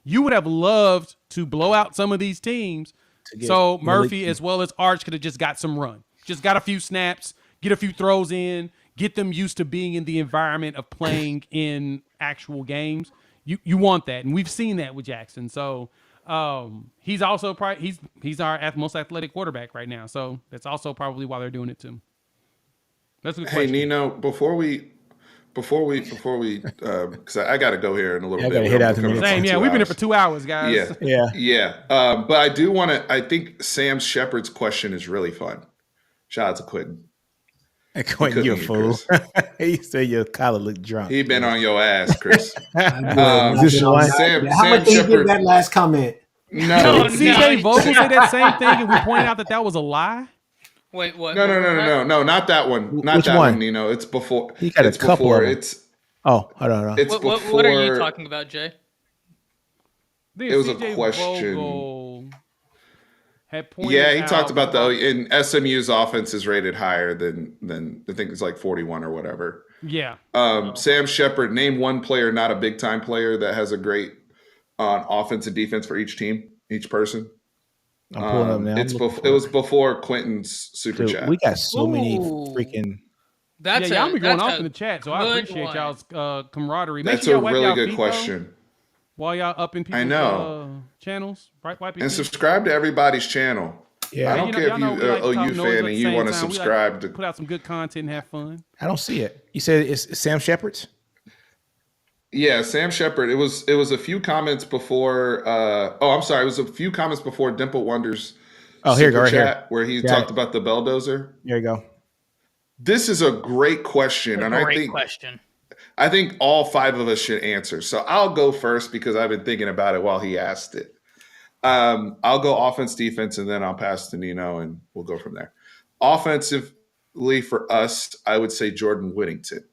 you would have loved to blow out some of these teams so Murphy as well as Arch could have just got some run. Just got a few snaps, get a few throws in, get them used to being in the environment of playing in actual games. You want that, and we've seen that with Jackson. So he's also probably he's our most athletic quarterback right now. So that's also probably why they're doing it too. That's a good Hey, question. Nino, because I got to go here in a little Yeah, I bit. gotta head out We're in a coming minute. up on Same, yeah. 2 We've been here hours. for 2 hours, guys. Yeah. But I do want to. I think Sam Shepard's question is really fun. Shout out to Quentin. Quentin, you a cooking you, fool. He said your collar look drunk. He been on your ass, Chris. This is one. How much did you give that last comment? No, CJ Vogel said that same thing, and we pointed out that was a lie. Wait, what? No, not that one. Not Which that one? one, Nino. It's before. He got a It's couple before. of them. It's Oh, hold on. it's What, before. what are you talking about, Jay? It was a CJ question. Vogel had pointed Yeah, he out talked about in SMU's offense is rated higher than I think it's like 41 or whatever. Yeah. Sam Shepard, name one player, not a big time player, that has a great on offense and defense for each team, each person. I'm pulling up now. It was before Quentin's super chat. We got so many Ooh. freaking. That's y'all be going that's off in the chat, so I good appreciate one. y'all's camaraderie. That's sure a y'all wipe really y'all good feet, question. though, while y'all up in people's know. Channels, right? Wipe your And feet. subscribe to everybody's channel. Yeah. I don't care if y'all know you we like to talk OU noise at fan the and you same want to time. We like subscribe to. put out some good content and have fun. I don't see it. You said it's Sam Shepard's? Yeah, Sam Shepard. It was a few comments before. I'm sorry. It was a few comments before Dimple Wonder's Oh, here you go, super right here. chat where he Got talked it. about the belldozer. There you go. This is a great question, and Great question. I think all 5 of us should answer. So I'll go first because I've been thinking about it while he asked it. I'll go offense, defense, and then I'll pass to Nino, and we'll go from there. Offensively for us, I would say Jordan Whittington.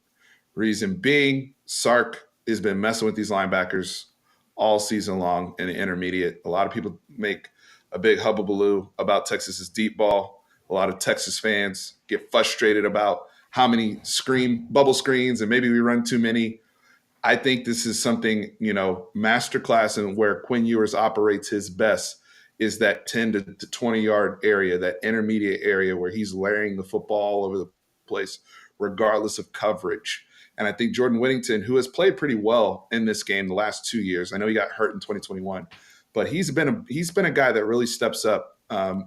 Reason being, Sark has been messing with these linebackers all season long in the intermediate. A lot of people make a big hubbubaloo about Texas's deep ball. A lot of Texas fans get frustrated about how many bubble screens and maybe we run too many. I think this is something, masterclass in where Quinn Ewers operates his best is that 10 to 20 yard area, that intermediate area where he's layering the football all over the place, regardless of coverage. And I think Jordan Whittington, who has played pretty well in this game the last 2 years, I know he got hurt in 2021, but he's been a guy that really steps up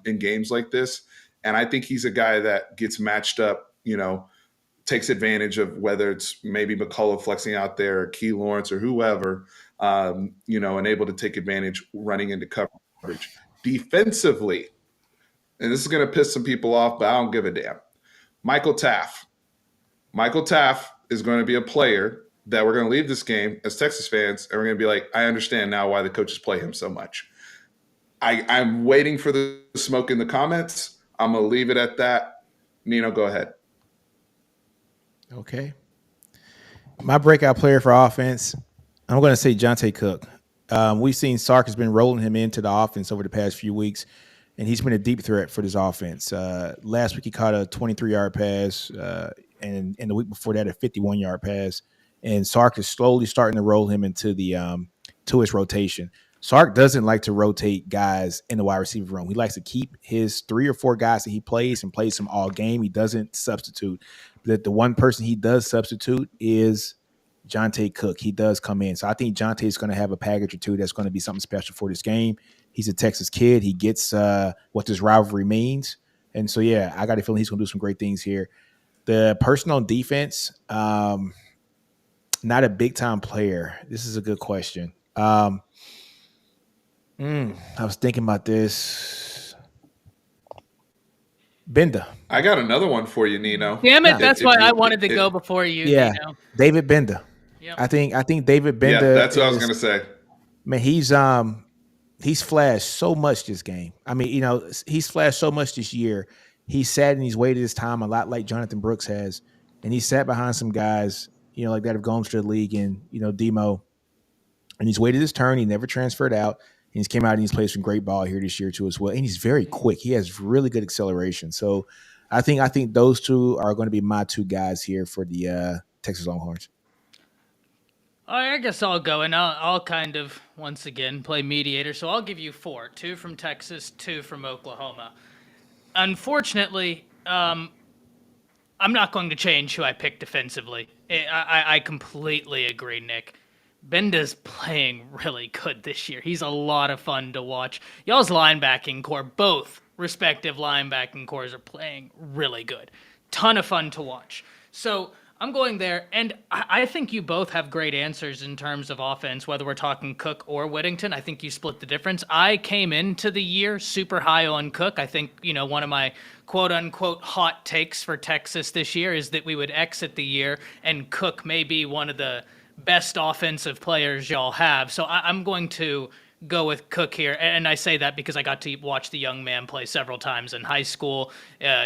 in games like this. And I think he's a guy that gets matched up, takes advantage of whether it's maybe McCullough flexing out there or Key Lawrence or whoever, and able to take advantage running into coverage. Defensively, and this is going to piss some people off, but I don't give a damn. Michael Taft. Michael Taft is going to be a player that we're going to leave this game as Texas fans, and we're going to be like, I understand now why the coaches play him so much. I'm waiting for the smoke in the comments. I'm going to leave it at that. Nino, go ahead. Okay. My breakout player for offense, I'm going to say Jonte Cook. We've seen Sark has been rolling him into the offense over the past few weeks, and he's been a deep threat for this offense. Last week he caught a 23-yard pass, and the week before that a 51-yard pass. And Sark is slowly starting to roll him into the to his rotation. Sark doesn't like to rotate guys in the wide receiver room. He likes to keep his 3 or 4 guys that he plays and plays them all game. He doesn't substitute. that the one person he does substitute is Jonte Cook. He does come in. So I think Jonte is going to have a package or two that's going to be something special for this game. He's a Texas kid. He gets what this rivalry means. And so, yeah, I got a feeling he's going to do some great things here. The person on defense, not a big-time player. This is a good question. I was thinking about this. Bender. I got another one for you, Nino. Damn it! Nah. That's why I wanted to go before you. Yeah, Nino. David Bender. Yep. I think David Bender. Yeah, that's what I was going to say. Man, he's flashed so much this game. I mean, he's flashed so much this year. He sat and he's waited his time a lot like Jonathan Brooks has, and he sat behind some guys, like that have gone to the league and Demo, and he's waited his turn. He never transferred out, and he's came out and he's played some great ball here this year too as well. And he's very quick. He has really good acceleration. So I think those two are going to be my two guys here for the Texas Longhorns. I guess I'll go, and I'll kind of, once again, play mediator. So I'll give you 4. 2 from Texas, 2 from Oklahoma. Unfortunately, I'm not going to change who I picked defensively. I completely agree, Nick. Benda's playing really good this year. He's a lot of fun to watch. Y'all's linebacking core, both respective linebacking cores, are playing really good. Ton of fun to watch. So I'm going there, and I think you both have great answers in terms of offense, whether we're talking Cook or Whittington. I think you split the difference. I came into the year super high on Cook. I think, one of my quote-unquote hot takes for Texas this year is that we would exit the year, and Cook may be one of the best offensive players y'all have. So I'm going to go with Cook here. And I say that because I got to watch the young man play several times in high school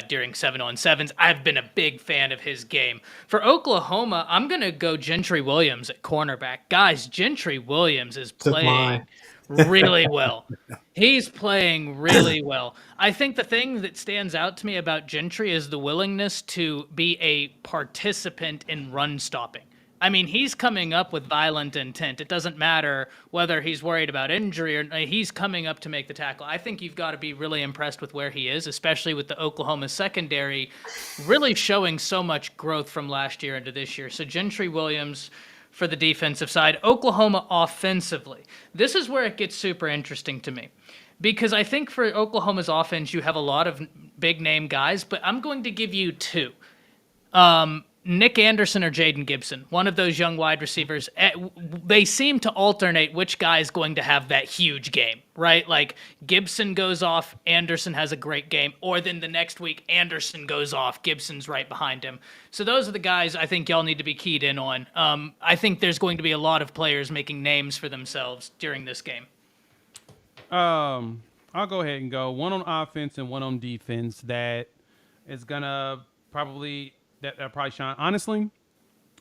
during 7-on-7s. I've been a big fan of his game. For Oklahoma, I'm going to go Gentry Williams at cornerback. Guys, Gentry Williams is playing really well. He's playing really well. I think the thing that stands out to me about Gentry is the willingness to be a participant in run stopping. I mean, he's coming up with violent intent. It doesn't matter whether he's worried about injury or he's coming up to make the tackle. I think you've got to be really impressed with where he is, especially with the Oklahoma secondary really showing so much growth from last year into this year. So Gentry Williams for the defensive side. Oklahoma offensively. This is where it gets super interesting to me, because I think for Oklahoma's offense, you have a lot of big name guys, but I'm going to give you 2. Nick Anderson or Jaden Gibson, one of those young wide receivers. They seem to alternate which guy is going to have that huge game, right? Like Gibson goes off, Anderson has a great game, or then the next week Anderson goes off, Gibson's right behind him. So those are the guys I think y'all need to be keyed in on. I think there's going to be a lot of players making names for themselves during this game. I'll go ahead and go. One on offense and one on defense that is gonna probably shine. Honestly,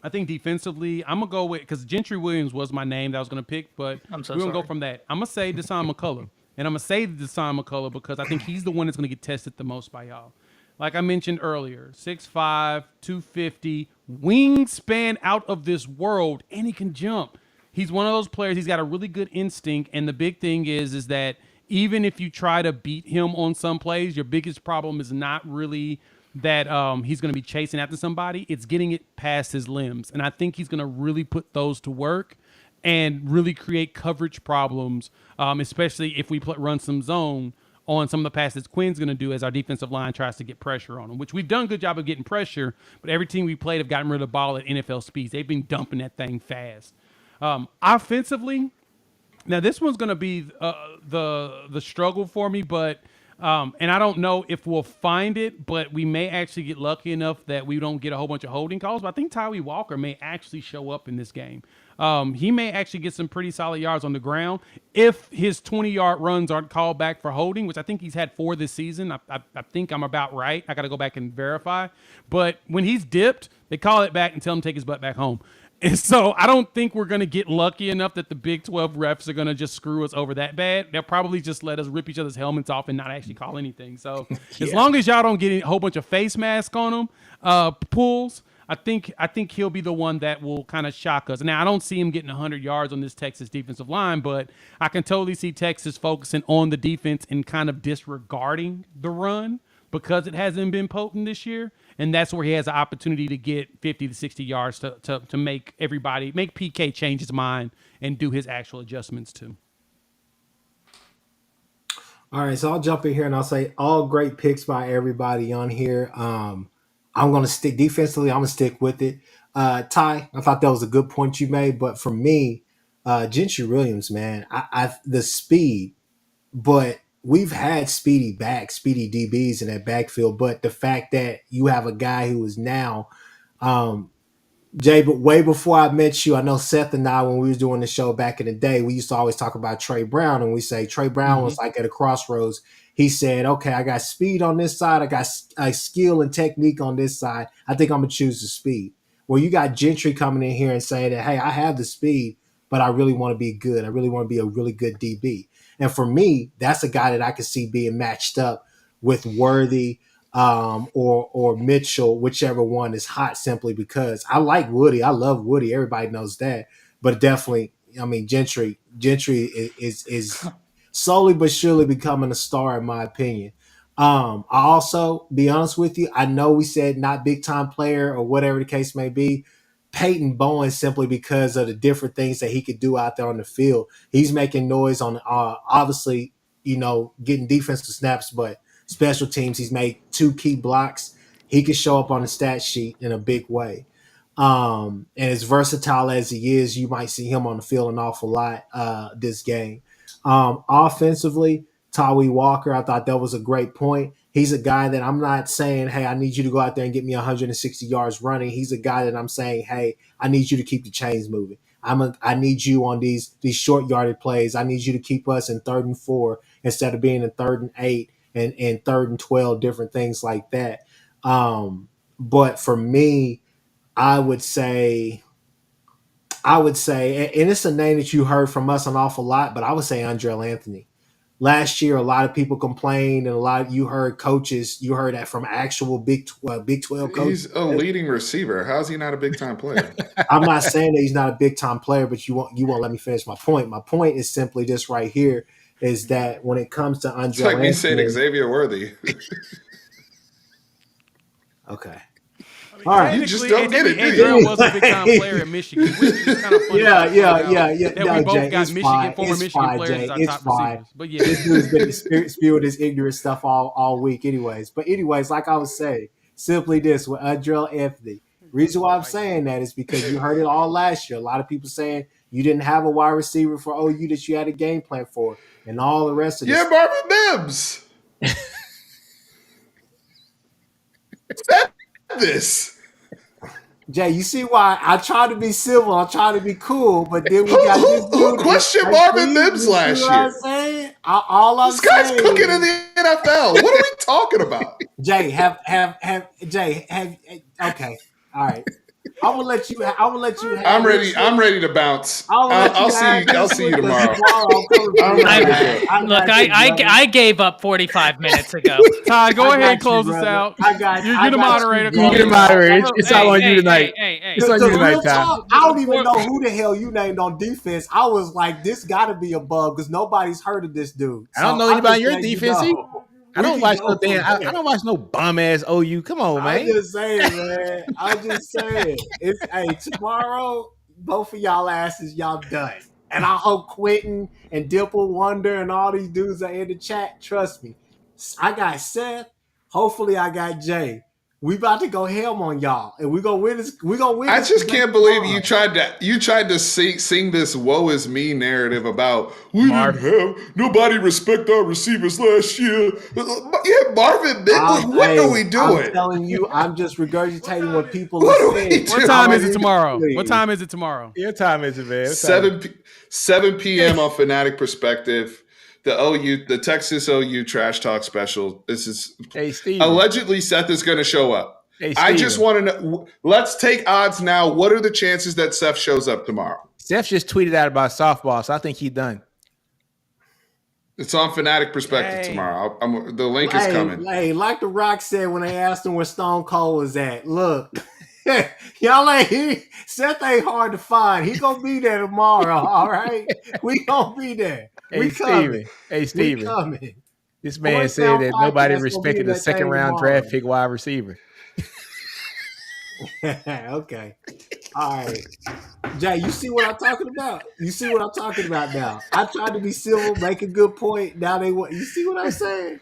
I think defensively, I'm gonna go with, because Gentry Williams was my name that I was gonna pick, but we're gonna go from that. I'm gonna say Deshaun McCullough, and I'm gonna say Deshaun McCullough because I think he's the one that's gonna get tested the most by y'all. Like I mentioned earlier, 6'5", 250, wingspan out of this world, and he can jump. He's one of those players. He's got a really good instinct, and the big thing is that even if you try to beat him on some plays, your biggest problem is not really that he's going to be chasing after somebody. It's getting it past his limbs. And I think he's going to really put those to work and really create coverage problems, especially if we run some zone on some of the passes Quinn's going to do as our defensive line tries to get pressure on him, which we've done a good job of getting pressure, but every team we played have gotten rid of the ball at NFL speeds. They've been dumping that thing fast. Offensively, now this one's going to be the struggle for me, but and I don't know if we'll find it, but we may actually get lucky enough that we don't get a whole bunch of holding calls. But I think Tyree Walker may actually show up in this game. He may actually get some pretty solid yards on the ground if his 20-yard runs aren't called back for holding, which I think he's had 4 this season. I think I'm about right. I got to go back and verify. But when he's dipped, they call it back and tell him to take his butt back home. And so I don't think we're going to get lucky enough that the Big 12 refs are going to just screw us over that bad. They'll probably just let us rip each other's helmets off and not actually call anything. So as long as y'all don't get a whole bunch of face masks on them, pulls, I think he'll be the one that will kind of shock us. Now, I don't see him getting 100 yards on this Texas defensive line, but I can totally see Texas focusing on the defense and kind of disregarding the run. because it hasn't been potent this year. And that's where he has an opportunity to get 50 to 60 yards to make PK change his mind and do his actual adjustments too. All right, so I'll jump in here and I'll say all great picks by everybody on here. I'm going to stick defensively. I'm going to stick with it. Ty, I thought that was a good point you made, but for me, Gentry Williams, man, the speed, but we've had speedy DBs in that backfield. But the fact that you have a guy who is now, Jay, but way before I met you, I know Seth and I, when we was doing the show back in the day, we used to always talk about Trey Brown, and we say Trey Brown was like at a crossroads. He said, okay, I got speed on this side. I got skill and technique on this side. I think I'm going to choose the speed. Well, you got Gentry coming in here and saying that, hey, I have the speed, but I really want to be good. I really want to be a really good DB. And for me, that's a guy that I could see being matched up with Worthy, or Mitchell, whichever one is hot, simply because I like Woody. I love Woody. Everybody knows that. But definitely, I mean, Gentry is slowly but surely becoming a star, in my opinion. I also, be honest with you, I know we said not big time player or whatever the case may be. Peyton Bowen, simply because of the different things that he could do out there on the field. He's making noise on, obviously, getting defensive snaps, but special teams, he's made 2 key blocks. He could show up on the stat sheet in a big way. And as versatile as he is, you might see him on the field an awful lot this game. Offensively, Tawee Walker, I thought that was a great point. He's a guy that I'm not saying, hey, I need you to go out there and get me 160 yards running. He's a guy that I'm saying, hey, I need you to keep the chains moving. I need you on these short yarded plays. I need you to keep us in 3rd and 4 instead of being in 3rd and 8 and 3rd and 12, different things like that. But for me, I would say, and it's a name that you heard from us an awful lot, but I would say Andrell Anthony. Last year, a lot of people complained, and you heard coaches, you heard that from actual Big 12 coaches. He's a leading receiver. How's he not a big time player? I'm not saying that he's not a big time player, but you won't let me finish my point. My point is simply this right here, is that when it comes to Andrell It's like Anthony, me saying Xavier Worthy. okay. All right. You just don't get it, do you? Andrell was a big-time player at Michigan. It's kind of funny. Yeah. That No, we both Jay, got former Michigan players Jay, as our it's top fine. receivers. But yeah. This dude's been spewing his ignorant stuff all week anyways. But anyways, like I was saying, simply this, with Andrell Anthony. Reason why I'm saying that is because you heard it all last year. A lot of people saying you didn't have a wide receiver for OU that you had a game plan for, and all the rest of this. Yeah, Marvin Mims. This. Jay, you see why I try to be civil, I try to be cool, but then we got this dude. Who questioned Marvin Mims last year? I'm saying? All I'm this guy's saying cooking in the NFL. What are we talking about? Jay, okay. All right. I will let you have I'm ready. I'm ready to bounce. I'll see you tomorrow. I gave up 45 minutes ago. Ty, go ahead and close us out. You're the moderator. You're the moderator. It's all on you tonight. It's on you tonight, Ty. I don't even know who the hell you named on defense. I was like, this got to be a bug because nobody's heard of this dude. I don't know anybody on your defense. I don't watch no damn. I don't watch no bum ass OU. Come on, man. I'm just saying, man. Tomorrow, both of y'all asses, y'all done. And I hope Quentin and Dimple Wonder and all these dudes are in the chat. Trust me. I got Seth. Hopefully, I got Jay. We about to go ham on y'all, and we gonna win this. We gonna win. I just can't believe you tried to sing this "woe is me" narrative about we didn't have nobody respect our receivers last year. Yeah, Marvin Mims. What are we doing? I'm telling you, I'm just regurgitating what people are saying. What time is it tomorrow? What time is it tomorrow? Your time is it, man? 7 p.m. on Fanatic Perspective. The Texas OU Trash Talk special. This is allegedly Seth is going to show up. I just want to know. Let's take odds now. What are the chances that Seth shows up tomorrow? Seth just tweeted out about softball, so I think he's done. It's on Fanatic Perspective tomorrow. The link is coming. Hey, like The Rock said when they asked him where Stone Cold was at. Look, y'all Seth ain't hard to find. He gonna be there tomorrow. All right, we gonna be there. Hey, Steven. We coming. This man Fourth said Down that nobody Podcast gonna be respected in the that second thing round tomorrow. draft pick wide receiver. Okay. All right. Jay, you see what I'm talking about? You see what I'm talking about now? I tried to be civil, make a good point. Now they want. You see what I'm saying?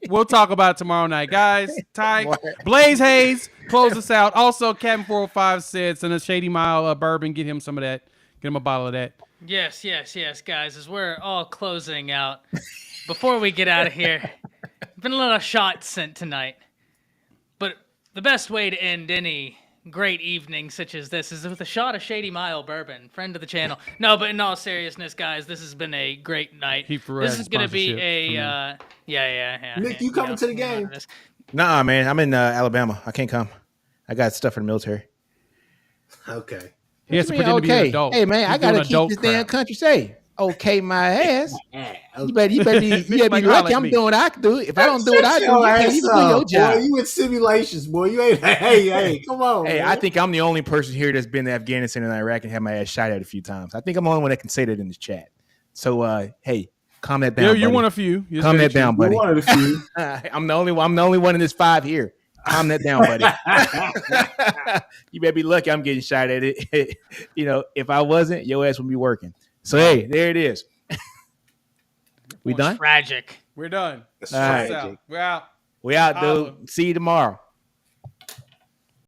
We'll talk about it tomorrow night, guys. Ty, Boy. Blaze Hayes, close us out. Also, Captain 405 said, send a Shady Mile bourbon. Get him some of that. Get him a bottle of that. Yes, guys. As we're all closing out, before we get out of here, been a lot of shots sent tonight, but the best way to end any great evening such as this is with a shot of Shady Mile bourbon. Friend of the channel. No, but in all seriousness, guys, this has been a great night. Heat for This Red is gonna be sponsorship from a yeah. Nick, you coming to the you know game? what it is. Nah, man. I'm in Alabama. I can't come. I got stuff for the military. Okay. He has to What you pretend mean, to be an okay? adult. Hey, man, He's I gotta doing keep adult this damn crap. country safe. Okay, my ass. Yeah, You okay. better be Like, holla lucky at I'm me. doing what I can do. If I don't do what I do, Shut you your can't ass even do your up, job. boy. You in simulations, boy. You ain't. Hey, come on. Hey, man. I think I'm the only person here that's been to Afghanistan and Iraq and had my ass shot at a few times. I think I'm the only one that can say that in the chat. So, hey, calm that down, You're buddy. one of few. It's Calm very that down, true. You're buddy. one of the few. I'm the only one in this 5 here. Calm that down, buddy. You better be lucky I'm getting shot at it. If I wasn't, your ass would be working. So, hey, there it is. We done? Tragic. We're done. That's All right. Peace out. We're out. We out, Holla. dude. See you tomorrow.